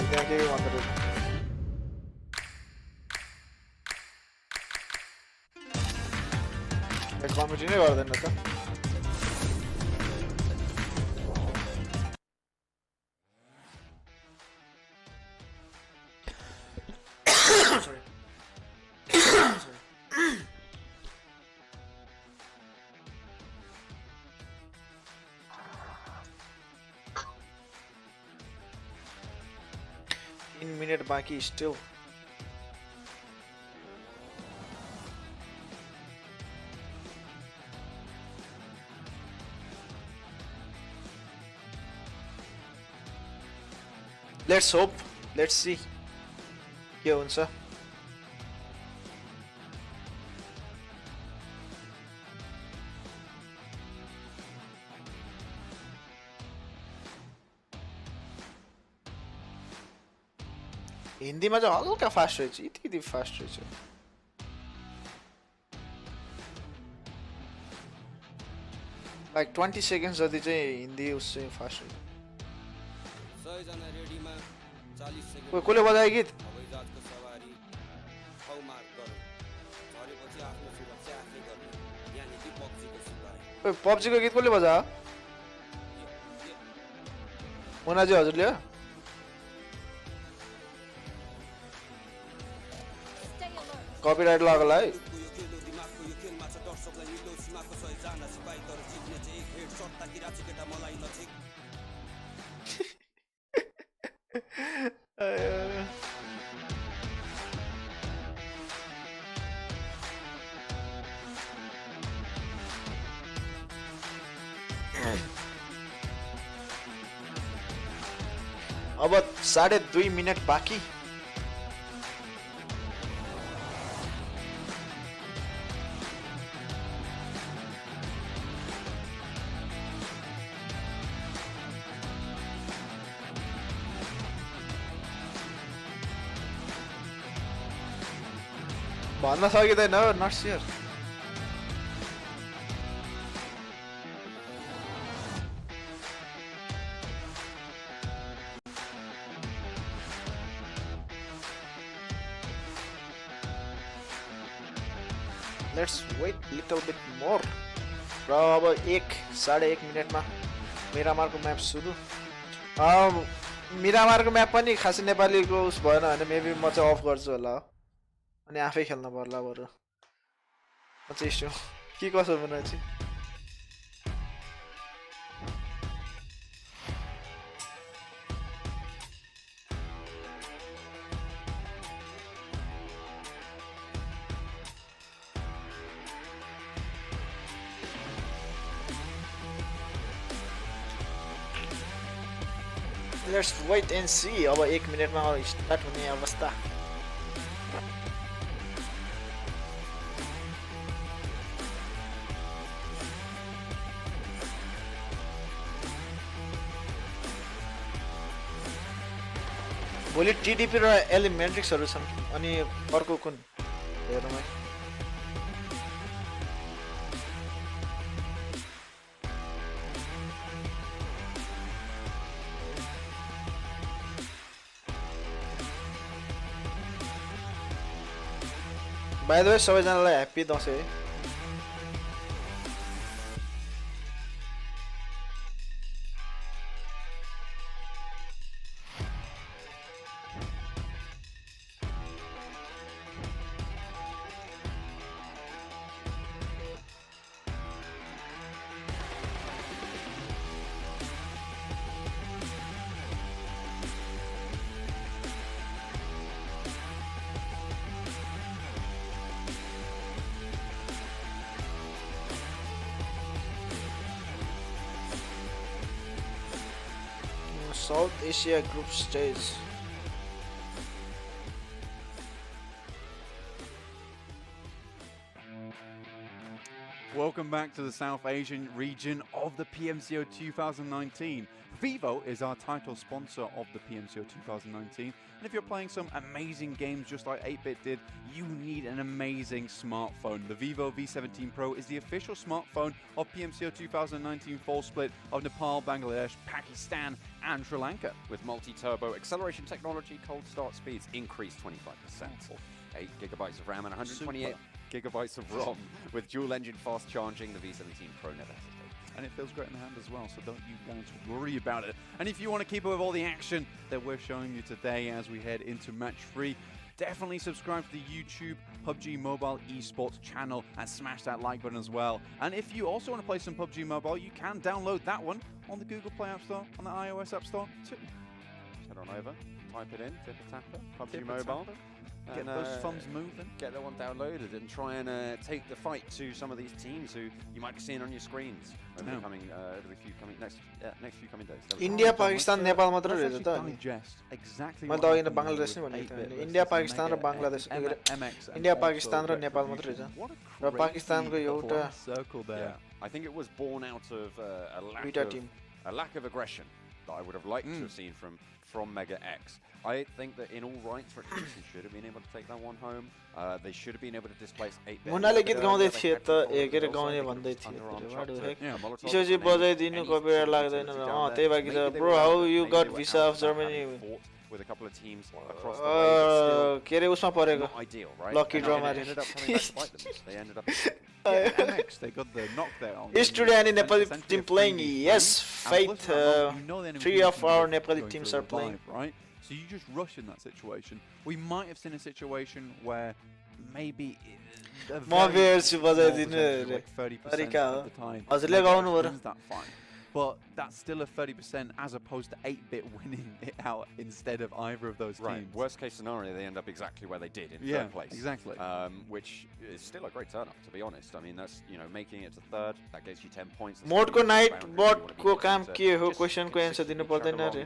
त्यहाँ के भन्दै कमेन्ट्री नै गर्दैन त minute बाकी still let's hope let's see के हुन्छ हिन्दीमा चाहिँ हल्का फास्ट रहेछ यति फास्ट रहेछ लाइक 20 सेकेन्ड्स जति चाहिँ हिन्दी उस चाहिँ फास्ट रहेछ कसले बजायो गीत पब्जी को गीत कसले बजायो मोनाजी हजुरले कपिराइट लागला है अब 2.5 मिनट बाकी भन्न सकिँदैन not sure let's wait little bit more र अब 1.5 मिनेटमा मिरामारको म्याप सुरु मिरामारको म्याप पनि खासै नेपालीको उस भएन भने मेबी म चाहिँ अफ गर्छु होला अनि आफै खेल्न पर्ला बरु म चाहिँ यसो के कसो बनाउँछु Let's wait and see. अब 1 मिनेटमा स्टार्ट हुने अवस्था. भोलि टिडिपी र एलिमेन्ट्रिक्सहरु छन् अनि अर्को कुन हेरौँ. By the way, सबैजनालाई happy Dashain. South Asia group stage. Welcome back to the South Asian region of the PMCO 2019. Vivo is our title sponsor of the PMCO 2019. And if you're playing some amazing games just like 8-Bit did, you need an amazing smartphone. The Vivo V17 Pro is the official smartphone of PMCO 2019 fall split of Nepal, Bangladesh, Pakistan and Sri Lanka. With multi-turbo acceleration technology, cold start speeds increased 25%. 8 gigabytes of RAM and 128 gigabytes of ROM. With dual engine fast charging, the V17 Pro never hesitates. And it feels great in the hand as well, so don't you guys worry about it. And if you want to keep up with all the action that we're showing you today as we head into match 3, definitely subscribe to the YouTube PUBG Mobile Esports channel and smash that like button as well. And if you also want to play some PUBG Mobile, you can download that one on the Google Play App Store, on the iOS App Store too. Head on over, type it in, tipper-tapper, PUBG Mobile. Get those thumbs moving. Get that one downloaded and try and take the fight to some of these teams who you might be seeing on your screens over the coming, next few coming days. India, Pakistan, Nepal मात्र रहेछ त अनि. Exactly. मैले त अघि नै बङ्गलादेश नै भनेको थिएँ. इन्डिया, पाकिस्तान र बङ्गलादेश. इन्डिया, पाकिस्तान र नेपाल मात्र रहेछ. र पाकिस्तानको एउटा. I think it was born out of a lack of aggression that I would have liked to have seen from Mega X. I think that in all rights, Richardson should have been able to take that one home. They should have been able to displace 8-Bit. मुन्नाले गीत गाउँदै थिए त के रे गाउने भन्दै थिए. Kishorji बजाइदिनु copyright लाग्दैन र त्यही भएर कि bro, how you got visa of Germany? With a couple of teams across the way. के रे उसमा परेको. Ideal, right? Lucky draw मारे. They ended up MX, they got the knockdown. Yesterday, any Nepali team playing? Yes, Fate. 3 of our Nepali teams are playing. Right? So you just rush in that situation. We might have seen a situation where maybe म बेर्छु बजाइदिनु रे. 30% of the time. हजुरले गाउनु पर्यो. That fine. But that's still a 30% as opposed to 8-Bit winning it out instead of either of those teams. Worst case scenario, they end up exactly where they did in third place. Exactly. Which is still a great turn-up, to be honest. I mean, that's, you know, making it to third, that gets you 10 points. मोडको night बटको काम के हो क्वेशनको answer दिनु पर्दैन रे.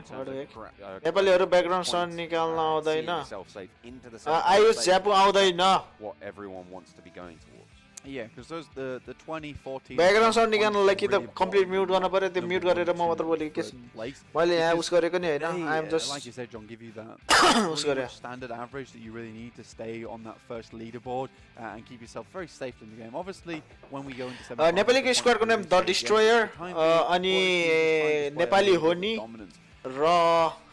नेपालीहरु background sound निकाल्न आउँदैन. आयुष ज्यापु आउँदैन. What everyone wants to be going towards. Yeah, because those the 2014 background sound निकाल्नलाई कि त कम्प्लिट म्युट गर्न पर्यो. त्यो म्युट गरेर म मात्र बोलेको के मैले यहाँ उस गरेको नि हैन. I am just like you said, John, give you that उस गरे standard average that you really need to stay on that first leaderboard and keep yourself very safe in the game. Obviously, when we go into नेपालीको स्क्वाडको नाम the destroyer अनि नेपाली हो नि र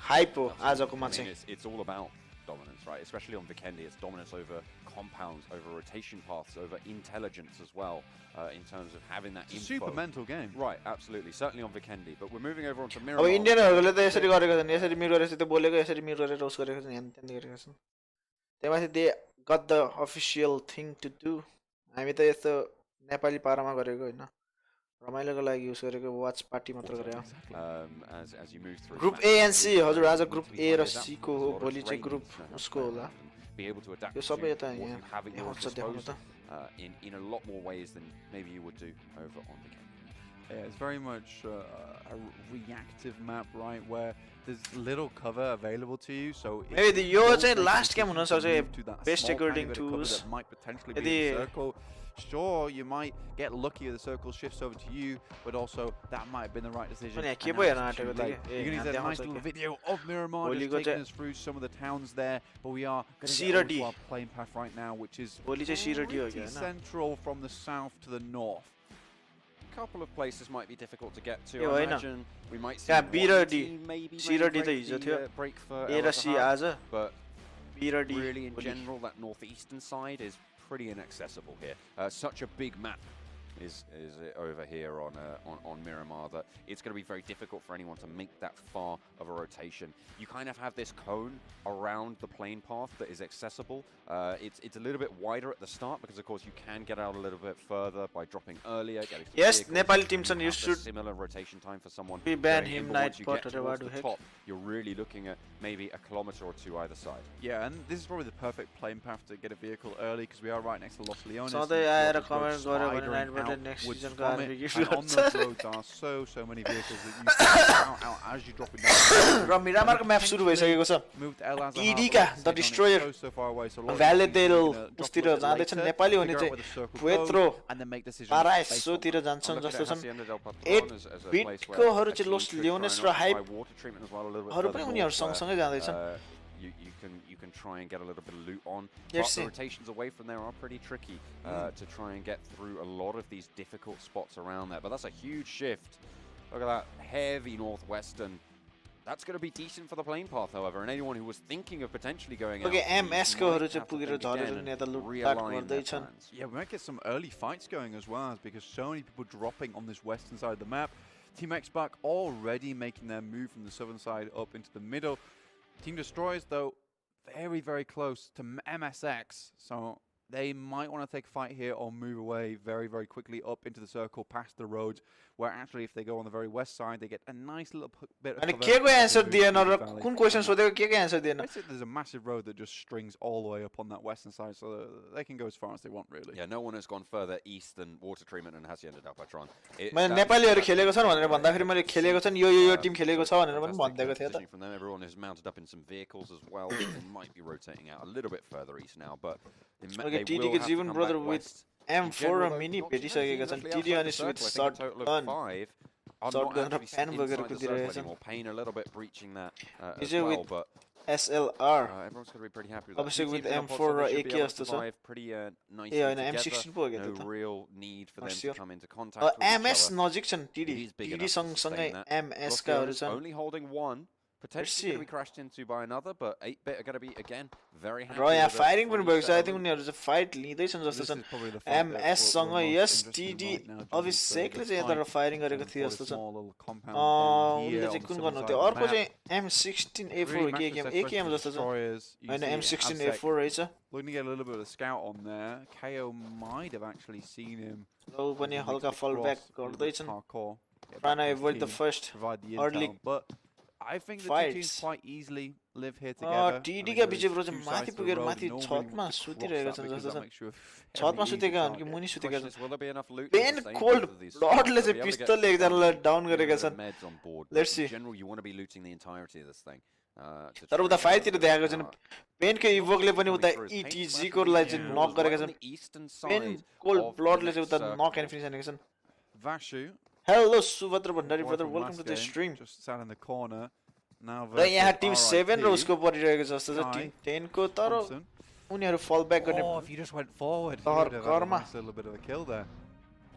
hype हो आजकोमा चाहिँ. It's all about dominance, right? Especially on Vikendi, it's dominance over compounds, over rotation paths, over intelligence as well, in terms of having that info. Super mental game. Right, absolutely. Certainly on Vikendi. But we're moving over onto Miramar. अब इन्डियनहरुले त यसरी गरेको छन्. यसरी mute गरेर त्यो बोलेको यसरी म्युट गरेर रोस गरेको छन्. यहाँ त्यहाँ गरेको छन्. त्यसमाथि they got the official thing to do. हामी त यस्तो नेपाली पारामा गरेको हैन. रमाइलोको लागि युज गरेको वाच पार्टी मात्र गरे. As you move through group A and C हजुर आज ग्रुप ए र सी को हो. भोलि चाहिँ ग्रुप उसको होला. be able to adapt yo to सबै what यता you यहाँ have at your यहाँ देखाउनु disposal त. in a lot more ways than maybe you would do over on the game. Yeah, it's very much a reactive map, right, where there's little cover available to you. So maybe यो चाहिँ last game हुन सक्छ best according to that might potentially be a circle. Sure, you might get lucky if the circle shifts over to you, but also that might have been the right decision. You're gonna use a nice little video of Miramar just taking us through some of the towns there, but we are going to get onto our plane path right now, which is pretty central from the south to the north. A couple of places might be difficult to get to. I imagine we might see maybe break for but really in general that northeastern side is pretty inaccessible here. Such a big map is over here on Miramar that it's going to be very difficult for anyone to make that far of a rotation. You kind of have this cone around the plane path that is accessible. It's a little bit wider at the start because of course you can get out a little bit further by dropping earlier. Yes, Nepali teams are used to similar rotation time for someone. We ban him night pot at the top. You're really looking at maybe a kilometer or two either side. Yeah, and this is probably the perfect plane path to get a vehicle early because we are right next to Los Leones. So they had a comment next season and on those roads are so many vehicles that you can out as you drop it down. From Miramar map suru bhaisakeko छ. ED का the destroyer Valedale उस्तिर जाँदैछन् Nepali हुने चाहिँ Puerto Paraíso तिर जान्छन् जस्तो छन् 8 बिटको हरु चाहिँ Los Leones र Hype हरु पनि उनीहरु सँगसँगै जाँदैछन्. You can try and get a little bit of loot on, but the rotations away from there are pretty tricky to try and get through a lot of these difficult spots around there. But that's a huge shift. Look at that heavy northwestern. That's going to be decent for the plane path, however, and anyone who was thinking of potentially going out. PMCO हरु चाहिँ पुगेर झरेर नेता लुटपाट गर्दैछन्. Yeah, we might get some early fights going as well, because so many people dropping on this western side of the map. Team X-Pac already making their move from the southern side up into the middle. Team Destroyers, though, very close to MSX, so they might want to take a fight here or move away very quickly up into the circle past the roads, where actually if they go on the very west side they get a nice little bit of cover. के को answer दिएन र कुन question सोधेको के answer दिएन? There's a massive road that just strings all the way up on that western side, so they can go as far as they want, really. Yeah, no one has gone further east than water treatment and Hacienda del Patron. मैले नेपालीहरु खेलेको छन् भनेर भन्दाखेरि मैले खेलेको छन् यो Tim खेलेको छ भनेर पनि भन्दैको थिए त. From them, everyone is mounted up in some vehicles as well. They might be rotating out a little bit further east now, but they will have to come brother with M4 र mini भेटिसकेका छन्. TD अनि with shotgun. Shotgun raw pen बगेर कुदिरहेका छन्. Pain a little bit breaching that as well, but SLR. Everyone's going to be pretty happy with that. Obviously with M4 raw AK जस्तो छ. Pretty nice M16 पो हो no real need for them to come into contact with MS नजिक छन् TD. TD सँगसँगै MS काहरु छन्. Only holding one. Potentially going to be crashed into by another, but 8-bit are going to be, again, very happy. Right, yeah, fighting पनि भएको छ. I think उनीहरु चाहिँ fight लिँदैछन् जस्तो छन्. MS सँग yes TD अभिषेकले चाहिँ यता फायरिङ गरेको थियो जस्तो छ. उनले चाहिँ कुन गर्नु थियो? अर्को चाहिँ M16A4 के गेम AKM जस्तो छ. हैन M16A4 रहेछ. Looking to get a little bit of a scout on there. KO might have actually seen him. उ पनि हल्का fall back गर्दैछन्. Trying to avoid the first early I think the two teams quite easily live here together. TD का बीच bro चाहिँ माथि पुगेर माथि छतमा सुतिरहेका छन् जस्तो छ. छतमा सुतेका हुन् कि मुनि सुतेका छन्. पेन कोल्ड ब्लडले चाहिँ पिस्तलले एकजनालाई डाउन गरेका छन्. Let's see. In general, you want to be looting the entirety of this thing. तर उता फाइट तिर देखाएको छैन. पेनको इभोकले पनि उता ETG को लाई चाहिँ नक गरेका छन्. पेन कोल्ड ब्लडले चाहिँ उता नक एन्ड फिनिश हानेका छन्. Vashu. Hello, Subhadra Bhandari brother, welcome to the stream. Just sat in the corner. Now र यहाँ टिम 7 र उसको परिरहेको जस्तो छ. टिम 10 को तर उनीहरु fall back गर्ने. Oh, if you just went forward, you would have had a little bit of a kill there.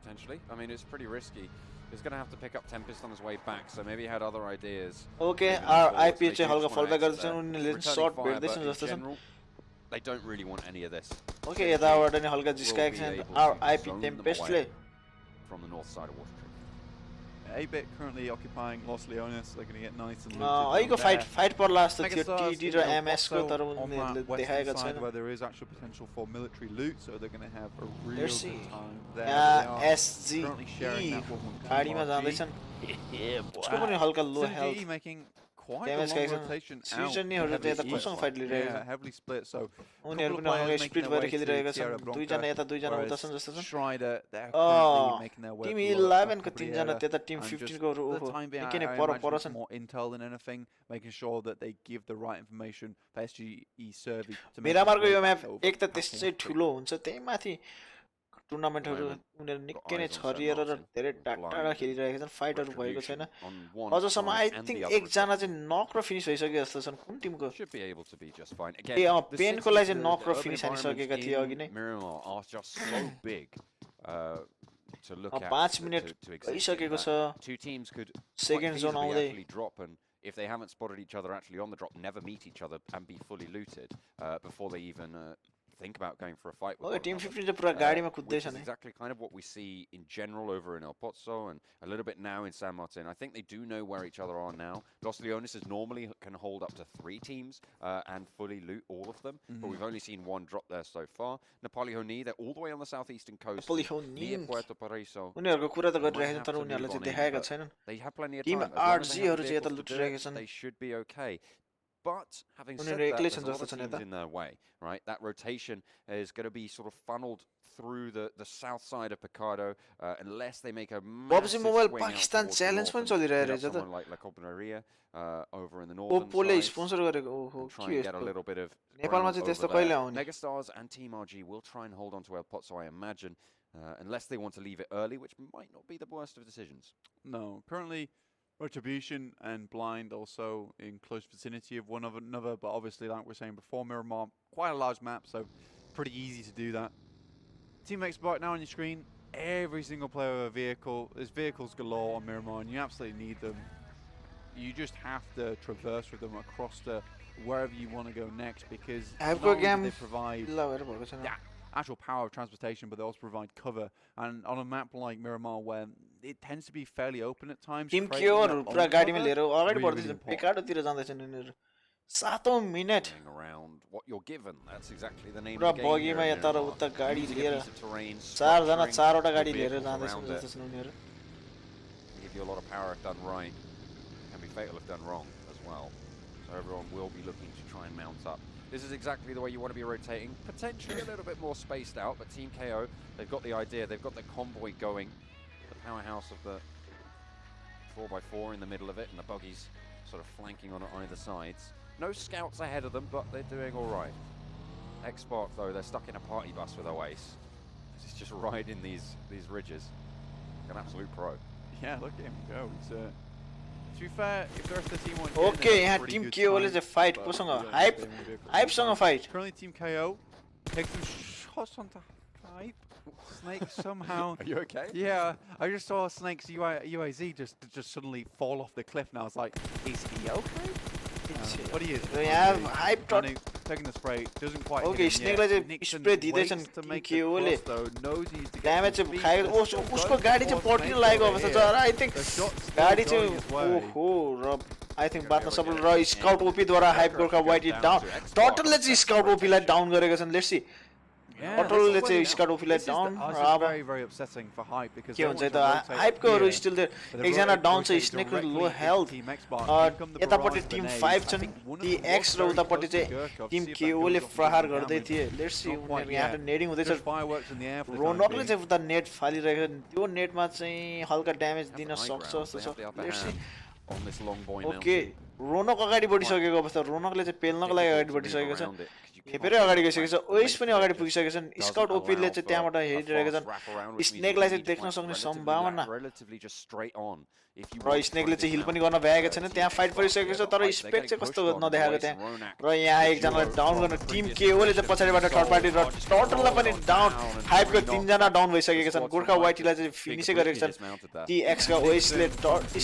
Potentially. I mean, it's pretty risky. He's going to have to pick up Tempest on his way back, so maybe he had other ideas. Okay, our IP चाहिँ हल्का fall back गर्दैछन्. उनीले short भेट्दैछन् जस्तो छ. They don't really want any of this. Okay, यताबाट नि हल्का जिस्काएको छ. Our IP Tempestले from the north side of Water Tree. 8-bit currently occupying Los Leones. They're going to get nice and looted. I go fight पर्ला जस्तो थियो TD र MS को तर उनीहरुले देखाएका छैन. Where there is actual potential for military loot, so they're going to have a real good time there. SG गाडीमा जाँदैछन्. उसको पनि हल्का लो health. making quite a long rotation out. Heavily split. So उनीहरु पनि अगाडि स्प्लिट भएर खेलिरहेका छन् दुई जना यता दुई जना उता छन् जस्तो छ टिम 11 को तीन जना त्यता टिम 15 को निकै नै पर छन् more intel than anything, making sure that they give the right information for SGE survey to make मिरामारको यो म्याप एक त त्यसै ठुलो हुन्छ त्यही माथि टुर्नामेन्टहरु उनीहरु निकै नै छरिएर र धेरै टाढा खेलिरहेका छन् फाइटहरु भएको छैन अझसम्म आई थिंक एक जना चाहिँ नक र फिनिश भइसके जस्तो छन् कुन टिमको पेनको लागि चाहिँ नक र फिनिश हानिसकेका थिए अघि नै to look at 5 मिनेट भइसकेको छ सेकेन्ड जोन आउँदै if they haven't spotted each other actually on the drop, never meet each other and be fully looted before they even think about going for a fight with Team 15 चाहिँ पुरा गाडीमा कुद्दै छन् exactly kind of what we see in general over in El Pozo and a little bit now in San Martin. I think they do know where each other are now. Los Leones normally can hold up to 3 teams and fully loot all of them, but we've only seen one drop there so far. Nepali Honi, they're all the way on the southeastern coast near Puerto Paraiso. उनीहरुको कुरा त गरिरहेका छन् तर उनीहरुले चाहिँ देखाएका छैनन् They have plenty of Team time. RG हरु चाहिँ यता लुटिरहेका छन् They should be okay. But having said that, there's a lot of teams in their way, right? That rotation is going to be sort of funneled through the south side of Picado unless they make a massive swing out Pakistan challenge पनि चलिरहेको रहेछ त someone like La Copaneria over in the northern Oppo side. Sponsor गरेको ओहो Try and get a little bit of नेपालमा चाहिँ त्यस्तो कहिले आउने Megastars and Team RG will try and hold on to El Pozo, I imagine, unless they want to leave it early, which might not be the worst of decisions. No, currently Retribution and Blind also in close vicinity of one another, but obviously, like we're saying before, Miramar, quite a large map, so pretty easy to do that. Team Xbox now on your screen, every single player with a vehicle. There's vehicles galore on Miramar, and you absolutely need them. You just have to traverse with them across the wherever you want to go next, because not only do they provide actual power of transportation, but they also provide cover. And on a map like Miramar, where it tends to be fairly open at times, PMCO पुरा गाडीमा लिएर अगाडि बढ्दैछ पेकाडोतिर जाँदैछन् उनीहरु 7औं minute around what you're given. That's exactly the name पुरा of the game. बगीमा यता र उता गाडी लिएर 4 जना 4 वटा गाडी लिएर जाँदैछन् जस्तो छ उनीहरु Give you a lot of power if done right. Can be fatal if done wrong as well. So everyone will be looking to try and mount up. This is exactly the way you want to be rotating. Potentially a little bit more spaced out, but Team KO, they've got the idea. They've got the convoy going. The powerhouse of the 4x4 in the middle of it, and the buggies sort of flanking on either sides. No scouts ahead of them, but they're doing all right. X-Spark, though, they're stuck in a party bus with Oasis. He's just riding these ridges. An absolute pro. Yeah, look at him go. He's, to be fair, if the rest of the team won't Okay, yeah, Team KO is a fight. Hypeसँग fight. Currently, Team KO takes some shots onto Hype. Snake somehow. Are you okay? Yeah, I just saw Snake's UAZ just suddenly fall off the cliff, and I was like, is he okay? What he is? Yeah, Hype taking the spray doesn't quite. Okay, Snake like spray दिदैछन् KO ले. Damage खायो उसको गाडी चाहिँ पल्टिन लागेको अवस्था छ र I think गाडी चाहिँ ओहो र I think बाट्न सफल र स्काउट ओपी द्वारा Hype Gorkha White it down. टोटलले चाहिँ स्काउट ओपी लाई डाउन गरेका छन्. Let's see. Totally, let's say Scott will let down. Very, very upsetting for Hype because Hype go is still there. Exana down, so Snake with low health. Yetapati Team 5 the X row utapati Team KO le प्रहार गर्दै थिए. Let's see उनीहरु यहाँ नेडिङ हुँदैछ. रोनकले चाहिँ उता net फालिरहेको छ. त्यो नेटमा चाहिँ हल्का ड्यामेज दिन सक्छ जस्तो छ. Let's see. Okay, रोनक अगाडि बढिसकेको अवस्था. रोनकले चाहिँ पेल्नको लागि अगाडि बढिसकेको छ. फेरि अगाडि गइसकेको छ. ओइस पनि अगाडि पुगिसकेको छन्. स्काउट ओपीले चाहिँ त्यहाँबाट हेरिरहेका छन्. स्नेकलाई चाहिँ देख्न सक्ने सम्भावना र स्नेकले चाहिँ हिल पनि गर्न भ्याएको छैन. त्यहाँ फाइट परिसकेको छ तर स्पेक चाहिँ कस्तो नदेखाएको त्यहाँ. र यहाँ एकजनालाई डाउन गर्न टिम केओले चाहिँ पछाडिबाट थर्ड पार्टी र टोटललाई पनि डाउन. हाइपको 3 जना डाउन भइसकेका छन्. गोर्खा वाइटीलाई चाहिँ फिनिसै गरेको छन्. टीएक्स का ओइसले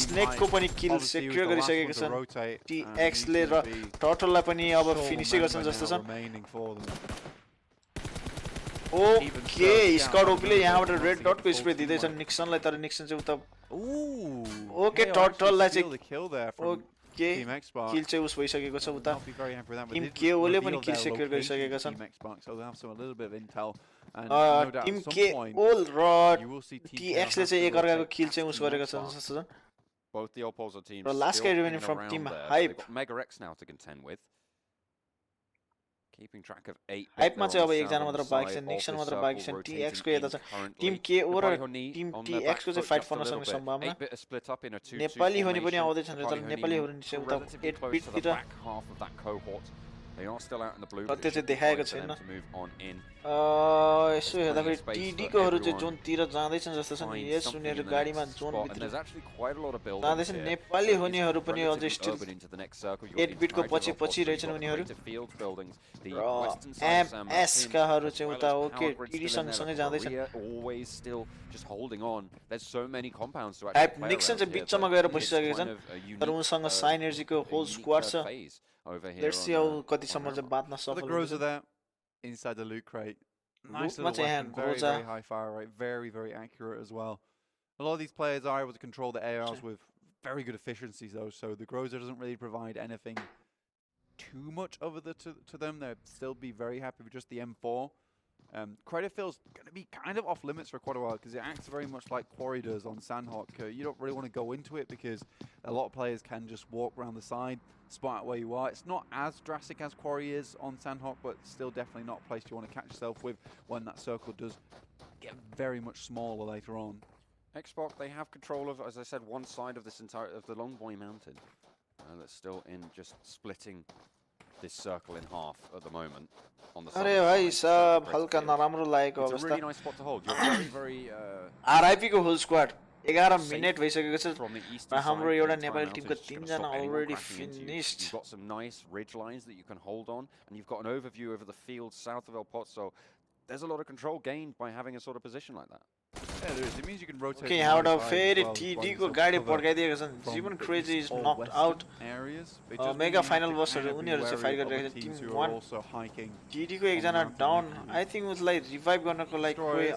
स्नेकको पनि किल सेक्युर गरिसकेका छन्. टीएक्सले र टोटललाई पनि अब फिनिसै गर्छन् जस्तो छ. Okay, स्काउट ओपीले यहाँबाट रेड डट को स्प्रे दिदैछन् निक्सनलाई तर निक्सन चाहिँ उता ओके टोटललाई चाहिँ ओके किल चाहिँ उस भइसकेको छ उता टिम केओले पनि किल सेक्युर गरिसकेका छन् टिम केओ र टीएक्सले चाहिँ एक अर्काको किल चाहिँ उस गरेका छन् जस्तो छ Both the opposite teams last guy remaining from Team Hype. They've got Mega X now to contend with. Keeping track of 8. Hype ma चाहिँ अब एकजना मात्र बाँकी छ, निक्सन मात्र बाँकी छ, TX को यता छ. Team KO र Team TX को चाहिँ फाइट गर्न सक्ने सम्भावना. नेपाली होनी पनि आउँदै छन् तर नेपाली होनी चाहिँ उता 8 बिट तिर They are still out in the blue. त्यो चाहिँ देखाएको छैन. यसो हेर्दाखेरि TD को हरु चाहिँ जोन तिर जाँदै छन् जस्तो छ नि. यस उनीहरु गाडीमा जोन भित्र जाँदै छन्. नेपाली होनीहरु पनि अझै स्टिल 8 बिट को पछि रहेछन् उनीहरु. MS का हरु चाहिँ उता ओके TD सँगसँगै जाँदै छन्. Always still just holding on. There's so many compounds to actually play. Nixon चाहिँ बिचमा गएर बसिसकेका छन्. तर उनीसँग साइनर्जी को होल स्क्वाड छ. Let's see how कतिसम्म चाहिँ बाँच्न सक्छ. The Grows are there inside the loot crate. Nice little weapon, very high fire rate, very accurate as well. A lot of these players are able to control the ARs with very good efficiencies though, so the Grozer doesn't really provide anything too much over to them. They'd still be very happy with just the M4. Credit feels going to be kind of off limits for quite a while because it acts very much like Quarry does on Sandhawk. You don't really want to go into it because a lot of players can just walk around the side, spot out where you are. It's not as drastic as Quarry is on Sandhawk, but still definitely not a place you want to catch yourself with when that circle does get very much smaller later on. Xbox, they have control of, as I said, one side of this entire of the Longboy Mountain. That's still in just splitting this circle in half at the moment. On the अरे भाई सब हल्का नराम्रो लागेको अवस्था. It's a really nice spot to hold. You're very RIP को whole squad 11 minute भइसकेको छ. र हाम्रो एउटा नेपाली टिमको 3 जना already finished. You've got some nice ridge lines that you can hold on, and you've got an overview over the field south of El Pot. So there's a lot of control gained by having a sort of position like that. Yeah, there is. It means you can rotate. Okay, how about फेरि TD को गाडी पड्काइदिएको छन्. Jiwan crazy is knocked out. Mega final बसहरु उनीहरु चाहिँ fight गरिरहेका छन्. टिम 1 TD को एकजना डाउन. I think उसलाई रिभाइभ गर्नको लागि कोही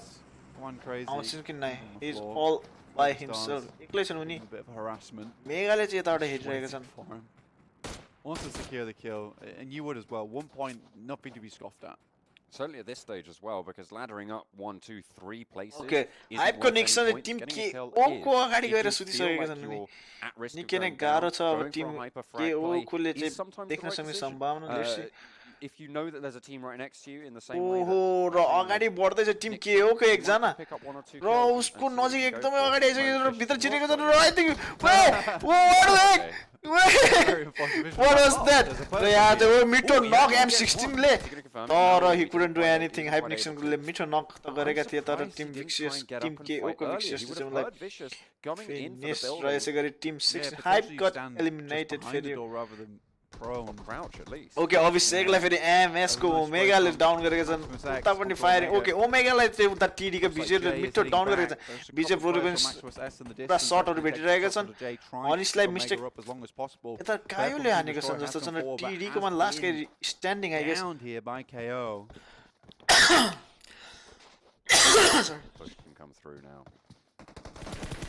आउँछन् कि नै. He is all by himself. एक्लै छन् उनी. मेगाले चाहिँ यताबाट हेरिरहेका छन्. Wants to secure the kill, and you would as well. 1 point, nothing to be scoffed at. Certainly at this stage as well, because laddering up 1, 2, 3 places. Okay, Hype connection team KO को अगाडि गएर सुतिसकेका छन् नि. निकै नै गाह्रो छ अब टिम KO को ले चाहिँ देख्न सक्ने सम्भावना. If you know that there's a team right next to you in the same way. ओहो र अगाडि बढ्दै छ टिम KO को एकजना. र उसको नजिक एकदमै अगाडि आइसक्यो र भित्र छिरेको छ र I think what was that? र यहाँ चाहिँ मिठो नक M16 ले तर he couldn't do anything. Hype Nixon ले मिठो नक त गरेका थिए तर टिम Vicious टिम KO को Vicious चाहिँ मलाई फिनिश र यसै गरी टिम 6 Hype got eliminated फेरि. Okay, अभिषेक लाई फेरि MS को ओमेगा ले डाउन गरेका छन्. उता पनि फायरिङ. Okay, ओमेगा लाई चाहिँ उता TD को विजय ले मिठो डाउन गरेका छन्. विजय प्रोडिभेन्स पुरा शटहरु भेटिरहेका छन्. अनिसलाई मिस्टेक यता कायोले हानेको छन् जस्तो छ. TD को मा लास्ट के standing I guess. Here by KO. Can come through now.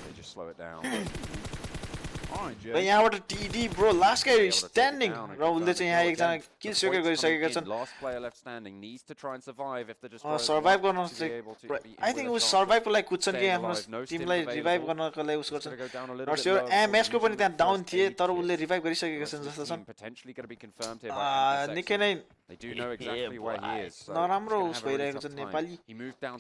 They just slow it down. र यहाँबाट TD ब्रो लास्ट गाई स्ट्यान्डिङ र उनले चाहिँ यहाँ एकजना किल सेक्युर गरिसकेका छन्. सर्भाइभ गर्न आई थिंक उस सर्भाइभको लागि कुद्छन् कि आफ्नो टिमलाई रिभाइभ गर्नको लागि उस गर्छन्. र त्यो MS को पनि त्यहाँ डाउन थिए तर उनले रिभाइभ गरिसकेका छन् जस्तो छन्. निकै नै नराम्रो उस भइरहेको छ नेपाली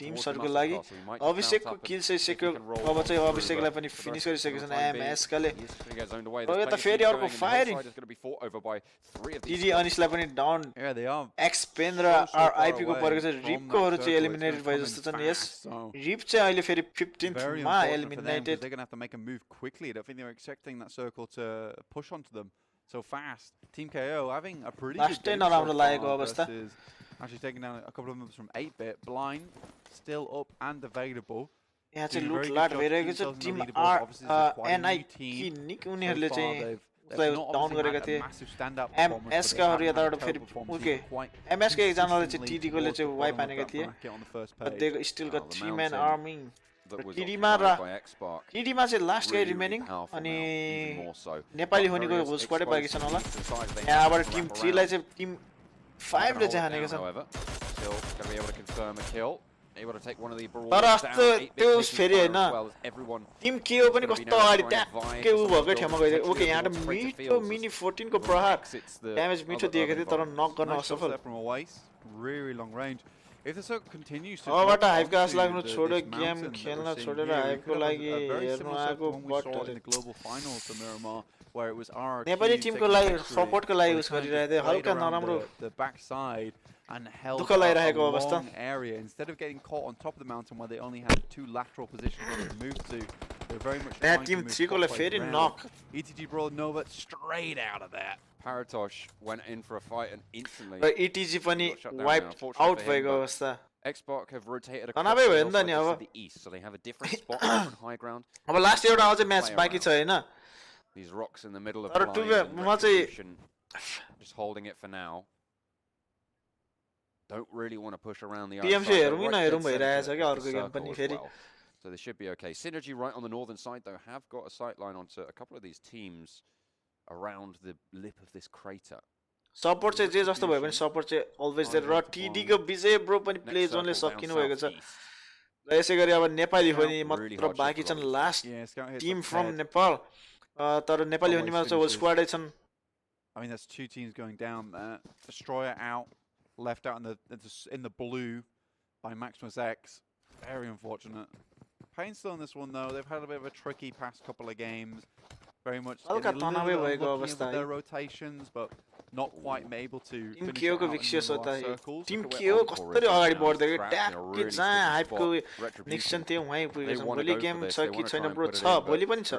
टिम्सहरुको लागि. अभिषेकको किल चाहिँ सेक्युर अब चाहिँ अभिषेकलाई पनि फिनिश गरिसकेका छन् MS काले. र फेरि अर्को फायरिङ TD अनिसलाई पनि डाउन. एक्सपेन र RIP को परेको छ. रिपकोहरु चाहिँ एलिमिनेटेड भए जस्तो छन्. यस रिप चाहिँ अहिले फेरि 15th मा eliminated. They're going to have to make a move quickly. I don't think they're expecting that circle to push onto them so fast. Team KO having a pretty good game versus actually taking down a couple of members from 8-bit. Blind still up and available. यहाँ चाहिँ लुट लाट भइरहेको छ. Tim NI कि निक उनीहरुले चाहिँ down गरेका थिए. MS का हरु यताबाट फेरि ओके MS का एकजनाले चाहिँ TD को ले चाहिँ वाइप हानेका थिए. they still got 3-man army. TD मा र TD मा चाहिँ लास्ट गाई रिमेनिङ. अनि नेपाली होनीको होल स्क्वाडै बाँकी छन् होला. यहाँबाट टिम 3 लाई चाहिँ टिम 5 ले चाहिँ हानेका छन्. able to take one of the But after those फेरि हैन टिम केओ पनि कस्तो अगाडि ट्याक्कै उ भएको ठाउँमा गइदियो ओके यहाँ त मिठो मिनी 14 को प्रहार ड्यामेज मिठो दिएको थियो तर नक गर्न असफल really long range. If the circle continues to अबाट hype class लाग्नु छोड्यो गेम खेल्न छोडेर हाइपको लागि हेर्नु आको but in the global finals to Miramar where it was our Nepali Timko लागि सपोर्टको लागि युज गरिरहेथे हल्का नराम्रो the backside and held दुःख लागिरहेको अवस्था area instead of getting caught on top of the mountain where they only had 2 lateral positions to move to. They're very much that team 3 को लागि फेरि knock ETG brought Nova straight out of that. Paratosh went in for a fight and instantly ETG पनि wiped out भएको अवस्था. Xbox have rotated across the east, so they have a different spot on high ground. अब last एउटा अझै match बाँकी छ हैन. These rocks in the middle of the just holding it for now. Don't really want to push around the PMCO हेरौँ न हेरौँ भइरहेछ के अर्को गेम पनि फेरि. So they should be okay. Synergy right on the northern side though have got a sight line onto a couple of these teams around the lip of this crater. Support चाहिँ जे जस्तो भयो भने support चाहिँ always there raw TD को विजय bro पनि play जोनले सकिनु भएको छ. र यसै गरी अब नेपाली पनि मात्र बाँकी छन् लास्ट टिम फ्रम नेपाल. तर नेपाली हुनेमा चाहिँ होल स्क्वाडै छन्. I mean that's 2 teams going down there. Destroyer out, left out in the blue by Maximus X. Very unfortunate. Pain still in this one though. They've had a bit of a tricky past couple of games. Very much with their rotations, but not quite able to finish it out in the circles. Team KO कसरी अगाडि बढ्दै गयो ट्याक्कै जहाँ हाइपको Nixon थियो वही पुगेछ. भोलि game छ कि छैन ब्रो छ भोलि पनि छ.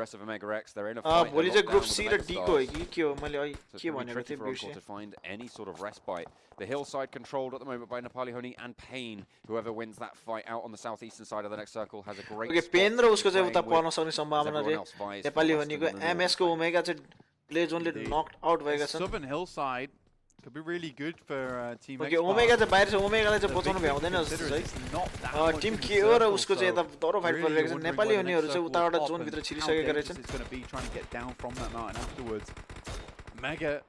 भोलि चाहिँ ग्रुप सी र डी को हो कि के हो मैले के भनेको थिएँ बिर्से. To find any sort of respite. The hillside controlled at the moment by Nepali Honi and Pain. Whoever wins that fight out on the southeastern side of the next circle has a great spot. Pain र उसको चाहिँ उता पर्न सक्ने सम्भावना रे. Nepali हनीको MS को omega चाहिँ play जोनले knocked out भएका छन्. Southern hillside could be really good for team X. Okay, omega चाहिँ बाहिर छ. ओमेगालाई चाहिँ बचाउनु भ्याउँदैन जस्तो छ. टिम केओ र उसको चाहिँ यता दरो फाइट गरिरहेको छ. नेपाली हनीहरु चाहिँ उताबाट जोन भित्र छिरिसकेका रहेछन्. It's going to be trying to get down from that mountain afterwards. Mega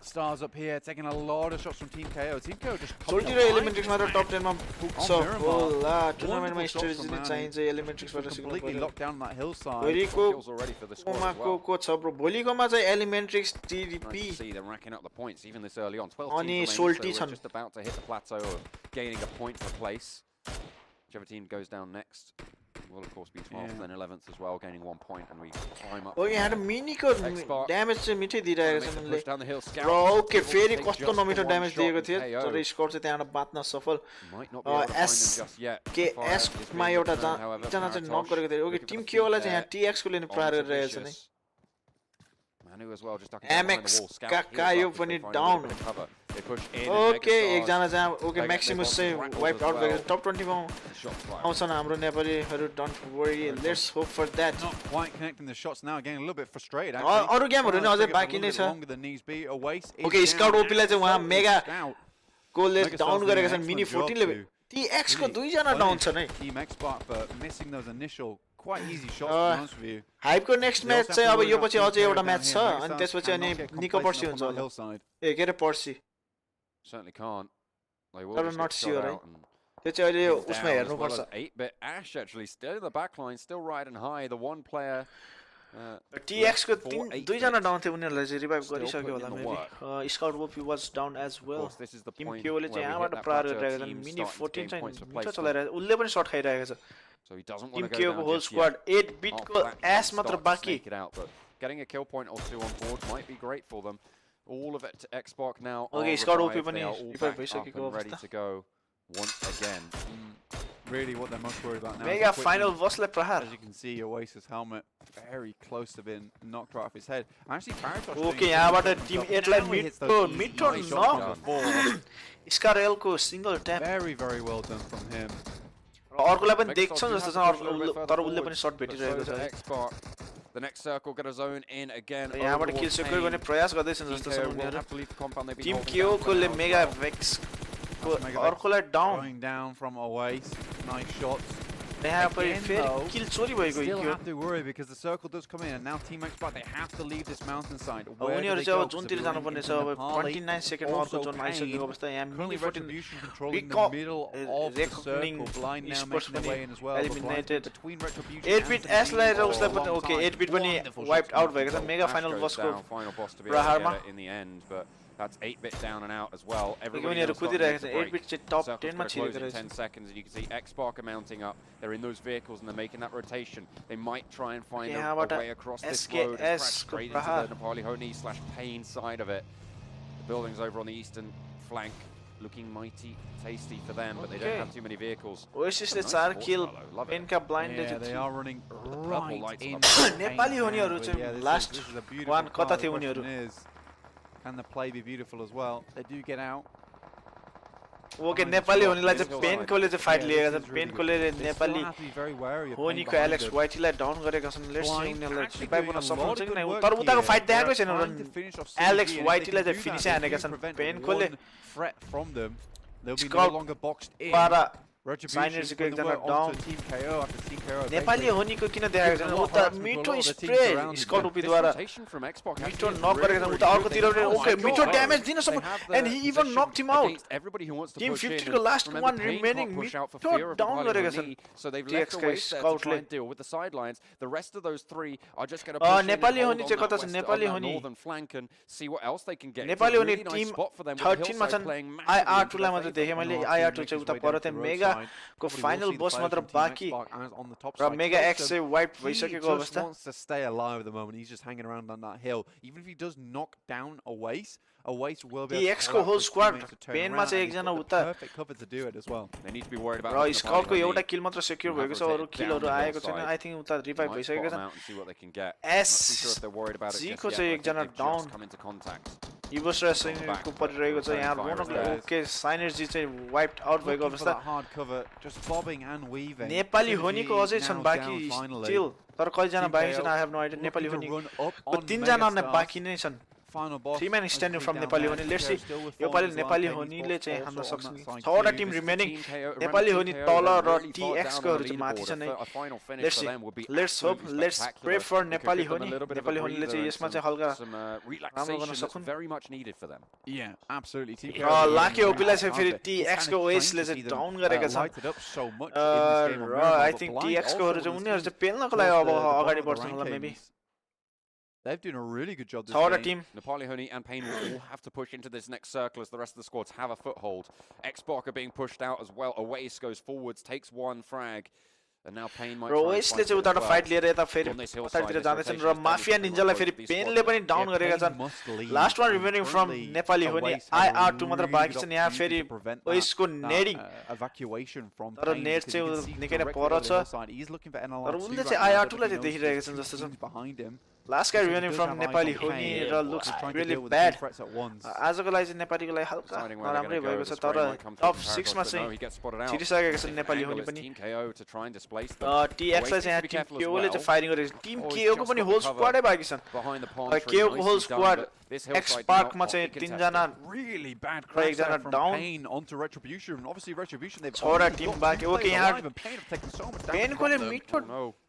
stars up here taking a lot of shots from Team KO. Team KO just Solti raw Elementrix मात्र टप 10 मा पुग्छ. होला टुर्नामेन्टमा strategy चाहिन्छ Elementrix बाट सिक्नु completely locked down that hillside. Kills already for the squad as well. को छ ब्रो भोलिकोमा चाहिँ Elementrix TDP. See them racking up the points even this early on. 12 अनि teams Solti so छन्. just about to hit the plateau of gaining a point per place. Whichever team goes down next will of course be 12th then 11th as well, gaining 1 point, and we climb up. Oh, you had a mini को damage चाहिँ मिठै दिइरहेको छ push down the hill. Scout. Okay फेरि कस्तो नमिठो damage दिएको थियो तर स्कोर चाहिँ त्यहाँबाट बाँच्न सफल. एस मा एउटा जना चाहिँ नक गरेको थियो. ओके टिम केओ लाई चाहिँ यहाँ टीएक्स को लिने प्रहार गरिरहेछ नि. Manu as well, just ducking MX कायो पनि डाउन. ओके एकजना जहाँ ओके म्याक्सिमस चाहिँ वाइप आउट भएको टप 20 मा आउँछन् हाम्रो नेपालीहरु. Don't worry, let's hope for that. Not quite connecting the shots now, getting a little bit frustrated अरु गेमहरु नि अझै बाँकी नै छ. ओके स्काउट ओपी लाई चाहिँ वहाँ मेगा कोले डाउन गरेका छन् मिनी 14 ले. टीएक्स को दुई जना डाउन छन् है. Team Xbox for missing those initial quite easy shots, to be honest with you. Hype को नेक्स्ट म्याच चाहिँ अब यो पछि अझै एउटा म्याच छ अनि त्यसपछि अनि निको पर्सी हुन्छ होला. ए के रे पर्सी certainly can't. They will just not sure, right? त्यो चाहिँ अहिले उसमा हेर्नु पर्छ. 8-bit Ash actually still in the back line, still riding high. The one player TX को दुई जना डाउन थियो उनीहरुलाई चाहिँ रिभाइभ गरिसक्यो होला maybe. Scout OP was down as well. Team केओले चाहिँ यहाँबाट प्रहार गरिरहेको छ. मिनी 14 चाहिँ मिठो चलाइरहेको. उले पनि शट खाइरहेको छ. So he doesn't Team want to KO go whole squad 8 bit को एस मात्र बाँकी. Getting a kill point or two on board might be great for them. All of it to Xbox now. Okay, scout OP पनि revive भइसकेको ready to go once again. Really what they're most worried about now. Mega final बसले प्रहार. As you can see, Oasis helmet very close to being knocked right off his head. Actually, Paratosh. Okay, यहाँबाट Tim 8 लाई मिठो नक. स्कारएल को single tap. Very well done from him. अर्कोलाई पनि देख्छन् जस्तो छ तर उले पनि शट भेटिरहेको छ. The next circle get a zone in again. यहाँबाट किल सेक्युर गर्ने प्रयास गर्दैछन् जस्तो छ उनीहरु. टिम केओ को ले मेगा वेक्स को अर्कोलाई down. Going down from Oasis. Nice shots. Again, though, still have to worry because the circle does come in, and now Team Xbox, they have to leave this mountainside. Where do they go? 29 seconds also Pain. Currently Retribution controlling the middle of the circle. Blind now making their way in as well. Eliminated. Between Retribution 8-bit Asलाई र उसलाई पनि okay 8-bit पनि wiped out भएको छ mega final बसको final boss to be able to get it in the end, but that's 8-bit down and out as well. Everybody else got 8-bit चाहिँ top 10 मा छिरेको रहेछ. 10 seconds, and you can see X-Spark are mounting up. They're in those vehicles and they're making that rotation. They might try and find a way across this road and crash straight into the Nepali Honi / Pain side of it. The buildings over on the eastern flank looking mighty tasty for them, but they don't have too many vehicles. Oasis ले 4 kill Pain का blind yeah, they are running right in. Nepali हुनेहरु चाहिँ last one कता थिए उनीहरु. Can the play be beautiful as well? They do get out. Okay, Nepali हुनेलाई चाहिँ Pain कोले चाहिँ fight लिएको छ. Pain कोले नेपाली होनीको Alex White लाई down गरेका छन्. Let's see उनीहरुलाई revive गर्न सक्नुहुन्छ कि नै. तर उताको fight देखाएको छैन. Alex White लाई चाहिँ finish हानेका छन्. Pain कोले threat from them. They'll be no longer boxed in. Retribution को एकजना down. Team KO after Team KO. Nepali होनीको किन देखाएको छैन? उता मिठो स्प्रे स्कट उपी द्वारा मिठो नक गरेका छन्. उता अर्कोतिर ओके मिठो ड्यामेज दिन सक्छ and he even knocked him out. Team 50 को last one remaining मिठो down गरेका छन्. So they've left away to try and deal with the sidelines. The rest of those three are just going to push Nepali होनी चाहिँ कता छ? Nepali on होनी northern flank and see what else they can get. Nepali होनी team 13 मा छन्. IR2 लाई मात्र देखे मैले. IR2 चाहिँ उता पर थियो मेगा को final boss मात्र बाकी र मेगा X चाहिँ wipe भइसकेको अवस्था. He wants to stay alive at the moment. He's just hanging around on that hill. Even if he does knock down Oasis will be able to whole squad Pain मा चाहिँ एकजना उता perfect cover to do it as well. They need to be worried about. र Scout को एउटा किल मात्र secure भएको छ. अरु किलहरु आएको छैन. I think उता रिभाइभ भइसकेको छ. See what they can get. S को चाहिँ एकजना डाउन. Ibosra को परिरहेको छ. यहाँ रोनकले ओके साइनर्जी चाहिँ वाइप्ड आउट भएको अवस्था. Hard cover just bobbing and weaving. Nepali होनीको अझै छन् बाकी still. तर कतिजना बाँकी छन् I have no idea. Nepali होनी तीनजना बाँकी नै छन्. Final boss. 3 man standing from Nepali Honi. Let's see. यो पालि नेपाली होनीले चाहिँ हान्न सक्छ. 6वटा टिम रिमेनिङ. नेपाली होनी तल र TX को हरु चाहिँ माथि छन् है. Let's see. Let's hope. Let's pray for Nepali होनी. नेपाली होनीले चाहिँ यसमा चाहिँ हल्का राम्रो गर्न सकुन्. Very much needed for them. Yeah, absolutely. लाके ओपीलाई चाहिँ फेरि TX को OS ले चाहिँ डाउन गरेका छन्. I think TX को हरु चाहिँ उनीहरु चाहिँ पेल्नको लागि अब अगाडि बढ्छन् होला maybe. They've done a really good job this game. Nepali Honi and Pain will all have to push into this next circle as the rest of the squads have a foothold. X-Spark are being pushed out as well. Oasis goes forwards, takes one frag. And now Pain might try and fight उता fight लिएर यता फेरि उतातिर जाँदैछन् र mafia निन्जालाई फेरि पेनले पनि down गरेका छन्. Last one remaining from Nepali होनी IR2 मात्र बाँकी छन्. यहाँ फेरि ओइसको नेडिङ तर नेट चाहिँ निकै नै पर छ. तर उनले चाहिँ IR2 लाई चाहिँ देखिरहेका छन् जस्तो छ. Last guy remaining from Nepali Honi looks really bad. आजको लागि चाहिँ नेपालीको लागि हल्का नराम्रै भएको छ. तर टप 6 मा चाहिँ छिरिसकेका छन् नेपाली होनी पनि. TX लाई चाहिँ टिम KO ले चाहिँ फायरिङ गरेको छ. टिम KO को पनि होल स्क्वाडै बाँकी छन्. KO को होल स्क्वाड X-Spark मा चाहिँ 3 जना really bad र एकजना down. Pain onto Retribution. Obviously Retribution they've 6वटा टिम बाँकी. ओके यहाँ Pain कोले मिठो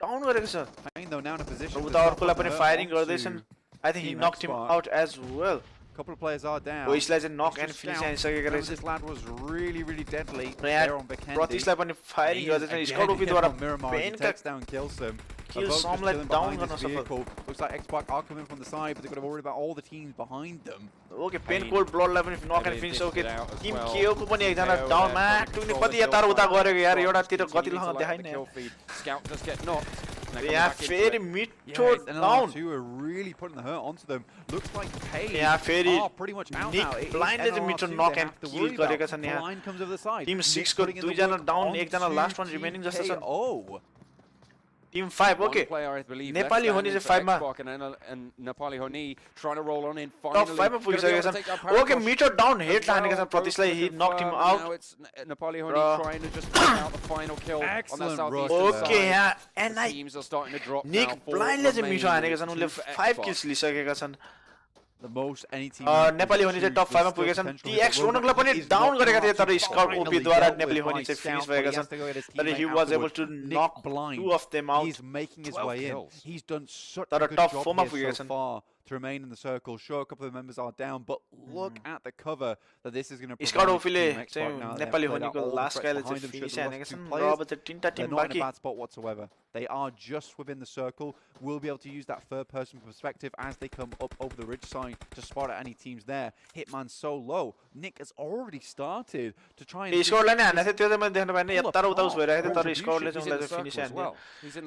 डाउन गरेको छ. Pain though now in a position. उता अर्कोलाई पनि firing गर्दैछन्. I think he knocked him out as well. Couple of players are down. Oisलाई चाहिँ knock and finish हानिसकेको रहेछ. This lad was really deadly. There on Bekendi. प्रतिशलाई पनि firing गर्दैछन्. Scott ओपीद्वारा Pain का down kills him. Kills Somलाई down गर्न सफल. Looks like X-Spark are coming from the side, but they've got to worry about all the teams behind them. Okay, Pain cold bloodलाई पनि knock and finish. Okay, team KO को पनि एकजना down मा टुनी कति यता उता गरेको यार एउटातिर गति लगाउन देखाइन. Scout just get knocked. Yeah, फेरि मिठो down. Two are really putting the hurt onto them. Looks like Pain. Yeah, फेरि pretty much out Nick now. Blindले चाहिँ मिठो knock and kill गरेका छन् यहाँ. Blind comes over the side. Team 6 को 2 जना down, एकजना last one remaining जस्तो छ. Oh. Team 5, okay. Nepali Honi चाहिँ 5 मा. And Nepali Honi trying to roll on in top finally. 5 मा पुगिसकेका छन्. Okay, meter down head हानेका छन् प्रतिशलाई. He knocked him out. Now it's Nepali Honi trying to just take out the final kill on the southeast side. Okay, yeah. And teams are starting to drop Nick now. Blindले चाहिँ मिठो हानेका छन्. उनले 5 kills लिइसकेका छन्. the most any team Nepali Honi चाहिँ टप 5 मा पुगेका छन् TX रोनकलाई पनि डाउन गरेका थिए तर स्काउट ओपी द्वारा नेपाली Honi चाहिँ फिनिश भएका छन् तर he was able to knock 2 of them out. He's making his way in. He's done such a good top job 4 मा here पुगेका so छन् far to remain in the circle. Sure, a couple of members are down, but look at the cover that this is going to provide. Scout ओपीले चाहिँ Nepali Honi को last गाइले चाहिँ finish हानेका छन् र अब चाहिँ तीनटा टिम बाँकी. They're not in a बाँकी bad spot whatsoever. They are just within the circle. Will be able to use that third person perspective as they come up over the ridge side to spot at any teams there. Hitman so low. Nick has already started to try and स्कोरलाई नै हानेको थियो त्यो चाहिँ मैले देख्न पाएन यता र उता उस भइरहेको थियो तर स्कोरले चाहिँ उनलाई फिनिश हान्यो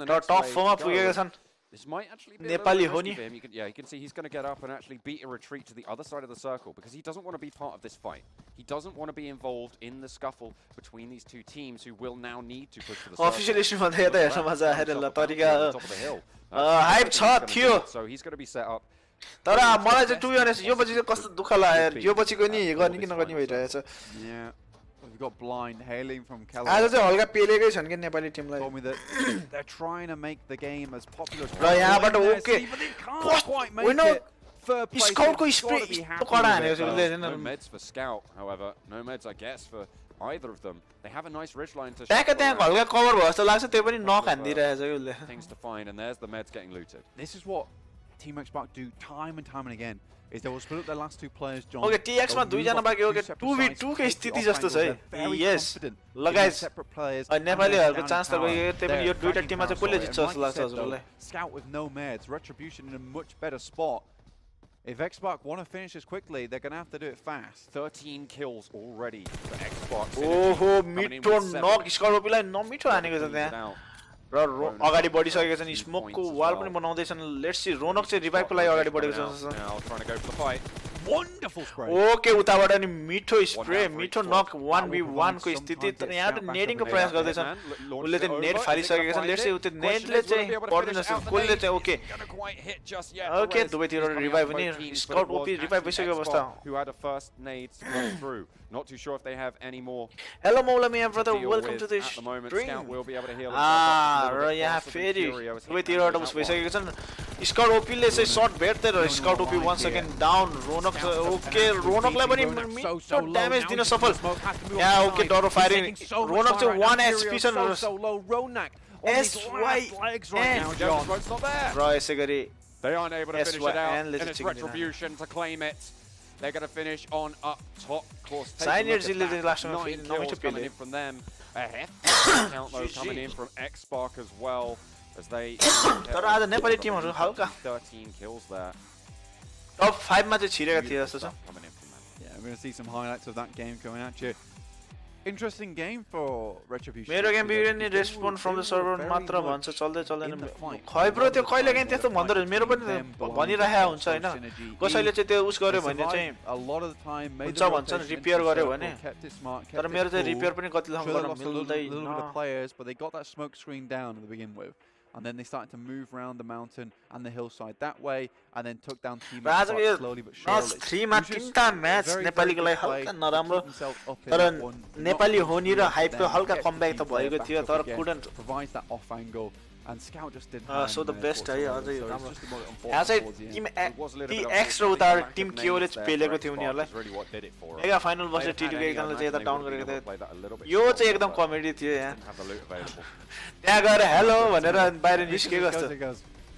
र टप 4 मा पुगेका छन्. This might actually be Nepali a little risky Honi. for him. You can see he's going to get up and actually beat a retreat to the other side of the circle because he doesn't want to be part of this fight. He doesn't want to be involved in the scuffle between these two teams who will now need to push for the circle. Official issue भन्दा यता हेर्न मजा आएर ल तरिका hype छ थियो. So he's going to be set up. तर मलाई चाहिँ टु बी अनेस्ट यो पछि चाहिँ कस्तो दुःख लाग्यो यो पछिको नि गर्ने कि नगर्ने भइरहेछ. Yeah. We've got blind hailing from Cali. आज चाहिँ हल्का पेलेकै छन् के नेपाली टिमलाई. Told me that they're trying to make the game as popular as र possible. यहाँबाट ओके Quite make विनो it. Third place. स्काउटको स्प्रे यस्तो कडा हानेको छ उसले. No meds for Scout, however. No meds, I guess, for either of them. They have a nice ridge line to ट्याक त्यहाँ हल्का कभर भयो जस्तो लाग्छ त्यो पनि नक हान्दिरहेछ के उसले. Things to find, and there's the meds getting looted. This is what Team Xbox do time and time and again. Is they will split up their last two players, John. Okay, TX मा दुई जना बाँकी हो के 2v2 के स्थिति जस्तो छ है. Yes. लगायत नेपालीहरुको चान्स त गयो त्यही पनि यो दुईटा टिममा चाहिँ कसले जित्छ जस्तो लाग्छ हजुरलाई. Scout with no meds, Retribution in a much better spot. If Xbox want to finish this quickly, they're going to have to do it fast. 13 kills already for Xbox. Oh, मिठो नक स्कर्पियोलाई नमिठो हानेको छ त्यहाँ. र अगाडि बढिसकेका छन् स्मोकको वाल पनि बनाउँदै छन्. लेट्स सी रोनक चाहिँ रिभाइभको लागि अगाडि बढेको छ. Wonderful spray. ओके उताबाट नि मिठो स्प्रे मिठो नक 1v1 को स्थिति तर यहाँ त नेडिङको प्रयास गर्दै छन्. उले चाहिँ नेट फालिसकेका छन्. लेट्स सी उते नेटले चाहिँ पर्दैन छ. कोलले चाहिँ ओके ओके दुवैतिर रिभाइभ पनि स्काउट ओपी रिभाइभ भइसक्यो अवस्था. Who had a first nade to go through. Not too sure if they have any more. Hello Maulami and brother, welcome to the stream. Scout will be able to heal र यहाँ फेरि दुवैतिरबाट उस भइसकेको छन्. Scout ओपीले चाहिँ shot भेट्दै र Scout OP 1 second down. Ronak okay रोनकलाई पनि मिठो ड्यामेज दिन सफल. यहाँ ओके डरो फायरिङ. रोनक चाहिँ 1 HP छन्. र यसै गरी they aren't able to finish it out and it's Retribution to claim it. They're going to finish on up top. Of course, nine kills coming in from them. A hefty count though coming in from Xbox as well as they. तर आज नेपाली टिमहरु हल्का 13 kills there. Top 5 मा चाहिँ छिरेका थिए जस्तो छ. Yeah, we're going to see some highlights of that game coming at you. Interesting game for Retribution. मेरो game बिग्रियो नि रेस्पोन्ड फ्रम द सर्भर मात्र भन्छ चल्दै चल्दैन. खै ब्रो त्यो कहिले काहीँ त्यस्तो भन्दो रहेछ. मेरो पनि भनिरहेको हुन्छ हैन. कसैले चाहिँ त्यो उस गर्यो भने चाहिँ हुन्छ भन्छन् रिपेयर गर्यो भने. तर मेरो चाहिँ रिपेयर पनि कति लामो गर्न मिल्दैन. Players, but they got that smoke screen down to begin with. And then they started to move around the mountain and the hillside that way, and then took down Team Xbox slowly but surely. 3 मा 3टा match नेपालीको लागि हल्का नराम्रो. तर नेपाली होनी र हाइपको हल्का comeback त भएको थियो तर couldn't provides that off angle. And Scout just didn't. So the best है अझै राम्रो. यहाँ चाहिँ टिम TX र उता टिम केओले पेलेको थियो उनीहरुलाई. मेगा फाइनल बस्ने T2 के एकजनाले चाहिँ यता डाउन गरेको थियो. यो चाहिँ एकदम कमेडी थियो यहाँ. त्यहाँ गएर हेलो भनेर बाहिर निस्केको जस्तो.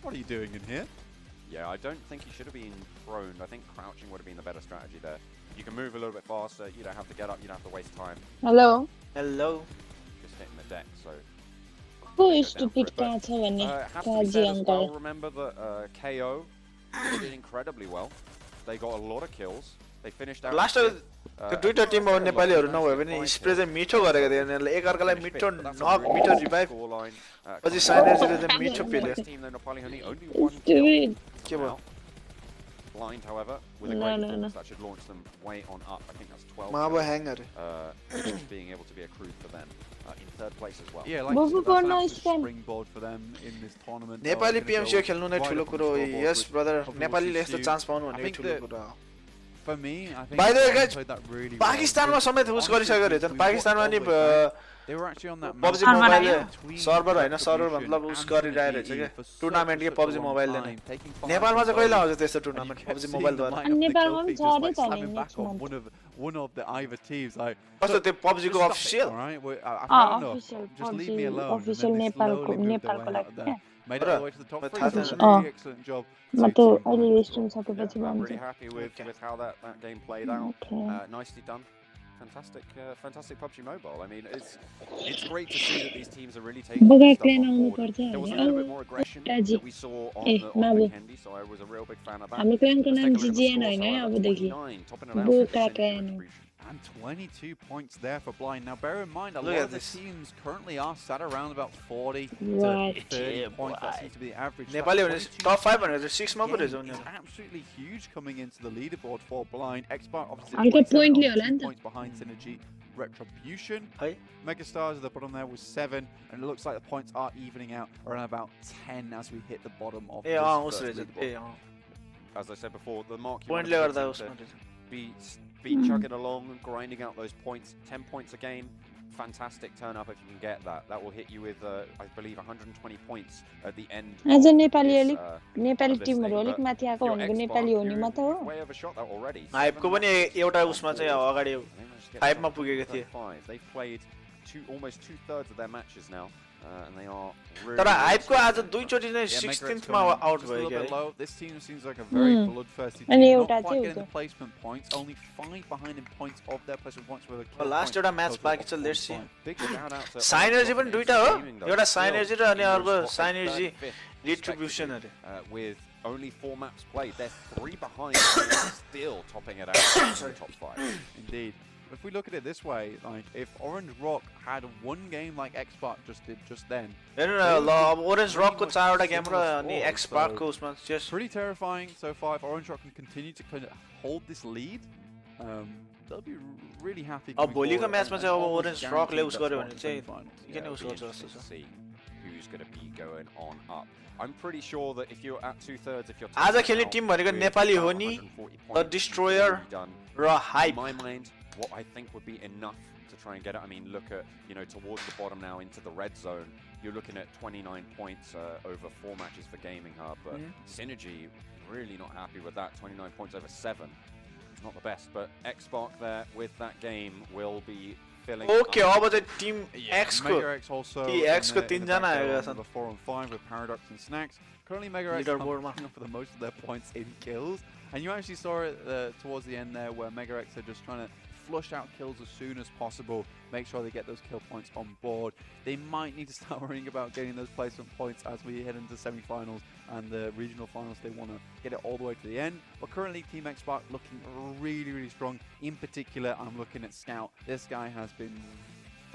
What are you doing in here? Yeah, I don't think he should have been prone. I think crouching would have been the better strategy there. You can move a little bit faster. You don't have to get up. You don't have to waste time. Hello. Hello. Just hitting the deck. So. Who is stupid catch भन्ने काजी uncle? Remember that KO did incredibly well. They got a lot of kills. They finished out. Last the दुईटा टिममा नेपालीहरु नभए पनि spray चाहिँ मिठो गरेको थियो यिनीहरुले. एक अर्कालाई मिठो नक मिठो रिभाइभ. पछि साइनर्सले चाहिँ मिठो पेल्यो. के भयो? Blind, however, with a great force that should launch them way on up. I think that's 12. Mabo hanger. Being able to be accrued for them in third place as well. Yeah, like that's a springboard for them in this tournament. Nepali PMCO खेल्नु नै ठुलो कुरो हो. Yes brother, नेपालीले यस्तो chance पाउनु भनेको ठुलो कुरा हो. For me, I think by the way, guys, played that really Pakistan was समेत उस गरिसकेको रहेछ नि पाकिस्तानमा नि they were actually on that PUBG Mobile server हैन सर्भर मतलब उस गरिरहेको रहेछ के टुर्नामेन्ट के PUBG Mobile ले नै नेपालमा चाहिँ कहिले आउँछ त्यस्तो टुर्नामेन्ट PUBG Mobile द्वारा नेपालमा पनि छ रे त नि one of the either teams like कस्तो त्यो PUBG को अफिसियल अफिसियल नेपालको लागि made it all the way to the top 3. Really excellent job. I'm really happy with how that game played out. Nicely done. Fantastic PUBG Mobile. I mean, it's great to see that these teams are really taking stuff on board. There was a little bit more aggression that we saw on Weekend, so I was a real big fan of that. And 22 points there for Blind. Now, bear in mind, a lot of the teams currently are sat around about 40 to 30 points. That seems to be the average. Nepali top 506 is absolutely huge coming into the leaderboard for Blind. Xbox obviously points behind Synergy. Retribution. Megastars at the bottom there was 7, and it looks like the points are evening out around about 10 as we hit the bottom of this leaderboard. As I said before, the mark you want to be chugging along and grinding out those points. 10 points a game, fantastic turn up if you can get that. That will hit you with, I believe, 120 points at the end. As a Nepali team, rolik mathi aako भनेको नेपाली हो नि म त हो. Way overshot that already. Hype को पनि एउटा उसमा चाहिँ अगाडि hype मा पुगेको थिए. They've played almost 2/3 of their matches now. And they are really तर hype को आज दुई चोटी नै 16th मा आउट भयो के. This team seems like a very bloodthirsty team. Not quite getting the placement points, only 5 behind in points of their placement points with a last एउटा म्याच बाकी छ. Let's see. Big shout out to Synergy पनि दुईटा हो. एउटा Synergy र अनि अर्को Synergy Retribution अरे. With only 4 maps played, they're 3 behind, still topping it out in the top 5. Indeed. If we look at it this way, like if Orange Rock had one game like Xbox just did just then. Orange Rock को 4 वटा game र अनि Xbox को उसमा just pretty terrifying so far. If Orange Rock can continue to kind of hold this lead, they'll be really happy. अब भोलिको म्याचमा चाहिँ अब Orange Rock ले उस गर्यो भने चाहिँ के नै उस गर्छ जस्तो छ. Who's going to be going on up? I'm pretty sure that if you're at 2/3, if you're आज खेल्ने टिम भनेको नेपाली हो नि, The Destroyer raw Hype. In my mind, what I think would be enough to try and get it. I mean, look at, towards the bottom now into the red zone. You're looking at 29 points over 4 matches for Gaming Hub. But Synergy, really not happy with that. 29 points over 7. It's not the best, but Xbox there with that game will be filling Okay, how about the team X को? Also X को 3 जना आएगा सन. 4 and 5 with Paradox and Snacks. Currently, Mega X coming for the most of their points in kills. And you actually saw it towards the end there where Mega X are just trying to flush out kills as soon as possible, make sure they get those kill points on board. They might need to start worrying about getting those placement points as we head into semi-finals and the regional finals. They want to get it all the way to the end. But currently Team Xbox looking really, really strong. In particular, I'm looking at Scout. This guy has been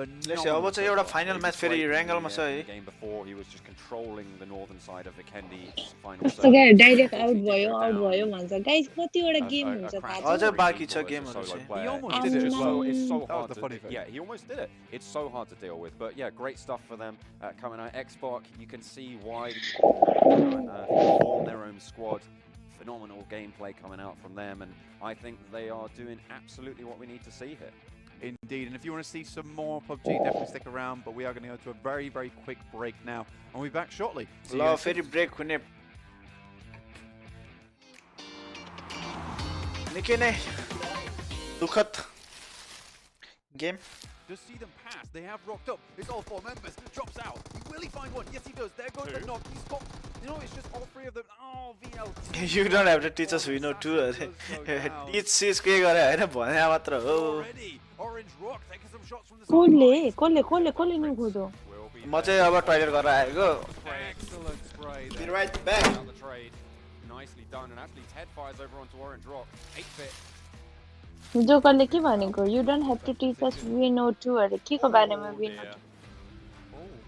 Let's see, अब चाहिँ एउटा final match फेरि रेंगलमा छ है. Game before he was just controlling the northern side of Vikendi final. So guys, direct out भयो भन्छ. Guys, कतिवटा game हुन्छ थाहा छ? अझै बाकी छ गेमहरु चाहिँ. He almost did it as well. It's so hard to yeah, he almost did it. It's so hard to deal with. But yeah, great stuff for them coming out. Xbox, you can see why form their own squad. Phenomenal gameplay coming out from them, and I think they are doing absolutely what we need to see here. Indeed, and if you want to see some more PUBG, definitely stick around, but we are going to go to a very, very quick break now, and we'll be back shortly. Very break हुने निकै नै दुखद game. Just see them pass. They have rocked up. It's all 4 members. Drops out. Will he find one? Yes, he does. There goes the knock. He's got. It's just all 3 of them. Oh, VL. You don't have to teach us. We know too. Teach sis के गरे हैन भने मात्र हो. Orange Rock taking some shots from the side. कोले नि खुदो. म चाहिँ अब टॉयलेट गरेर आएको. Excellent spray. Be right back. Nicely done, and actually Ted fires over onto Orange Rock. 8-bit. जोकरले के भनेको you don't have to teach us we know too अरे के को बारेमा we know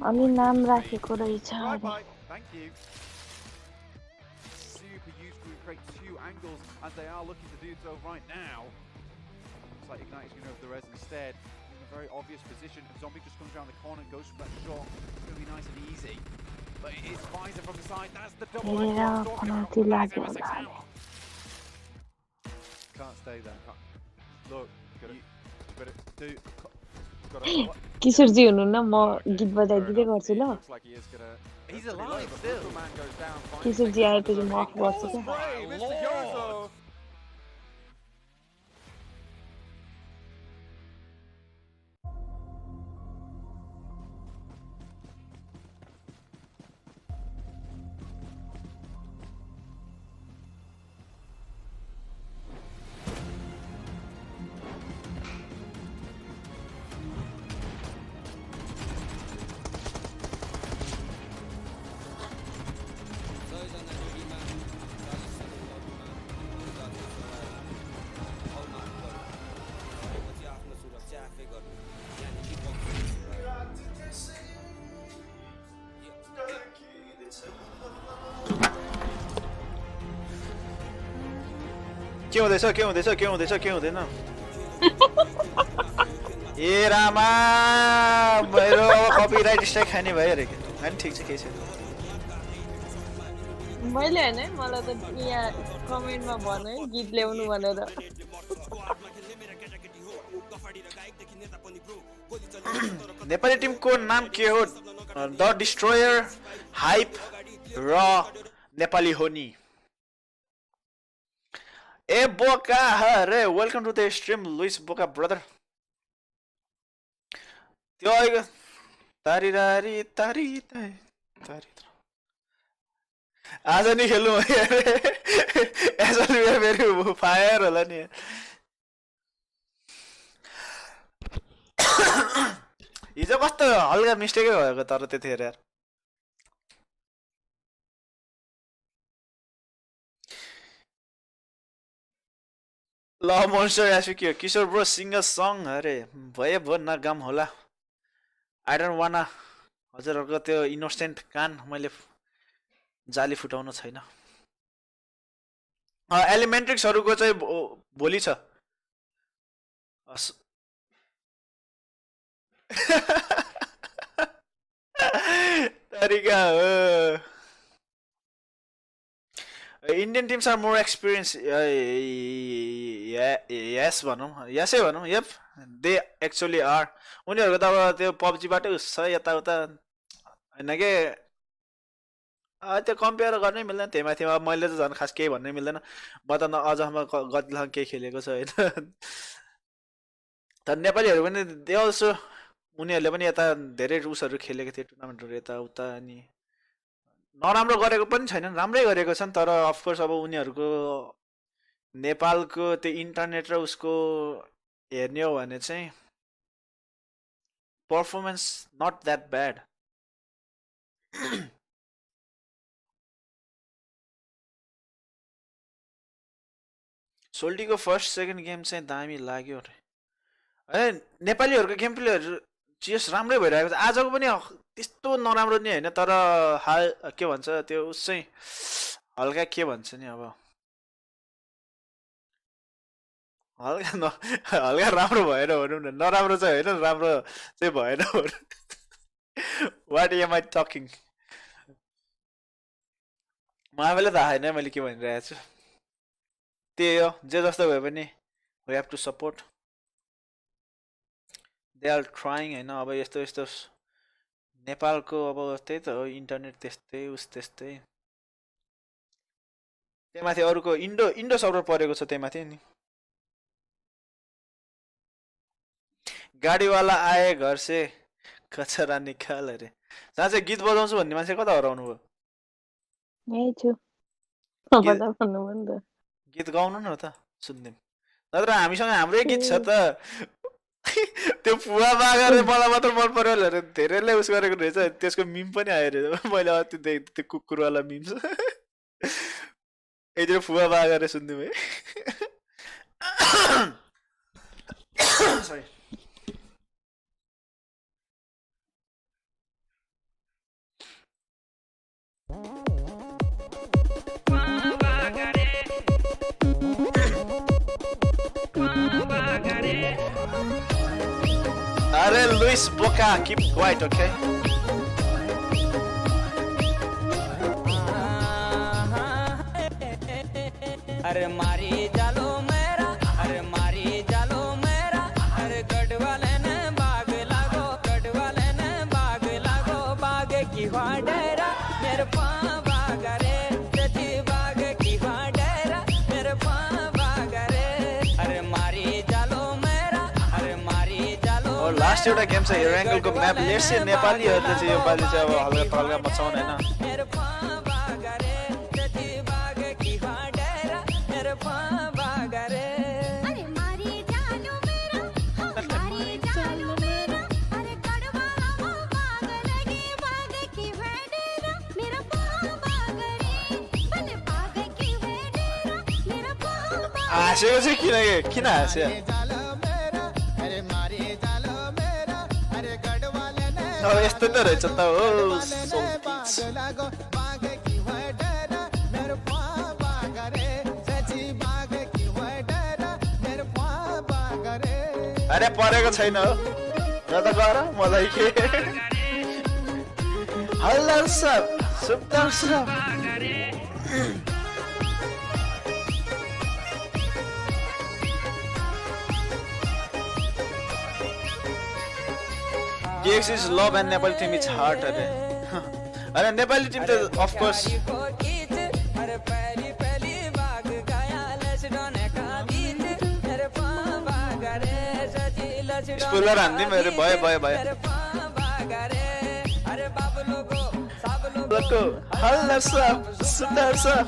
अनि नाम राखेको रहेछ अरे Thank you. Super useful to create 2 angles as they are looking to do so right now. Looks like Ignite is going to go for the res instead. In a very obvious position. Zombie just comes around the corner and goes for that shot. It's going to be nice and easy. But it's Pfizer from the side. That's the double. मेरा पनौती लाग्यो होला Can't stay there. Look, you better do. Kishorji हुनुहुन्न म गीत बजाइदिँदै गर्छु ल He's alive still. Kishorji आएपछि म अफ गर्छु क्या के हुँदैन ए रामा मेरो कपिराइट स्ट्राइक खाने भयो अरे के हैन ठीक छ के छ मैले हैन मलाई त यहाँ कमेन्टमा भन्नु है गीत ल्याउनु भनेर नेपाली टिमको नाम के हो द डिस्ट्रोयर हाइप र नेपाली होनी ए बोका हरे welcome to the stream Louis बोका ब्रदर त्यो तारी तारी तारी तारी आज नि खेल्नु यसरी मेरो फायर होला नि हिजो कस्तो हल्का मिस्टेकै भएको तर त्यतिखेर यार ल मोन्स्टर यासुकियो किशोर ब्रो सिंगल सङ अरे भयो नगाम होला आई डोन्ट वाना हजुरहरुको त्यो इनोसेन्ट कान मैले जाली फुटाउन छैन एलिमेन्ट्रिक्सहरुको चाहिँ भोलि छ तरिका हो Indian teams are more experienced. Yes, yes, yep. They actually are. उनीहरुको त अब त्यो PUBG बाटै उस्छ यता उता हैन के त्यो कम्पेयर गर्नै मिल्दैन त्यहीमाथि मैले त झन् खास केही भन्नै मिल्दैन म त अझसम्म गतिसँग केही खेलेको छ हैन तर नेपालीहरु पनि दे अल्सो उनीहरुले पनि यता धेरै रुसहरु खेलेको थिए टुर्नामेन्टहरु यता उता अनि नराम्रो गरेको पनि छैनन् राम्रै गरेको छन् तर अफ कोर्स अब उनीहरुको नेपालको त्यो इन्टरनेट र उसको हेर्ने हो भने चाहिँ परफर्मेन्स नट द्याट ब्याड सोल्टीको फर्स्ट सेकेन्ड गेम चाहिँ दामी लाग्यो अरे नेपालीहरुको गेम प्लेहरु चियस राम्रै भइरहेको छ आजको पनि त्यस्तो नराम्रो नि हैन तर के भन्छ त्यो उस चाहिँ हल्का के भन्छ नि अब हल्का राम्रो भएन भनौँ न नराम्रो चाहिँ हैन राम्रो चाहिँ भएन व्हाट एम आई टकिङ मलाई थाहा छैन मैले के भनिरहेको छु त्यही हो जे जस्तो भए पनि we have to support they are trying हैन अब यस्तो यस्तो नेपालको अब त्यही त हो इन्टरनेट त्यस्तै उस त्यस्तै त्यहीमाथि अरूको इन्डो सर्भर परेको छ त्यहीमाथि नि गाडीवाला आए घर से कचरा निकाल अरे साँच्चै गीत बजाउँछु भन्ने मान्छे कता हराउनु भयो गीत गाउनु न त सुन्दिम नत्र हामीसँग हाम्रै गीत छ त त्यो फुवा बागरे मलाई मात्र मन पर्यो अरे धेरैले उस गरेको रहेछ त्यसको मिम पनि आयो रे मैले अस्ति त्यो कुकुरवाला मिम यति फुवा बागरे सुन्दिम है सरी अरे लुइस बोका keep quiet okay अरे मारी जालो मेरा लास्ट एउटा गेम छ हेयर एंगल को म्याप लेट्स से नेपालीहरुले चाहिँ यो पाली चाहिँ अब हल्का तल्का मचाउन हैन हाँसेको चाहिँ किन हाँस्यो अब यस्तो त रहेछ त हो अरे परेको छैन हो र त गर मलाई के हल्ला सब सुप्ता सब DX is love and Nepal team is heart. अरे नेपाली टीम तो of course. स्पूलर आंधी मेरे बाय. लोगो हल्ला सब सुंदर सब.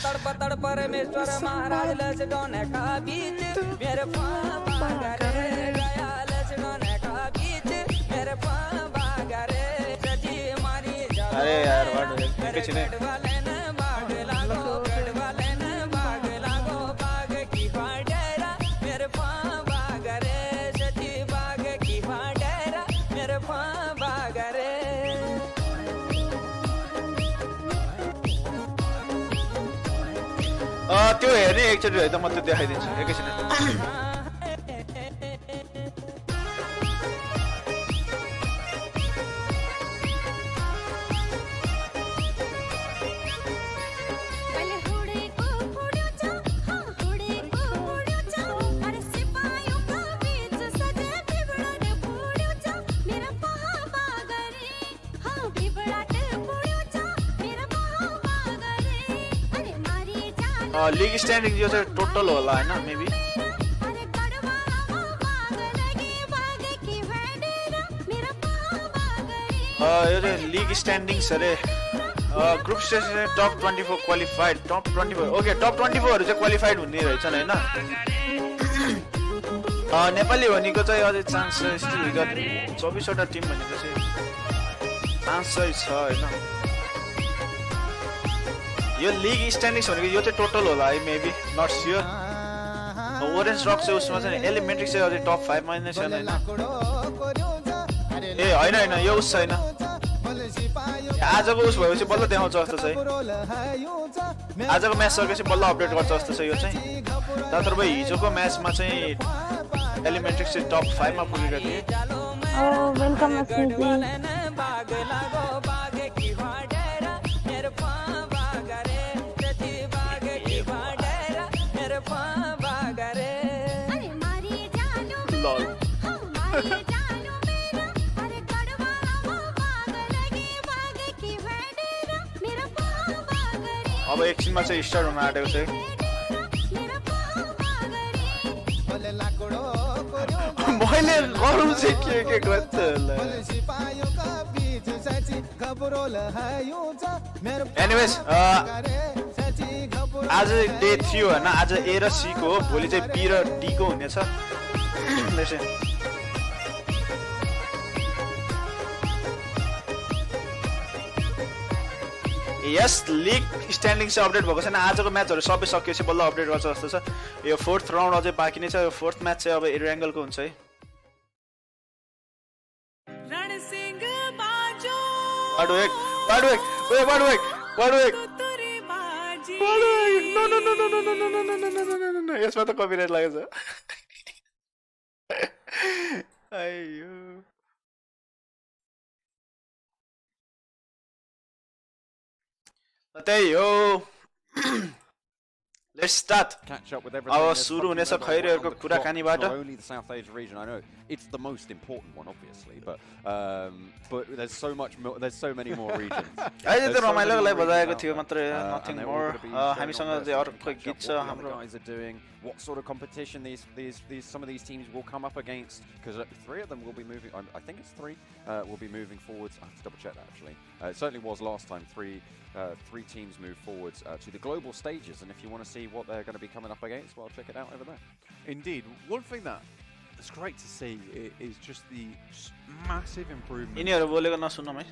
तड़पड़ परमेश्वर महाराज लस डोने का बीच मेरे अरे यार वाट कुछ नहीं त्यो हेर्ने एकचोटि है त म त्यो देखाइदिन्छु एकैछिन लीग स्ट्यान्डिङ यो चाहिँ टोटल होला हैन मेबी यो चाहिँ लीग स्ट्यान्डिङ्स अरे ग्रुप स्टेज टप 24 क्वालिफाइड टप 24 ओके टप 24 हरु चाहिँ क्वालिफाइड हुने रहेछन् हैन नेपाली भनेको चाहिँ अझै चान्स छ स्टिल 24 वटा टिम भनेको चाहिँ चान्स चाहिँ छ हैन यो लीग स्ट्यान्डिङ्स भनेको यो चाहिँ टोटल होला है मेबी नट स्योर ओरेन्ज रक चाहिँ उसमा चाहिँ एलिमेन्ट्री चाहिँ अझै टप 5 मा नै छ हैन ए हैन यो उस छैन आजको उस भएपछि बल्ल देखाउँछ जस्तो छ आजको म्याच सकेपछि बल्ल अपडेट गर्छ जस्तो छ यो चाहिँ तर हिजोको म्याचमा चाहिँ एलिमेन्ट्री चाहिँ टप 5 मा पुगेको थियो वेलकम अब एकछिनमा चाहिँ स्टार्ट हुन आँटेको छ मैले गरौँ चाहिँ के गर्छ एनिवेज आज डे 3 हो हैन आज ए र सी को हो भोलि चाहिँ बी र डी को हुनेछ यस लीग स्ट्यान्डिङ चाहिँ अपडेट भएको छैन आजको म्याचहरु सबै सकिएपछि बल्ल अपडेट गर्छ जस्तो छ यो फोर्थ राउन्ड अझै बाँकी नै छ यो फोर्थ म्याच चाहिँ अब एयर एंगल को हुन्छ है नो यसमा त कपिराइट लागेछ अय्यो त्यही हो Let's start. Catch up with everything. अब सुरु हुनेछ खैरहरूको कुराकानीबाट. Not only the South Asia region, I know it's the most important one, obviously, but there's so many more regions. अहिले त रमाइलोको लागि बजाएको थियो मात्र, nothing more. हामीसँग चाहिँ अर्को गीत छ हाम्रो. Guys are doing what sort of competition some of these teams will come up against, because 3 of them will be moving. I think it's 3 will be moving forwards. I have to double check that actually. It certainly was last time. 3 teams moved forwards to the global stages, and if you want to see what they're going to be coming up against, well, check it out over there. Indeed. One thing that's great to see is just the massive improvement. यिनीहरु बोलेको नसुनौं है.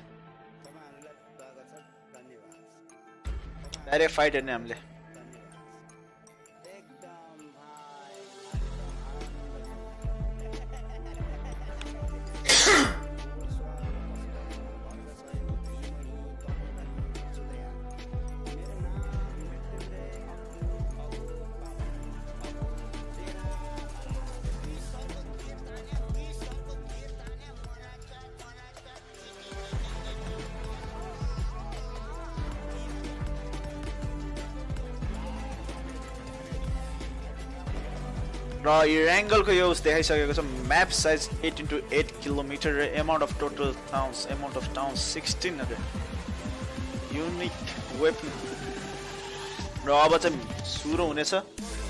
Direct fight हेर्ने हामीले. र इराङ्गलको यो उस देखाइसकेको छ map size 8 into 8 kilometre amount of towns 16 unique weapon र अब चाहिँ सुरु हुनेछ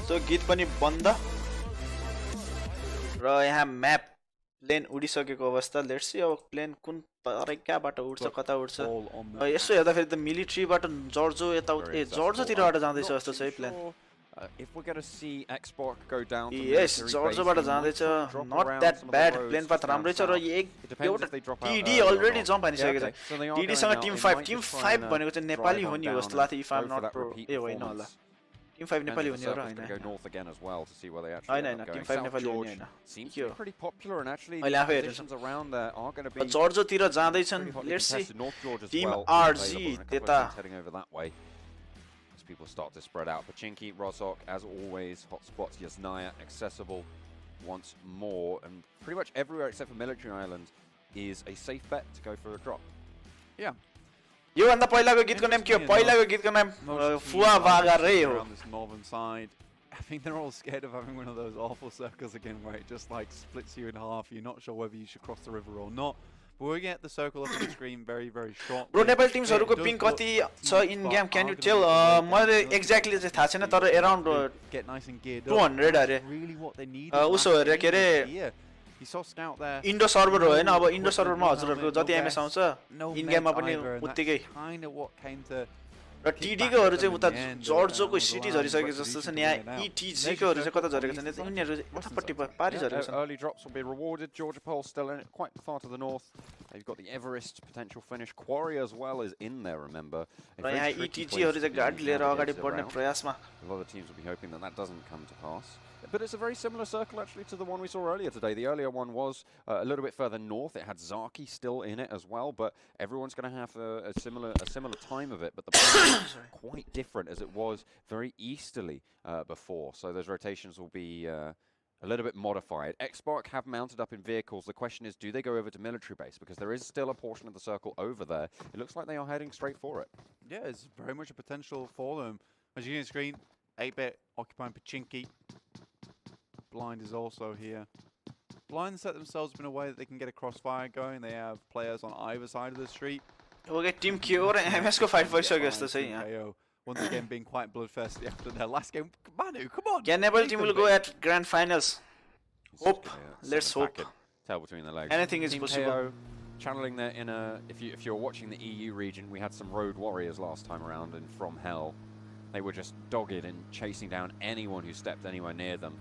त्यो गीत पनि बन्द र यहाँ म्याप प्लेन उडिसकेको अवस्था लेट्स सी अब प्लेन कुन तरिकाबाट उड्छ कता उड्छ यसो हेर्दाखेरि त मिलिट्रीबाट जर्जो जर्जोतिरबाट जाँदैछ जस्तो छ है plane if we're going to see Xbox go down to yes जर्जोबाट जाँदैछ not that bad plane path राम्रै छ र एउटा TD अलरेडी जम्प हानिसकेको छ TD सँग टिम 5 भनेको चाहिँ नेपाली हो नि जस्तो लाग्थ्यो if I'm not ए होइन होला टिम 5 नेपाली हो नि र हैन go north again as well to see where they actually हैन टिम 5 नेपाली हो नि हैन seems to be pretty popular and actually positions around there are going to be जर्जो तिर जाँदैछन् let's see टिम RG त्यता heading over that way. People start to spread out. Pachinki, Rozok, as always, hotspots, Yasnaya, accessible once more. And pretty much everywhere except for military islands is a safe bet to go for a drop. Yeah. यो भन्दा पहिलाको गीतको नाम के हो? पहिलाको गीतको नाम फुवा बागा रे हो. On this northern side, I think they're all scared of having one of those awful circles again where it just like splits you in half. You're not sure whether you should cross the river or not. But we're getting the circle up on the screen very, very short. Bro, Nepal teams haruko ping kati cha in game, can you tell? मैले exactly चाहिँ थाहा छैन तर around get nice and geared 200 अरे. Really what they need. उसो हेरे के रे He saw scout there. Indo server हो हैन अब इन्डो सर्भरमा हजुरहरुको जति एमएस आउँछ इन गेममा पनि उत्तिकै kind of what came to र टिडी को हरु चाहिँ उता जर्जोको सिटी झरिसकेको जस्तो छ नि यहाँ इटिजी को हरु चाहिँ कता झरेको छ नि उनीहरु उतापट्टि पारी झरेको छ early drops will be rewarded. Georgia Pole still in it, quite far to the north. You've got the Everest potential finish. Quarry as well is in there, remember. र यहाँ इटिजी हरु चाहिँ गाडी लिएर अगाडि बढ्ने प्रयासमा a lot of teams will be hoping that doesn't come to pass. But it's a very similar circle actually to the one we saw earlier today. The earlier one was a little bit further north. It had Zaki still in it as well, but everyone's going to have a similar time of it. But the plan is quite different as it was very easterly before. So those rotations will be a little bit modified. Xbox have mounted up in vehicles. The question is, do they go over to military base? Because there is still a portion of the circle over there. It looks like they are heading straight for it. Yeah, it's very much a potential for them. As you can see on the screen, 8-bit occupying Pachinki. Blind is also here. Blind set themselves up in a way that they can get a crossfire going. They have players on either side of the street. We'll get Team KO and MS को fight for KO. Once again being quite bloodthirsty after their last game. Manu, come on! Yeah, Nepal team will go at grand finals. Hope. Let's hope. Tail between the legs. Anything is possible. Channeling their inner. If you're watching the EU region, we had some road warriors last time around, and from hell, they were just dogged and chasing down anyone who stepped anywhere near them.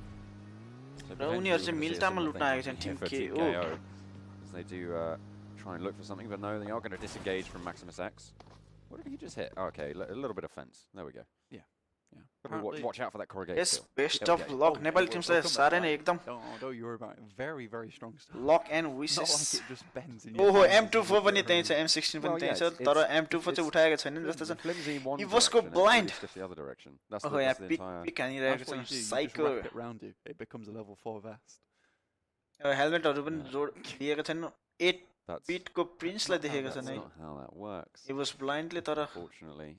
उनीहरु चाहिँ मिल्टामा लुट्न आएको छन् Tim KO. They do try and look for something, but no, they are going to disengage from Maximus X. What did he just hit? Oh, okay, a little bit of fence. There we go. Yeah. Watch out for that corrugate. Yes, best of luck. Nepal team says सारे ने एकदम. Don't you worry about it. Very, very strong stuff. Luck and wishes. Not like it just bends in your M24 पनि त्यही छ, M16 पनि त्यही छ, तर M24 चाहिँ उठाएको छैन जस्तो छ. He was go blind. The other direction. That's the entire. Pick हानिरहेको छ. Psycho. Around you, it becomes a level 4 vest. हेलमेटहरु पनि जोड दिएको छैन. 8-bit को Prince लाई देखेको छ नि. That's not how that works. He was blindly तर. Fortunately.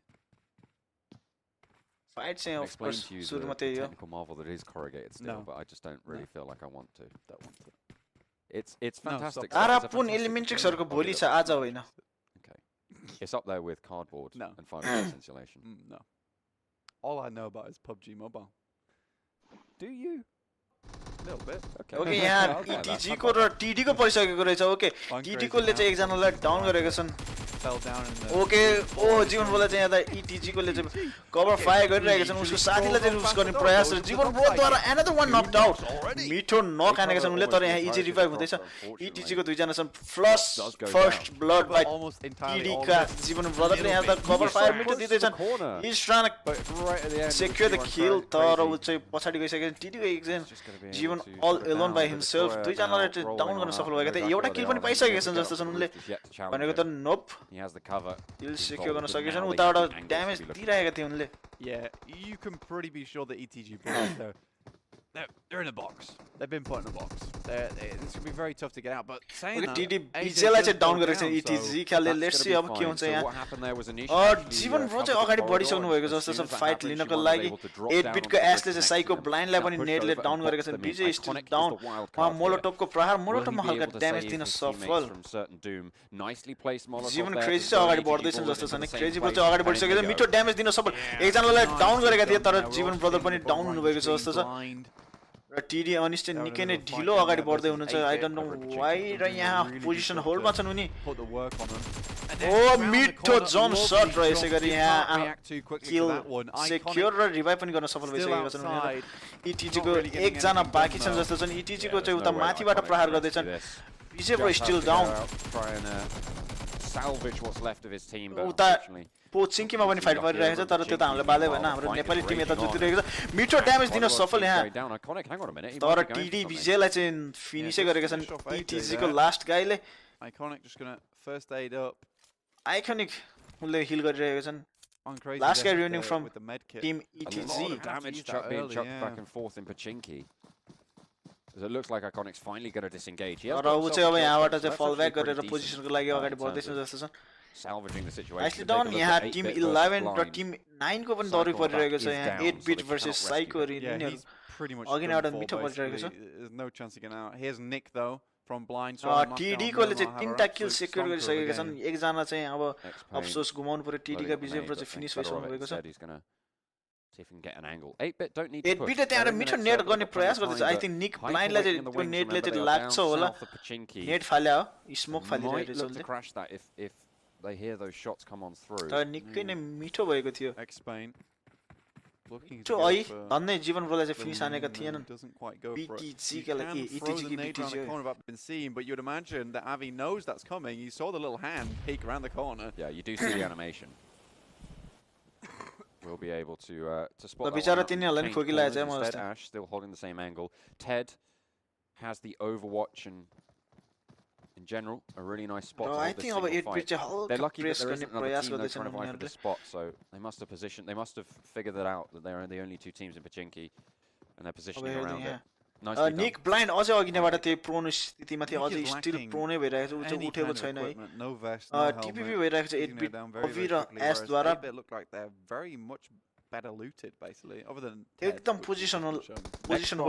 फाइट चाहिँ अफ कोर्स सुरुमा त्यही हो technical marvel that is corrugated steel, but I just don't really feel like I want to. It's fantastic. तारा पुन एलिमेन्ट्रिक्सहरुको भोलि छ आज होइन. Okay. It's up there with cardboard and fiberglass insulation. No. All I know about is PUBG Mobile. Do you? A little bit. Okay. Okay, यहाँ ETG को र TD को परिसकेको रहेछ. Okay. TD को ले चाहिँ एकजनालाई डाउन गरेका छन्. Okay. ओ जीवन बोला चाहिँ यहाँ ETG को ले चाहिँ कभर फायर गरिरहेका छन्. उसको साथीलाई चाहिँ रुस गर्ने प्रयास र जीवन ब्रोद्वारा another one knocked out. मिठो नक हानेका छन् उनले तर यहाँ इजी रिभाइभ हुँदैछ. ETG को दुईजना छन्. फ्लस फर्स्ट ब्लड बाइ TD का जीवन ब्रदरले यहाँ त कभर फायर मिठो दिँदै छन्. He's trying to secure the kill तर उ चाहिँ पछाडी गइसकेको छ. TD को एकजना जीवन all alone by himself. दुईजनाले डाउन गर्न सफल भएका थिए. एउटा किल पनि पाइसकेका छन् जस्तो छन् उनले. भनेको त नोप. He has the cover. Kill secure गर्न सकेका छन्. उताबाट ड्यामेज दिइरहेका थिए उनले. Yeah, you can pretty be sure that ETG boys though. They're in a box. They've been put in a box. It's going to be very tough to get out. But saying that, TD BJलाई चाहिँ down गरेको छ ETG खाले. Let's see अब के हुन्छ यहाँ. जीवन bro चाहिँ अगाडि बढिसक्नु भएको जस्तो छ फाइट लिनको लागि. 8 बिट को एसले चाहिँ साइको ब्लाइन्डलाई पनि नेटले डाउन गरेको छ. BJ still down. वहाँ मोलोटोपको प्रहार मोलोटोपमा हल्का ड्यामेज दिन सफल. जीवन क्रेजी चाहिँ अगाडि बढ्दै छन् जस्तो छ नि. क्रेजी ब्रो चाहिँ अगाडि बढिसकेको छ. मिठो ड्यामेज दिन सफल. एकजनालाई डाउन गरेका थिए तर जीवन ब्रदर पनि डाउन हुनुभएको छ जस्तो छ. र TD अनिस्ट निकै नै ढिलो अगाडि बढ्दै हुनुहुन्छ. I don't know why. र यहाँ पोजिसन होल्डमा छन् उनी. ओ मिठो जम्प शट र यसै गरी यहाँ किल सेक्युर र रिभाइभ पनि गर्न सफल भइसकेका छन् उनीहरु. ETG को एकजना बाँकी छन् जस्तो छन्. ETG को चाहिँ उता माथिबाट प्रहार गर्दै छन्. BJ bro still down. Salvage what's left of his team, but unfortunately पोचिङकीमा पनि फाइट गरिरहेको छ तर त्यो त हामीलाई बाधै भएन. हाम्रो नेपाली टिम यता जुतिरहेको छ. मिठो ड्यामेज दिन सफल यहाँ. तर TD BJलाई चाहिँ फिनिशै गरेका छन् ETG को लास्ट गाइले. Iconic just gonna first aid up. Iconic उले हिल गरिरहेका छन्. Last guy running from team ETG. Damage being chucked back and forth in Pachinki. It looks like Iconic's finally going to disengage. र उ चाहिँ अब यहाँबाट चाहिँ फल ब्याक गरेर पोजिसनको लागि अगाडि बढ्दैछ जस्तो छ. Salvaging the situation. Actually down यहाँ टिम 11 र टिम 9 को पनि दौडी परिरहेको छ यहाँ. 8 बिट versus साइको रिनियर. अघि नै एउटा मिठो परिरहेको छ. There's no chance to get out. Here's Nick though from blind. TD को ले चाहिँ 3टा किल सेक्युर गरिसकेका छन्. एकजना चाहिँ अब अफसोस गुमाउनु पर्यो. TD का BJ प्रो चाहिँ फिनिश भइसक्नु भएको छ. See if we can get an angle. 8-bit don't need to push. 8-bit त्यहाँ मिठो नेट गर्ने प्रयास गर्दैछ. I think Nick blindलाई चाहिँ त्यो नेटले चाहिँ लाग्छ होला. नेट फाल्यो हो. स्मोक फालिरहेको छ उसले. Crash that if they hear those shots come on through. तर निकै नै मिठो भएको थियो. X-Spain looking to ai धन्नै जीवन ब्रोलाई चाहिँ फिनिश हानेका थिएनन्. BTG का लागि ETG की BTG corner have been seen, but you'd imagine that Avi knows that's coming. You saw the little hand peek around the corner. Yeah, you do see the animation. We'll be able to spot that. Ash still holding the same angle. Ted has the Overwatch and in general a really nice spot. I think they're lucky that there isn't another team that's trying to vie for the spot, so they must have positioned. They must have figured that out that they're the only two teams in Pachinki, and they're positioning around it. Nick blind अझै अघि नैबाट त्यो prone स्थितिमा थियो. अझै still प्रोनै भइरहेको छ. उ चाहिँ उठेको छैन है. TPP भइरहेको छ 8 बिट अभि र एस द्वारा. एकदम पोजिसन होल्ड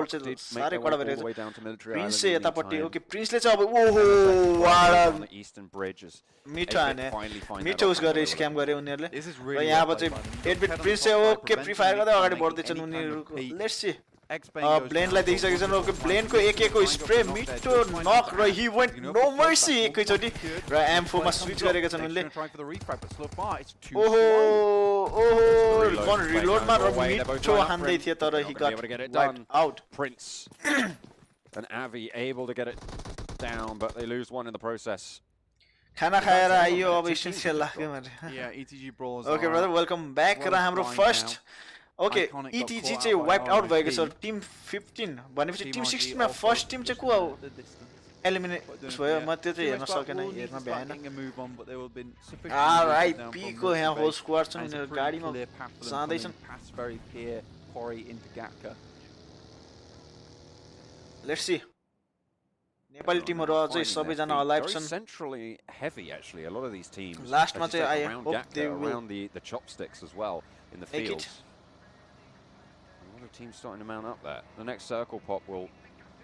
चाहिँ सारै कडा भइरहेको छ. प्रिन्स चाहिँ यतापट्टि. ओके प्रिन्सले चाहिँ अब ओहो वाडा मिठो हाने. मिठो उस गरे स्क्याम गरे उनीहरुले. र यहाँबाट चाहिँ 8 बिट प्रिन्स चाहिँ ओके फ्री फायर गर्दै अगाडि बढ्दै छन् उनीहरुको. लेट्स सी ब्लेन्डलाई देखिसकेको छन्. ओके ब्लेन्डको एक-एकको स्प्रे मिठो नक र ही वेन्ट नो मर्सी एकैचोटी र M4 मा स्विच गरेका छन् उनले. ओहो ओहो रिलोडमा र मिठो हान्दै थिए तर he got wipe out. Prince and Avi able to get it down, but they lose one in the process. खाना खाएर आइयो अब स्टिल खेल लाग्यो भने. Yeah, ETG brawls. Okay brother, welcome back. र हाम्रो फर्स्ट ओके ETG चाहिँ वाइप्ड आउट भएको छ. टिम 15 भनेपछि टिम 16 मा फर्स्ट टिम चाहिँ को हो एलिमिनेट भयो. म त्यो चाहिँ हेर्न सकेन, हेर्न भ्याएन. अलराइट पी को यहाँ होल स्क्वाड छ. उनीहरु गाडीमा जाँदै छन्. लेट्स सी नेपाली टिमहरु अझै सबैजना अलाइभ छन्. Centrally heavy actually a lot of these teams. लास्टमा चाहिँ I hope they will around the chopsticks as well in the fields. of teams starting to mount up there. The next circle pop will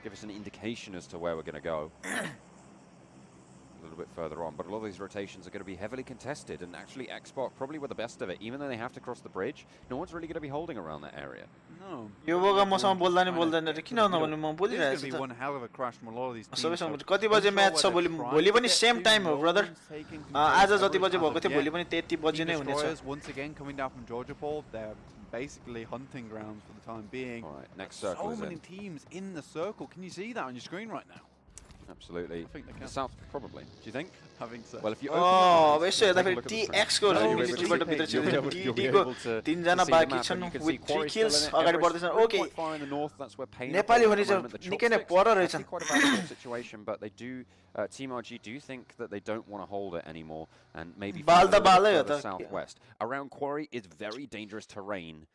give us an indication as to where we're going to go. A little bit further on, but a lot of these rotations are going to be heavily contested, and actually Xbox probably were the best of it. Even though they have to cross the bridge, no one's really going to be holding around that area. No. यो बगा मसँग बोल्दा नि बोल्दैन रे किन नभन्नु म There's बोलिरहेछु going to be one hell of a crash from a lot of these teams. सबैसँग कति बजे म्याच छ भोलि पनि सेम टाइम हो ब्रदर आज जति बजे भएको थियो भोलि पनि त्यति बजे नै हुनेछ once again coming down from Georgia Pole, they're basically hunting grounds for the time being. All right, next circle so many teams in the circle. Can you see that on your screen right now? Absolutely. I think they can. The south, probably. Do you think? Having said. Well, if you open TX को मिलिट्रीबाट भित्र छ DD को तीन जना बाँकी छन् with 3 kills अगाडि बढ्दैछन् okay Nepali भने चाहिँ निकै नै पर रहेछन् quite a bad situation, but they do Team RG do think that they don't want to hold it anymore and maybe further southwest. Around Quarry is very dangerous terrain.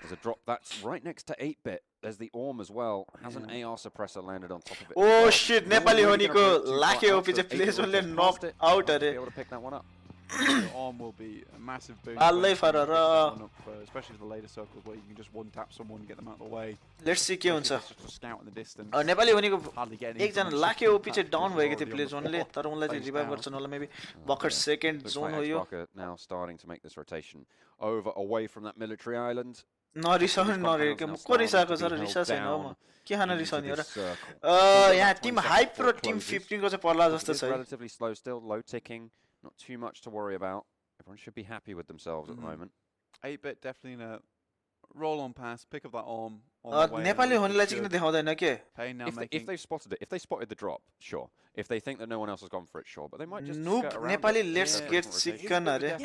There's a drop that's right next to 8-bit. There's the Orm as well. Has an AR suppressor landed on top of it. Oh shit! Nepali honiko Lakhe OP चाहिँ प्लेसरले knocked out अरे. Be able to pick that one up. The Orm will be a massive boon. Especially for the later circles where you can just one tap someone and get them out of the way. Let's see के हुन्छ. Scout in the distance. Nepali honiko एकजना लाखे OP चाहिँ down भएको थियो play जोनले तर उनलाई चाहिँ revive गर्छन् होला मेबी भर्खर सेकेन्ड जोन हो यो. Now starting to make this rotation over away from that military island. नरिसाउनु नरहेको म को रिसाएको छ र रिसा छैन हो म के खान रिसाउने हो र यहाँ टिम हाइप र टिम 15 को चाहिँ पर्ला जस्तो छ relatively slow still, low ticking, not too much to worry about. Everyone should be happy with themselves at the moment. 8-bit definitely in a roll on pass, pick up that arm. Nepali हुनेलाई चाहिँ किन देखाउँदैन के if they've spotted it, if they spotted the drop, sure. If they think that no one else has gone for it, sure. But they might just Nepali let's get chicken अरे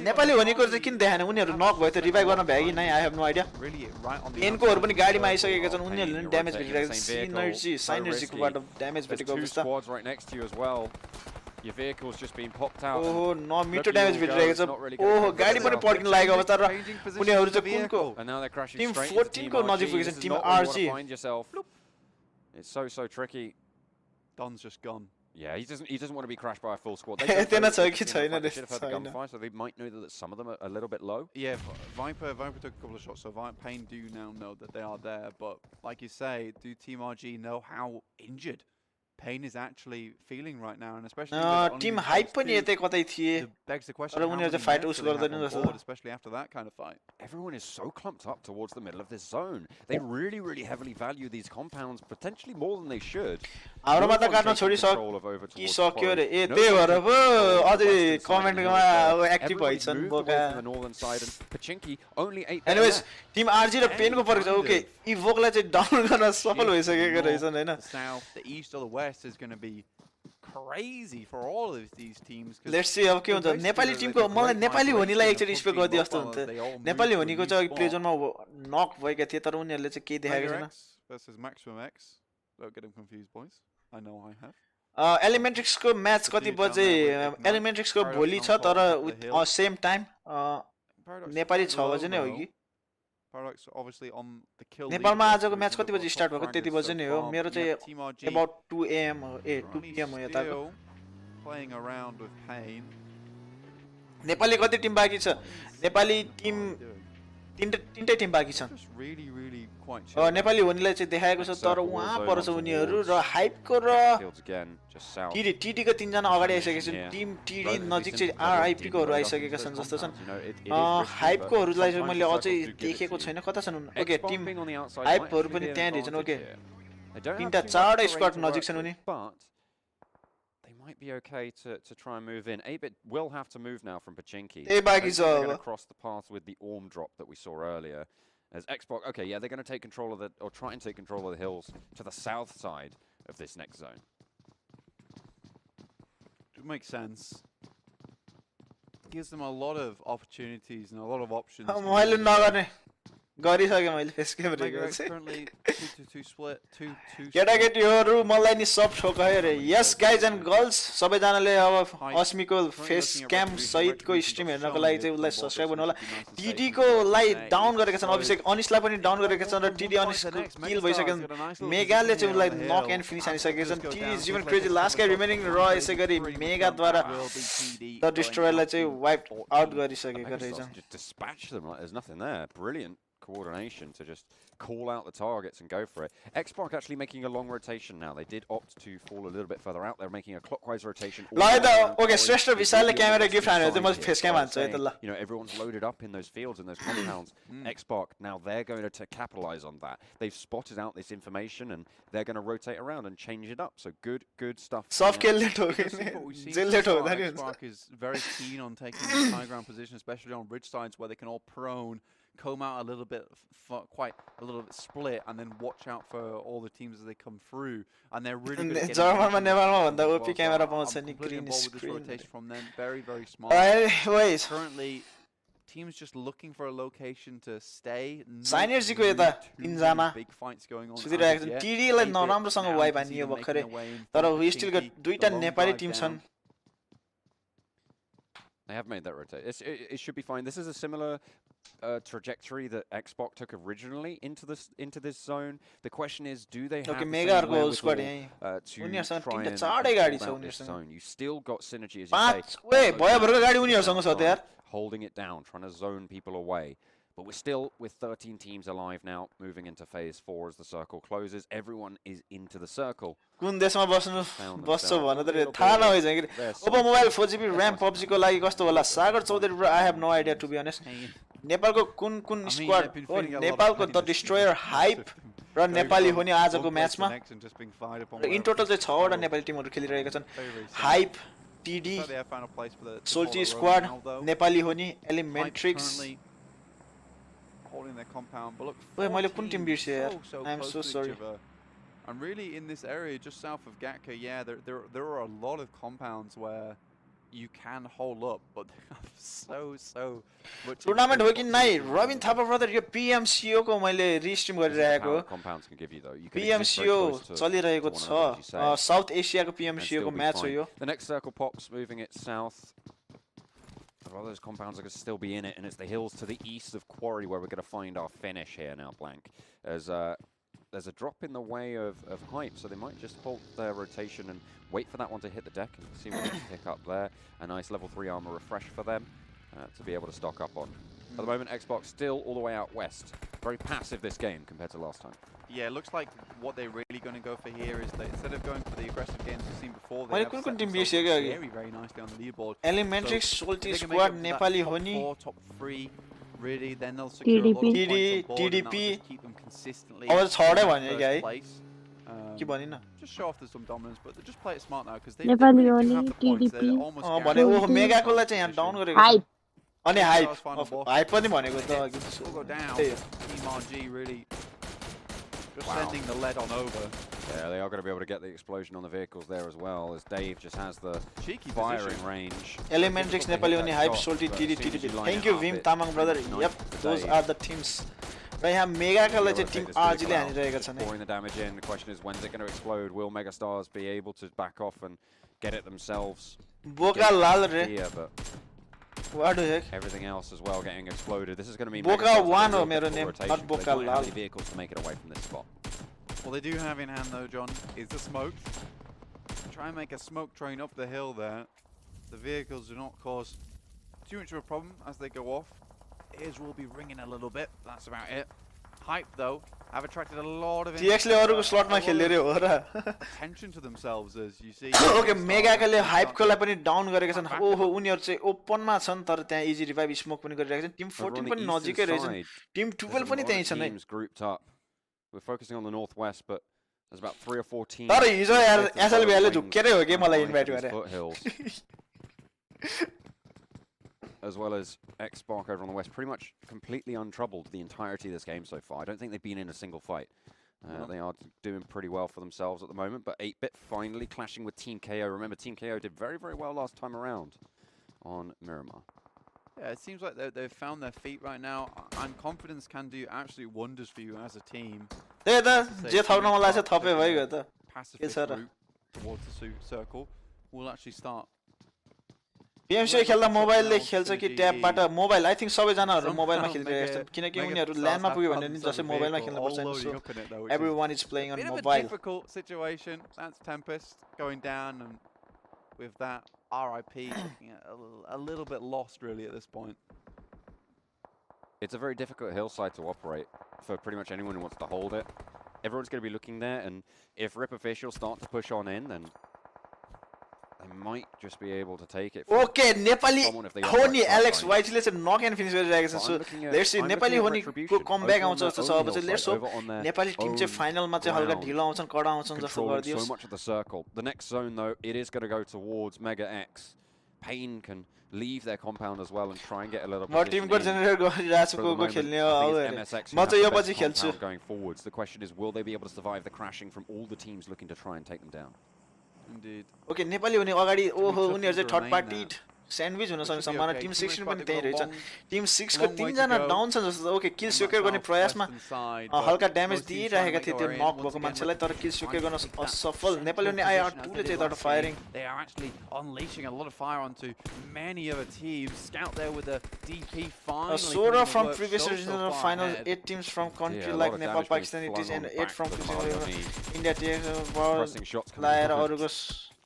नेपाली हुनेको चाहिँ किन देखाएन उनीहरु नक भयो त revive गर्न भ्यायो कि नै I have no idea एनकोहरु पनि गाडीमा आइसकेका छन् उनीहरुले पनि ड्यामेज भेटिरहेको छ सिनर्जीकोबाट ड्यामेज भेटेको अवस्था squads right next to you as well. Your vehicle's just been popped out. Oh, no meter damage भेटिरहेको छ. Oh, गाडी पनि पड्किन लागेको अवस्था र उनीहरु चाहिँ कुनको and now they're crashing Team straight 14 को नजिक पुगेको छ Team RG. Find yourself. It's so tricky. Don's just gone. Yeah, he doesn't want to be crashed by a full squad. They should have heard the gunfire, so they might know that some of them are a little bit low. Yeah, Viper took a couple of shots, so Pain do now know that they are there. But like you say, do Team RG know how injured Pain is actually feeling right now, and especially Team Hype पनि यतै कतै थिए. Begs the question. र उनीहरु चाहिँ fight उस गर्दैनन् जस्तो. Especially after that kind of fight. Everyone is so clumped up towards the middle of this zone. They really heavily value these compounds, potentially more than they should. हाम्रोमा त काट्न छोडिसक्यो सक्यो रे ए त्यही भएर पो अझै कमेन्टमा एक्टिभ भइछन् बोका. The northern side and Pachinki only 8. Anyways, Team RG र पेनको फरक छ. ओके इभोकलाई चाहिँ डाउन गर्न सफल भइसकेको रहेछन् हैन. The south, the east or the west is going to be crazy for all of these teams. Let's see अब के हुन्छ नेपाली टिमको मलाई नेपाली हुनेलाई एकचोटी स्पेक गरिदियो जस्तो हुन्छ. नेपाली हुनेको चाहिँ प्ले जोनमा नक भएका थिए तर उनीहरुले चाहिँ केही देखाएको छैन. Versus Maximum X. Don't get them confused, boys. I know I have. Elementrix को म्याच कति बजे Elementrix को भोलि छ तर सेम टाइम नेपाली 6 बजे नै हो कि Paradox obviously on the kill. नेपालमा आजको म्याच कति बजे स्टार्ट भएको त्यति बजे नै हो मेरो चाहिँ about 2 am 2 pm हो यताको playing around with Pain. Nepali कति टिम बाँकी छ नेपाली टिम तीनटै टिम बाँकी छन् नेपाली हुनेलाई चाहिँ देखाएको छ तर उहाँ पर छ उनीहरु र हाइपको र टीडी को तीन जना अगाडि आइसकेका छन् टिम टीडी नजिक चाहिँ आरआईपी कोहरु आइसकेका छन् जस्तो छन् हाइपकोहरुलाई चाहिँ मैले अझै देखेको छैन कता छन् ओके टिम हाइपहरु पनि त्यहाँ रहेछन् ओके तीनटा चारवटा स्क्वाड नजिक छन् उनी might be okay to try and move in. 8-bit will have to move now from Pachinki. They're going to cross the path with the Orm drop that we saw earlier. As Xbox, okay, yeah, they're going to take control of the, or try and take control of the hills to the south side of this next zone. It makes sense. Gives them a lot of opportunities and a lot of options. गरिसके मैले face camera currently 2-2 split 2-2 केटाकेटीहरु मलाई नि सब ठोकायो रे yes guys end girls सबैजनाले अब अस्मिको face क्याम सहितको stream हेर्नको लागि चाहिँ उलाई सब्स्क्राइब गर्नु होला टीडी को लाई डाउन गरेका छन् अभिषेक अनिसलाई पनि डाउन गरेका छन् र टीडी अनिसको किल भइसक्यो मेगाले चाहिँ उलाई नक एन्ड फिनिश हानिसकेका छन् TD is even crazy last guy remaining र यसै गरी मेगा द्वारा द डिस्ट्रोयरलाई चाहिँ वाइप आउट गरिसकेका रहेछन् dispatch them like there's nothing there. Brilliant coordination to just call out the targets and go for it. Xbox actually making a long rotation now. They did opt to fall a little bit further out. They're making a clockwise rotation. Okay, Shrestha Vishal camera gift you know, everyone's loaded up in those fields and those compounds. Xbox, now they're going to capitalize on that. They've spotted out this information and they're going to rotate around and change it up. So good stuff. Soft kill it. Xbox is very keen on taking the high ground position, especially on ridge sides where they can all prone, comb out a little bit, quite a little bit split, and then watch out for all the teams as they come through. And they're really good at getting with this rotation from them. Very, very smart. Currently, teams just looking for a location to stay. Big fights going on. They have made that rotate. It should be fine. This is a similar trajectory that Xbox took originally into this zone. The question is, do they have the same wherewithal to try and hold out this zone? You still got synergy, as you say, holding it down, trying to zone people away. But we're still with 13 teams alive now, moving into phase 4 as the circle closes. Everyone is into the circle. कुन देशमा बस्छ भने त थाहा नहोइछ कि Oppo mobile 4GB RAM PUBG को लागि कस्तो होला Sagar Chaudhary bro I have no idea to be honest नेपालको कुन स्क्वाड हो नेपालको द डिस्ट्रोयर हाइप र नेपाली हो नि आजको म्याचमा इन टोटल चाहिँ 6 वटा नेपाली टिमहरु खेलिरहेका छन् हाइप टीडी सोल्टी स्क्वाड नेपाली हो नि एलिमेन्ट्रिक्स holding their compound, but look, मैले कुन टिम बिर्से यार आई एम सो सरी. And really, in this area just south of Gatka, yeah, there are a lot of compounds where you can hold up, but they have so much. Tournament हो कि नाइ Robin Thapa brother yo PMCO को मैले रिस्ट्रिम गरिरहेको compounds can give you though. PMCO चलिरहेको छ south एशियाको PMCO को match हो यो. The next circle pops, moving it south. Well, those compounds are going to still be in it, and it's the hills to the east of Quarry where we're going to find our finish here now, Blank. There's a drop in the way of Hype, so they might just halt their rotation and wait for that one to hit the deck and see what they can pick up there. A nice level 3 armor refresh for them to be able to stock up on. At the moment, Xbox still all the way out west. Very passive this game compared to last time. Yeah, it looks like what they're really going to go for here is that instead of going for the aggressive games we've seen before, they have set themselves very nicely on the leaderboard. Elementary Salty Squad, Nepali Honi. Top 3, really, then they'll secure a lot of points on board TDP. And keep them consistently in first place. Just show off some dominance, but just play it smart now because they really do have the points. They're almost Hype. Hype. Hype पनि भनेको त go down. Team RG really just sending the lead on over. Yeah, they are going to be able to get the explosion on the vehicles there as well, as Dave just has the firing range. Elementrix, Nepali Oni, Hype, Salty, TDP. Thank you, Vim Tamang brother. Yep, those are the teams. Right here, Mega College team RG ले हानिरहेका छन्. Pouring the damage in. The question is, when's it going to explode? Will Megastars be able to back off and get it themselves? Boca Lal re. Yeah, but what the heck? Everything else as well getting exploded. This is going to be Boca 1 हो मेरो name, not Boca Lal. Vehicles to make it away from this spot. What they do have in hand though, John, is the smoke. Try and make a smoke train up the hill there. The vehicles do not cause too much of a problem as they go off. Ears will be ringing a little bit. That's about it. Hype though have attracted a lot of attention to themselves as you see. Okay, Mega ले Hype को लाई पनि down गरेका छन्. ओहो उनीहरु चाहिँ open मा छन् तर त्यहाँ इजी रिभाइभ स्मोक पनि गरिरहेका छन्. टिम 14 पनि नजिकै रहेछन्. टिम 12 पनि त्यही छन् है. Teams grouped up. We're focusing on the northwest, but there's about 3 or 4 teams. तर हिजो यार एसएलबी ले झुक्केरै हो के मलाई इन्भाइट गरे. As well as Xbox over on the west, pretty much completely untroubled the entirety of this game so far. I don't think they've been in a single fight. They are doing pretty well for themselves at the moment, but 8-Bit finally clashing with Team KO. Remember, Team KO did very, very well last time around on Miramar. Yeah, it seems like they've found their feet right now, and confidence can do absolute wonders for you as a team. Pacifist route towards the circle will actually start. PMCO खेल्दा मोबाइलले खेल्छ कि ट्याबबाट mobile I think सबैजनाहरु मोबाइलमा खेलिरहेका छन् किनकि उनीहरु ल्यान्डमा पुग्यो भने नि जसै मोबाइलमा खेल्न पर्छ नि सो everyone is playing on mobile. Difficult situation. That's Tempest going down, and with that RIP looking a little bit lost really at this point. it's a very difficult hillside to operate for pretty much anyone who wants to hold it. Everyone's going to be looking there, and if Rip officials start to push on in, then they might just be able to take it. Okay, Nepali Honi Alex White ले चाहिँ knock and finish गरिरहेको छ. So let's see Nepali Honi को comeback आउँछ जस्तो छ. अब चाहिँ let's hope Nepali team चाहिँ final मा चाहिँ हल्का ढिलो आउँछन्, कडा आउँछन् जस्तो गरिदियोस्. So much of the circle. The next zone though, it is going to go towards Mega X. Pain can leave their compound as well and try and get a little bit. म टिमको generate गरिरहेछु को खेल्ने हो. म चाहिँ यो पछि खेल्छु. Going forwards, the question is, will they be able to survive the crashing from all the teams looking to try and take them down? Indeed. Okay, Nepali हुने अगाडि ओहो उनीहरु चाहिँ थर्ड पार्टी स्यान्डविच हुन सक्ने सम्भावना टिम 16 पनि त्यही रहेछ. टिम 6 को 3 जना डाउन छन् जस्तो. ओके, किल स्योकर गर्ने प्रयासमा हल्का ड्यामेज दिइरहेका थिए त्यो नक भएको मान्छेलाई, तर किल स्योकर गर्न असफल. नेपाली हुने IR2 ले चाहिँ एउटा firing. They are actually unleashing a lot of fire onto many other teams. Scout there with the DP finally. Sora from previous regional finals, 8 teams from country like Nepal, Pakistan, it is, and 8 from India. Pressing shots लाएर अरुको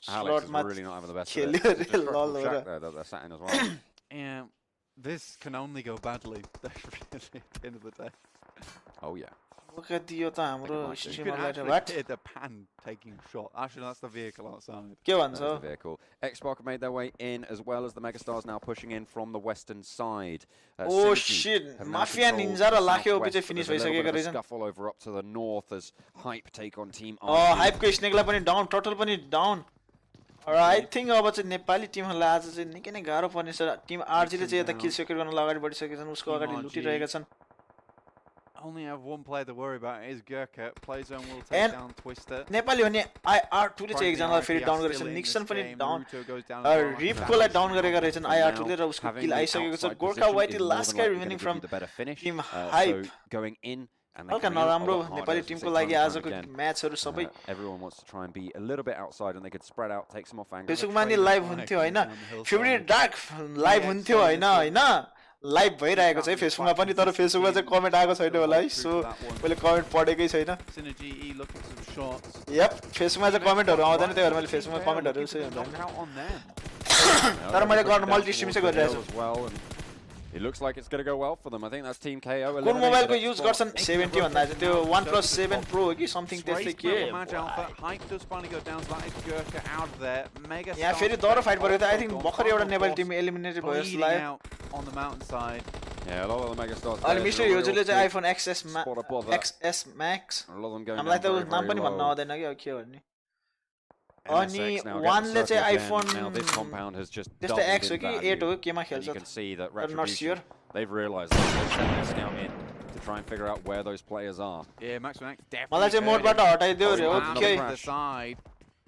Alex is really not having the best of it. Just track there that they're sat in as well. Yeah, this can only go badly. That's really at the end of the day. Oh yeah. Look at the हाम्रो streamer what? Hit the pan taking shot. Actually, that's the vehicle outside. के भन्छ? That's the vehicle. X-Spark have made their way in, as well as the Megastars now pushing in from the western side. Oh shit! Mafia Ninja raw Lakhe OP चाहिँ finish भइसकेको रहेछन्. Scuffle over up to the north as Hype take on Team RG. Oh, Hype को स्नेकलाई पनि down, total पनि down. I think अब चाहिँ नेपाली टिमहरुलाई आज चाहिँ निकै नै गाह्रो पर्ने छ. टिम RG ले चाहिँ यता किल सेक्युर गर्न अगाडि बढिसकेका छन्. उसको अगाडि लुटिरहेका छन्. Only have one player to worry about is Gurkha. Playzone will take down Twister. Nepali भने IR2 ले चाहिँ एकजनालाई फेरि डाउन गरेछन्. निक्सन पनि डाउन. रिपको लाई डाउन गरेका रहेछन् IR2 ले र उसको किल आइसकेको छ. गोर्खा वाइटी last guy remaining from Team Hype. Going in. हल्का नराम्रो नेपाली टिमको लागि आजको म्याचहरु सबै. Everyone wants to try and be a little bit outside and they could spread out, take some off angle. फेसबुकमा नि लाइभ हुन्थ्यो हैन. फेभरेट डार्क लाइभ हुन्थ्यो हैन हैन. Live भइरहेको छ है फेसबुकमा पनि, तर फेसबुकमा चाहिँ कमेन्ट आएको छैन होला है. सो मैले कमेन्ट पढेकै छैन. यप, फेसबुकमा चाहिँ कमेन्टहरु आउँदैन, त्यही भएर मैले फेसबुकमा कमेन्टहरु चाहिँ तर मैले गर्न मल्टी स्ट्रिम चाहिँ गरिरहेको छु. It looks like it's going to go well for them. I think that's Team KO. कुन मोबाइलको युज गर्छन् 70 भन्दा चाहिँ त्यो OnePlus 7 Pro हो कि समथिङ त्यस्तै के. यहाँ फेरि दरो फाइट परेको थियो. आई थिंक भर्खर एउटा नेपाली टिम एलिमिनेटेड भयो जस्तो लाग्यो. Yeah, a lot of the Megastars. अहिले मिस्टर योजुले चाहिँ iPhone XS Max. हामीलाई त नाम पनि भन्न आउँदैन कि अब के भन्ने. अनि वानले चाहिँ iPhone त्यस्तो X हो कि 8 हो केमा खेल्छ. I'm not sure. They've realized they've sent their scout in to try and figure out where those players are. Yeah, Max definitely. मलाई चाहिँ मोडबाट हटाइदियो रे. Okay.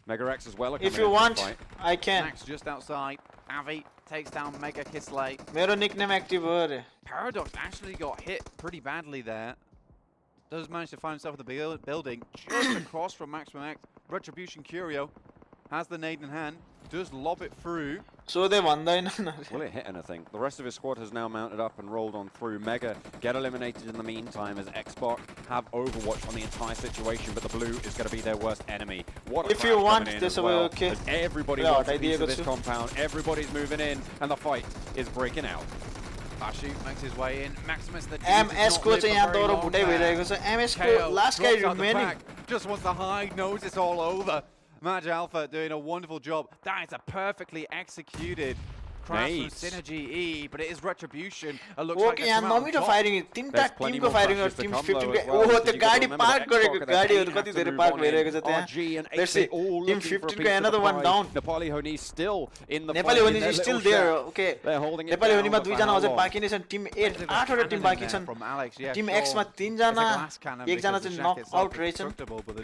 Mega X as well. If you want, I can. Max just outside. Avi takes down Mega Kisley. मेरो nickname active हो रे. Paradox actually got hit pretty badly there. Does manage to find himself in the building just across from Max. Retribution Curio has the nade in hand, does lob it through. So they won then. Will it hit anything? The rest of his squad has now mounted up and rolled on through. Mega get eliminated in the meantime as Xbox have Overwatch on the entire situation, but the blue is going to be their worst enemy. What a if you want this way, well, okay. Everybody wants a piece of this compound. Everybody's moving in, and the fight is breaking out. Bashu makes his way in. Maximus the MS को चाहिँ यहाँ दौरो बुटाइ भइरहेको छ. MS को last guy remaining. Just wants to hide, knows it's all over. Maj Alpha doing a wonderful job. That is a perfectly executed crash from Synergy E, but it is Retribution. It looks like यहाँ नमिठो firing तीनटा Timko firing हो. Tim 15 को ओहो त्यो गाडी park गरेको गाडीहरु कति धेरै पार्क भइरहेको छ त्यहाँ. Let's see team 15 को another one down. Nepali Honi still in the Nepali Honi is still there. Okay. Nepali Honi मा दुई जना अझै बाँकी नै छन्. टिम 8 8 वटा टिम बाँकी छन्. टिम X मा 3 जना, एक जना चाहिँ नक आउट रहेछन्.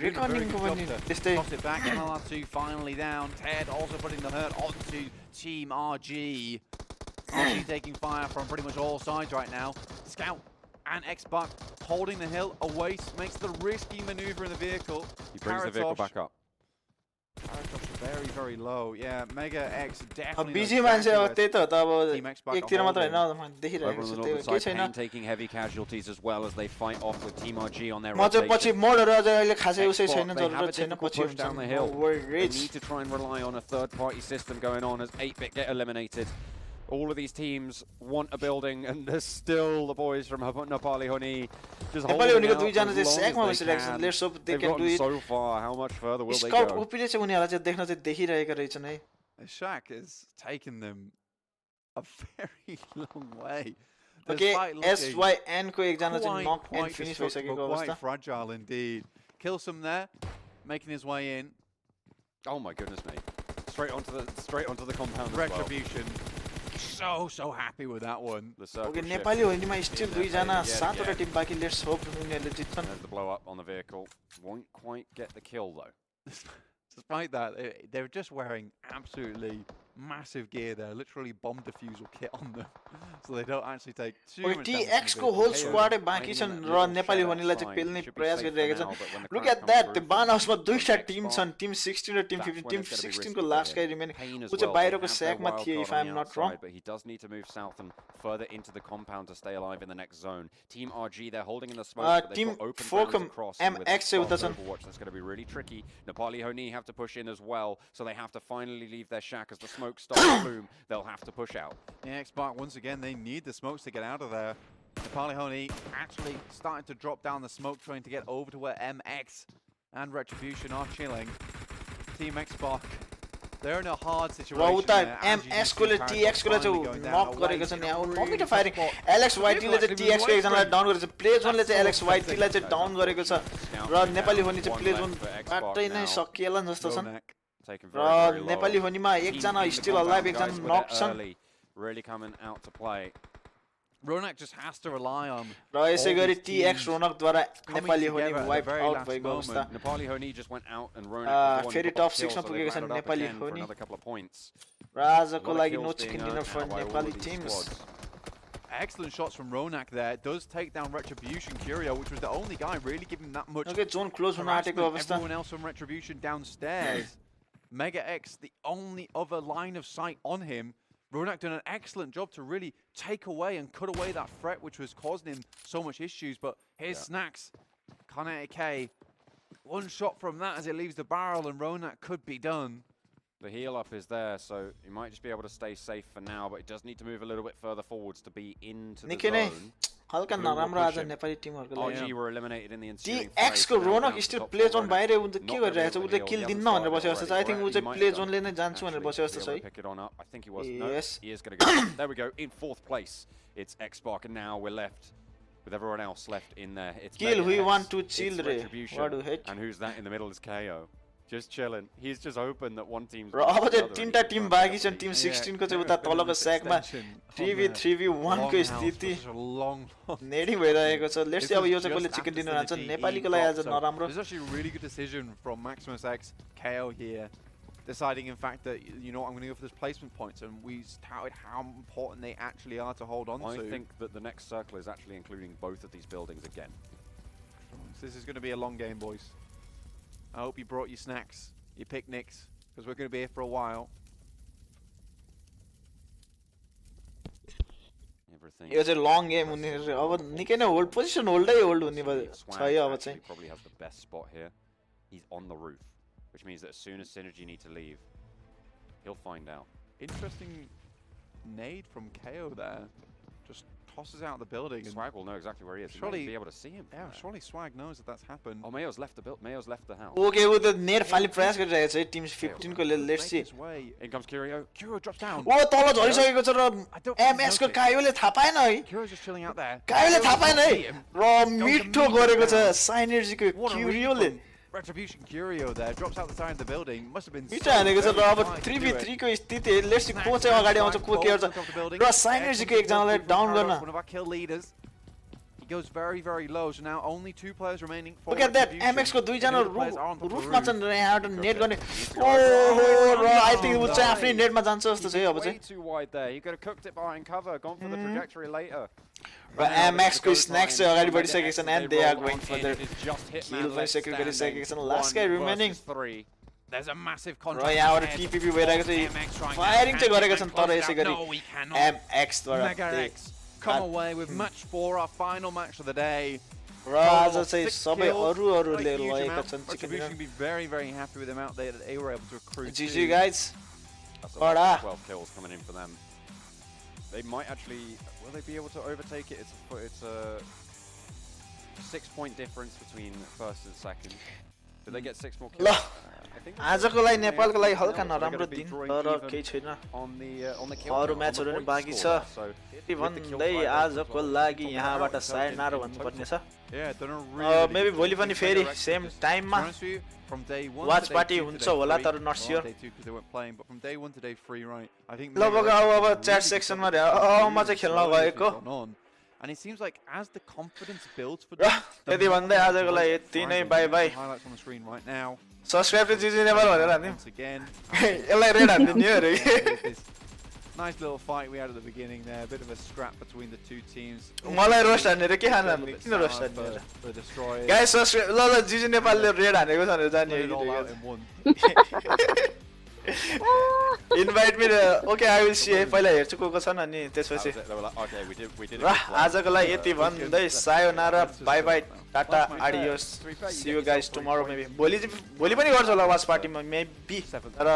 Reckoning को पनि त्यस्तै. Toss it back. MLR2 finally down. Ted also putting the hurt onto Team RG. RG taking fire from pretty much all sides right now. Scout and X-Buck holding the hill away, makes the risky maneuver in the vehicle. He brings the vehicle back up. Paratosh very, very low. Yeah, Mega X definitely. Busy मान्छे अब त्यही त अब एकतिर मात्र हैन देखिरहेको छु त्यो के छैन. Taking heavy casualties as well as they fight off with Team RG on their म चाहिँ पछि मोडहरु अझै अहिले खासै उसै छैन, They have जरुरत a छैन. difficult पछि push down the hill. They need to try and rely on a third-party system going on as 8-bit get eliminated. All of these teams want a building, and there's still the boys from Nepali Honi just holding out as long as they can. They've gotten so far. How much further will they go? The Shack is taking them a very long way. Okay, SYN को एकजना चाहिँ knock and finish भइसकेको अवस्था. Quite fragile indeed. Killsome there, making his way in. Oh my goodness me! Straight onto the compound. Retribution. So happy with that one. Okay, Nepali Honi still दुईजना 7 वटा Tim बाँकी. Let's hope उनीहरुले जित्छन्. There's the blow up on the vehicle. Won't quite get the kill though. Despite that, they're just wearing absolutely massive gear there, literally bomb defusal kit on them, so they don't actually take too much damage. TX को whole squad बाँकी छन् र नेपाली Honiलाई चाहिँ पेल्ने प्रयास गरिरहेका छन्. Look at that, the ban house मा दुईटा Tim छन्, team 16 र team 15. Team 16 को last guy remaining उ चाहिँ बाहिरको स्याकमा थियो, if I'm not wrong. But he does need to move south and further into the compound to stay alive in the next zone. Team RG, they're holding in the smoke, but they've got open ground across. MX चाहिँ उता छन्. That's going to be really tricky. Nepali Honi have to push in as well, so they have to finally leave their shack as the smoke starts to bloom. They'll have to push out. Yeah, X-Spark, once again, they need the smokes to get out of there. Nepali Honi actually starting to drop down the smoke, trying to get over to where MX and Retribution are chilling. Team X-Spark, they're in a hard situation there. MS को ले TX को ले जो knock गरेको छ नि, अब moment of firing. Alex Whiteley ले चाहिँ TX को एकजनालाई down गरेको छ. Play zone ले चाहिँ Alex Whiteley लाई चाहिँ down गरेको छ. र नेपाली Honi चाहिँ play zone बाटै नै सकिएला जस्तो छ. र नेपाली Honiमा एकजना still alive, एकजना knock छन्. Really coming out to play. Ronak just has to rely on. र यसै गरी TX Ronak द्वारा नेपाली Honi wipe out भएको अवस्था. Nepali Honi just went out and Ronak फेरि top 6 मा पुगेको छ नेपाली Honi. र आजको लागि no chicken dinner for Nepali teams. Excellent shots from Ronak there. It does take down Retribution Curio, which was the only guy really giving that much. Okay, zone close हुन आँटेको अवस्था. Everyone else from Retribution downstairs. Mega X, the only other line of sight on him. Ronak done an excellent job to really take away and cut away that threat, which was causing him so much issues. But here's Snacks. Kanete K, one shot from that as it leaves the barrel, and Ronak could be done. The heal up is there, so he might just be able to stay safe for now, but he does need to move a little bit further forwards to be into the zone. हल्का नराम्रो आज नेपाली टिमहरुको लागि. RG were eliminated in the ensuing TX को Ronak still play zone बाहिर उनले के गरिरहेछ, उले किल दिन्न भनेर बसेको जस्तो छ. I think उ चाहिँ play zone ले नै जान्छु भनेर बसेको जस्तो छ है. Pick it on up. I think he was. No, he is going to go. There we go. In 4th place, it's X-Spark, and now we're left with everyone else left in there. It's kill who you want to chill re. What do hit? And who's that in the middle is KO. Just chilling. He's just hoping that one team's. र अब चाहिँ तीनटा Tim बाँकी छन्. Tim 16 को चाहिँ उता तलको स्याकमा 3v1 को स्थिति नेडिङ भइरहेको छ. लेट्स सी अब यो चाहिँ कसले चिकन डिनर हान्छ. नेपालीको लागि आज नराम्रो. This is actually a really good decision from Maximus X KO here, deciding in fact that, you know what, I'm going to go for this placement points, and we touted how important they actually are to hold on to. I think that the next circle is actually including both of these buildings again. So this is going to be a long game, boys. I hope you brought your snacks, your picnics, because we're going to be here for a while. It was a long game. Hold position, hold Swag probably has the best spot here. He's on the roof, which means that as soon as Synergy need to leave, he'll find out. Interesting nade from KO there. Just tosses out the building. Swag will know exactly where he is. Surely he'll be able to see him. Yeah, surely Swag knows that that's happened. Oh, Mayo's left the Mayo's left the house. Okay, with the nade finally press गरिरहेको छ. Team 15 को let's see. In comes Curio. Curio drops down. Oh, तल झरिसकेको छ र MS को कायोले थाहा पाएन है. Curio's just chilling out there. कायोले थाहा पाएन है. र मिठो गरेको छ Synergy को Curioले. Retribution Curio there drops out the side of the building. Must have been. मिठो हानेको छ र अब 3v3 को स्थिति. Let's see को चाहिँ अगाडि आउँछ को के गर्छ. र Synergy को एकजनालाई डाउन गर्न. One of our kill leaders. He goes very, very low. So now only 2 players remaining. Look at that. MX को दुईजना रुफमा छन् र यहाँ नेट गर्ने. Oh, र I think उ चाहिँ आफ्नै नेटमा जान्छ जस्तो छ है अब चाहिँ. Way too wide there. You could have cooked it behind cover, gone for the trajectory later. Raw MX को snacks चाहिँ अगाडि बढिसकेका छन्, and they are going for their kill पनि secure गरिसकेका छन्. Last guy remaining. There's a massive र यहाँबाट TPP भइरहेको छ. फायरिङ चाहिँ गरेका छन् तर यसै गरी MX द्वारा come away with match 4, our final match of the day. र आज चाहिँ सबै अरूले लगेका छन् chicken dinner. Be very, very happy with them out there that they were able to recruit. GG guys. 12 kills coming in for them. They might actually. Will they be able to overtake it? It's a 6-point difference between first and second. Did they get 6 more kills? आजको लागि नेपालको लागि हल्का नराम्रो दिन तर केही छैन अरु म्याचहरु पनि बाँकी छ त्यति भन्दै आजको लागि यहाँबाट सायनारा भन्नुपर्ने छ मेबी भोलि पनि फेरि सेम टाइममा वाच पार्टी हुन्छ होला तर नट स्योर लगभग अब च्याट सेक्सनमा म चाहिँ खेल्न गएको And it seems like as the confidence builds for त्यति भन्दै आजको लागि यति नै bye bye highlights on the screen right now. Subscribe to GG Nepal भनेर हान्दिम again. यसलाई रेड हान्दिनु अरे Nice little fight we had at the beginning there, a bit of a scrap between the two teams. मलाई roast हान्ने के हान्न हान्ने किन roast हान्ने The destroyer. गाइस सब्स्क्राइब ल GG नेपालले रेड हानेको छ भनेर जाने Invite me to okay I will see पहिला हेर्छु को छन् अनि त्यसपछि र आजको लागि यति भन्दै sayonara bye bye Tata adios see you guys tomorrow maybe भोलि पनि गर्छ होला वाच पार्टीमा maybe तर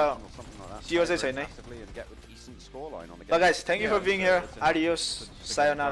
सियो चाहिँ छैन है ल guys thank you for being here adios sayonara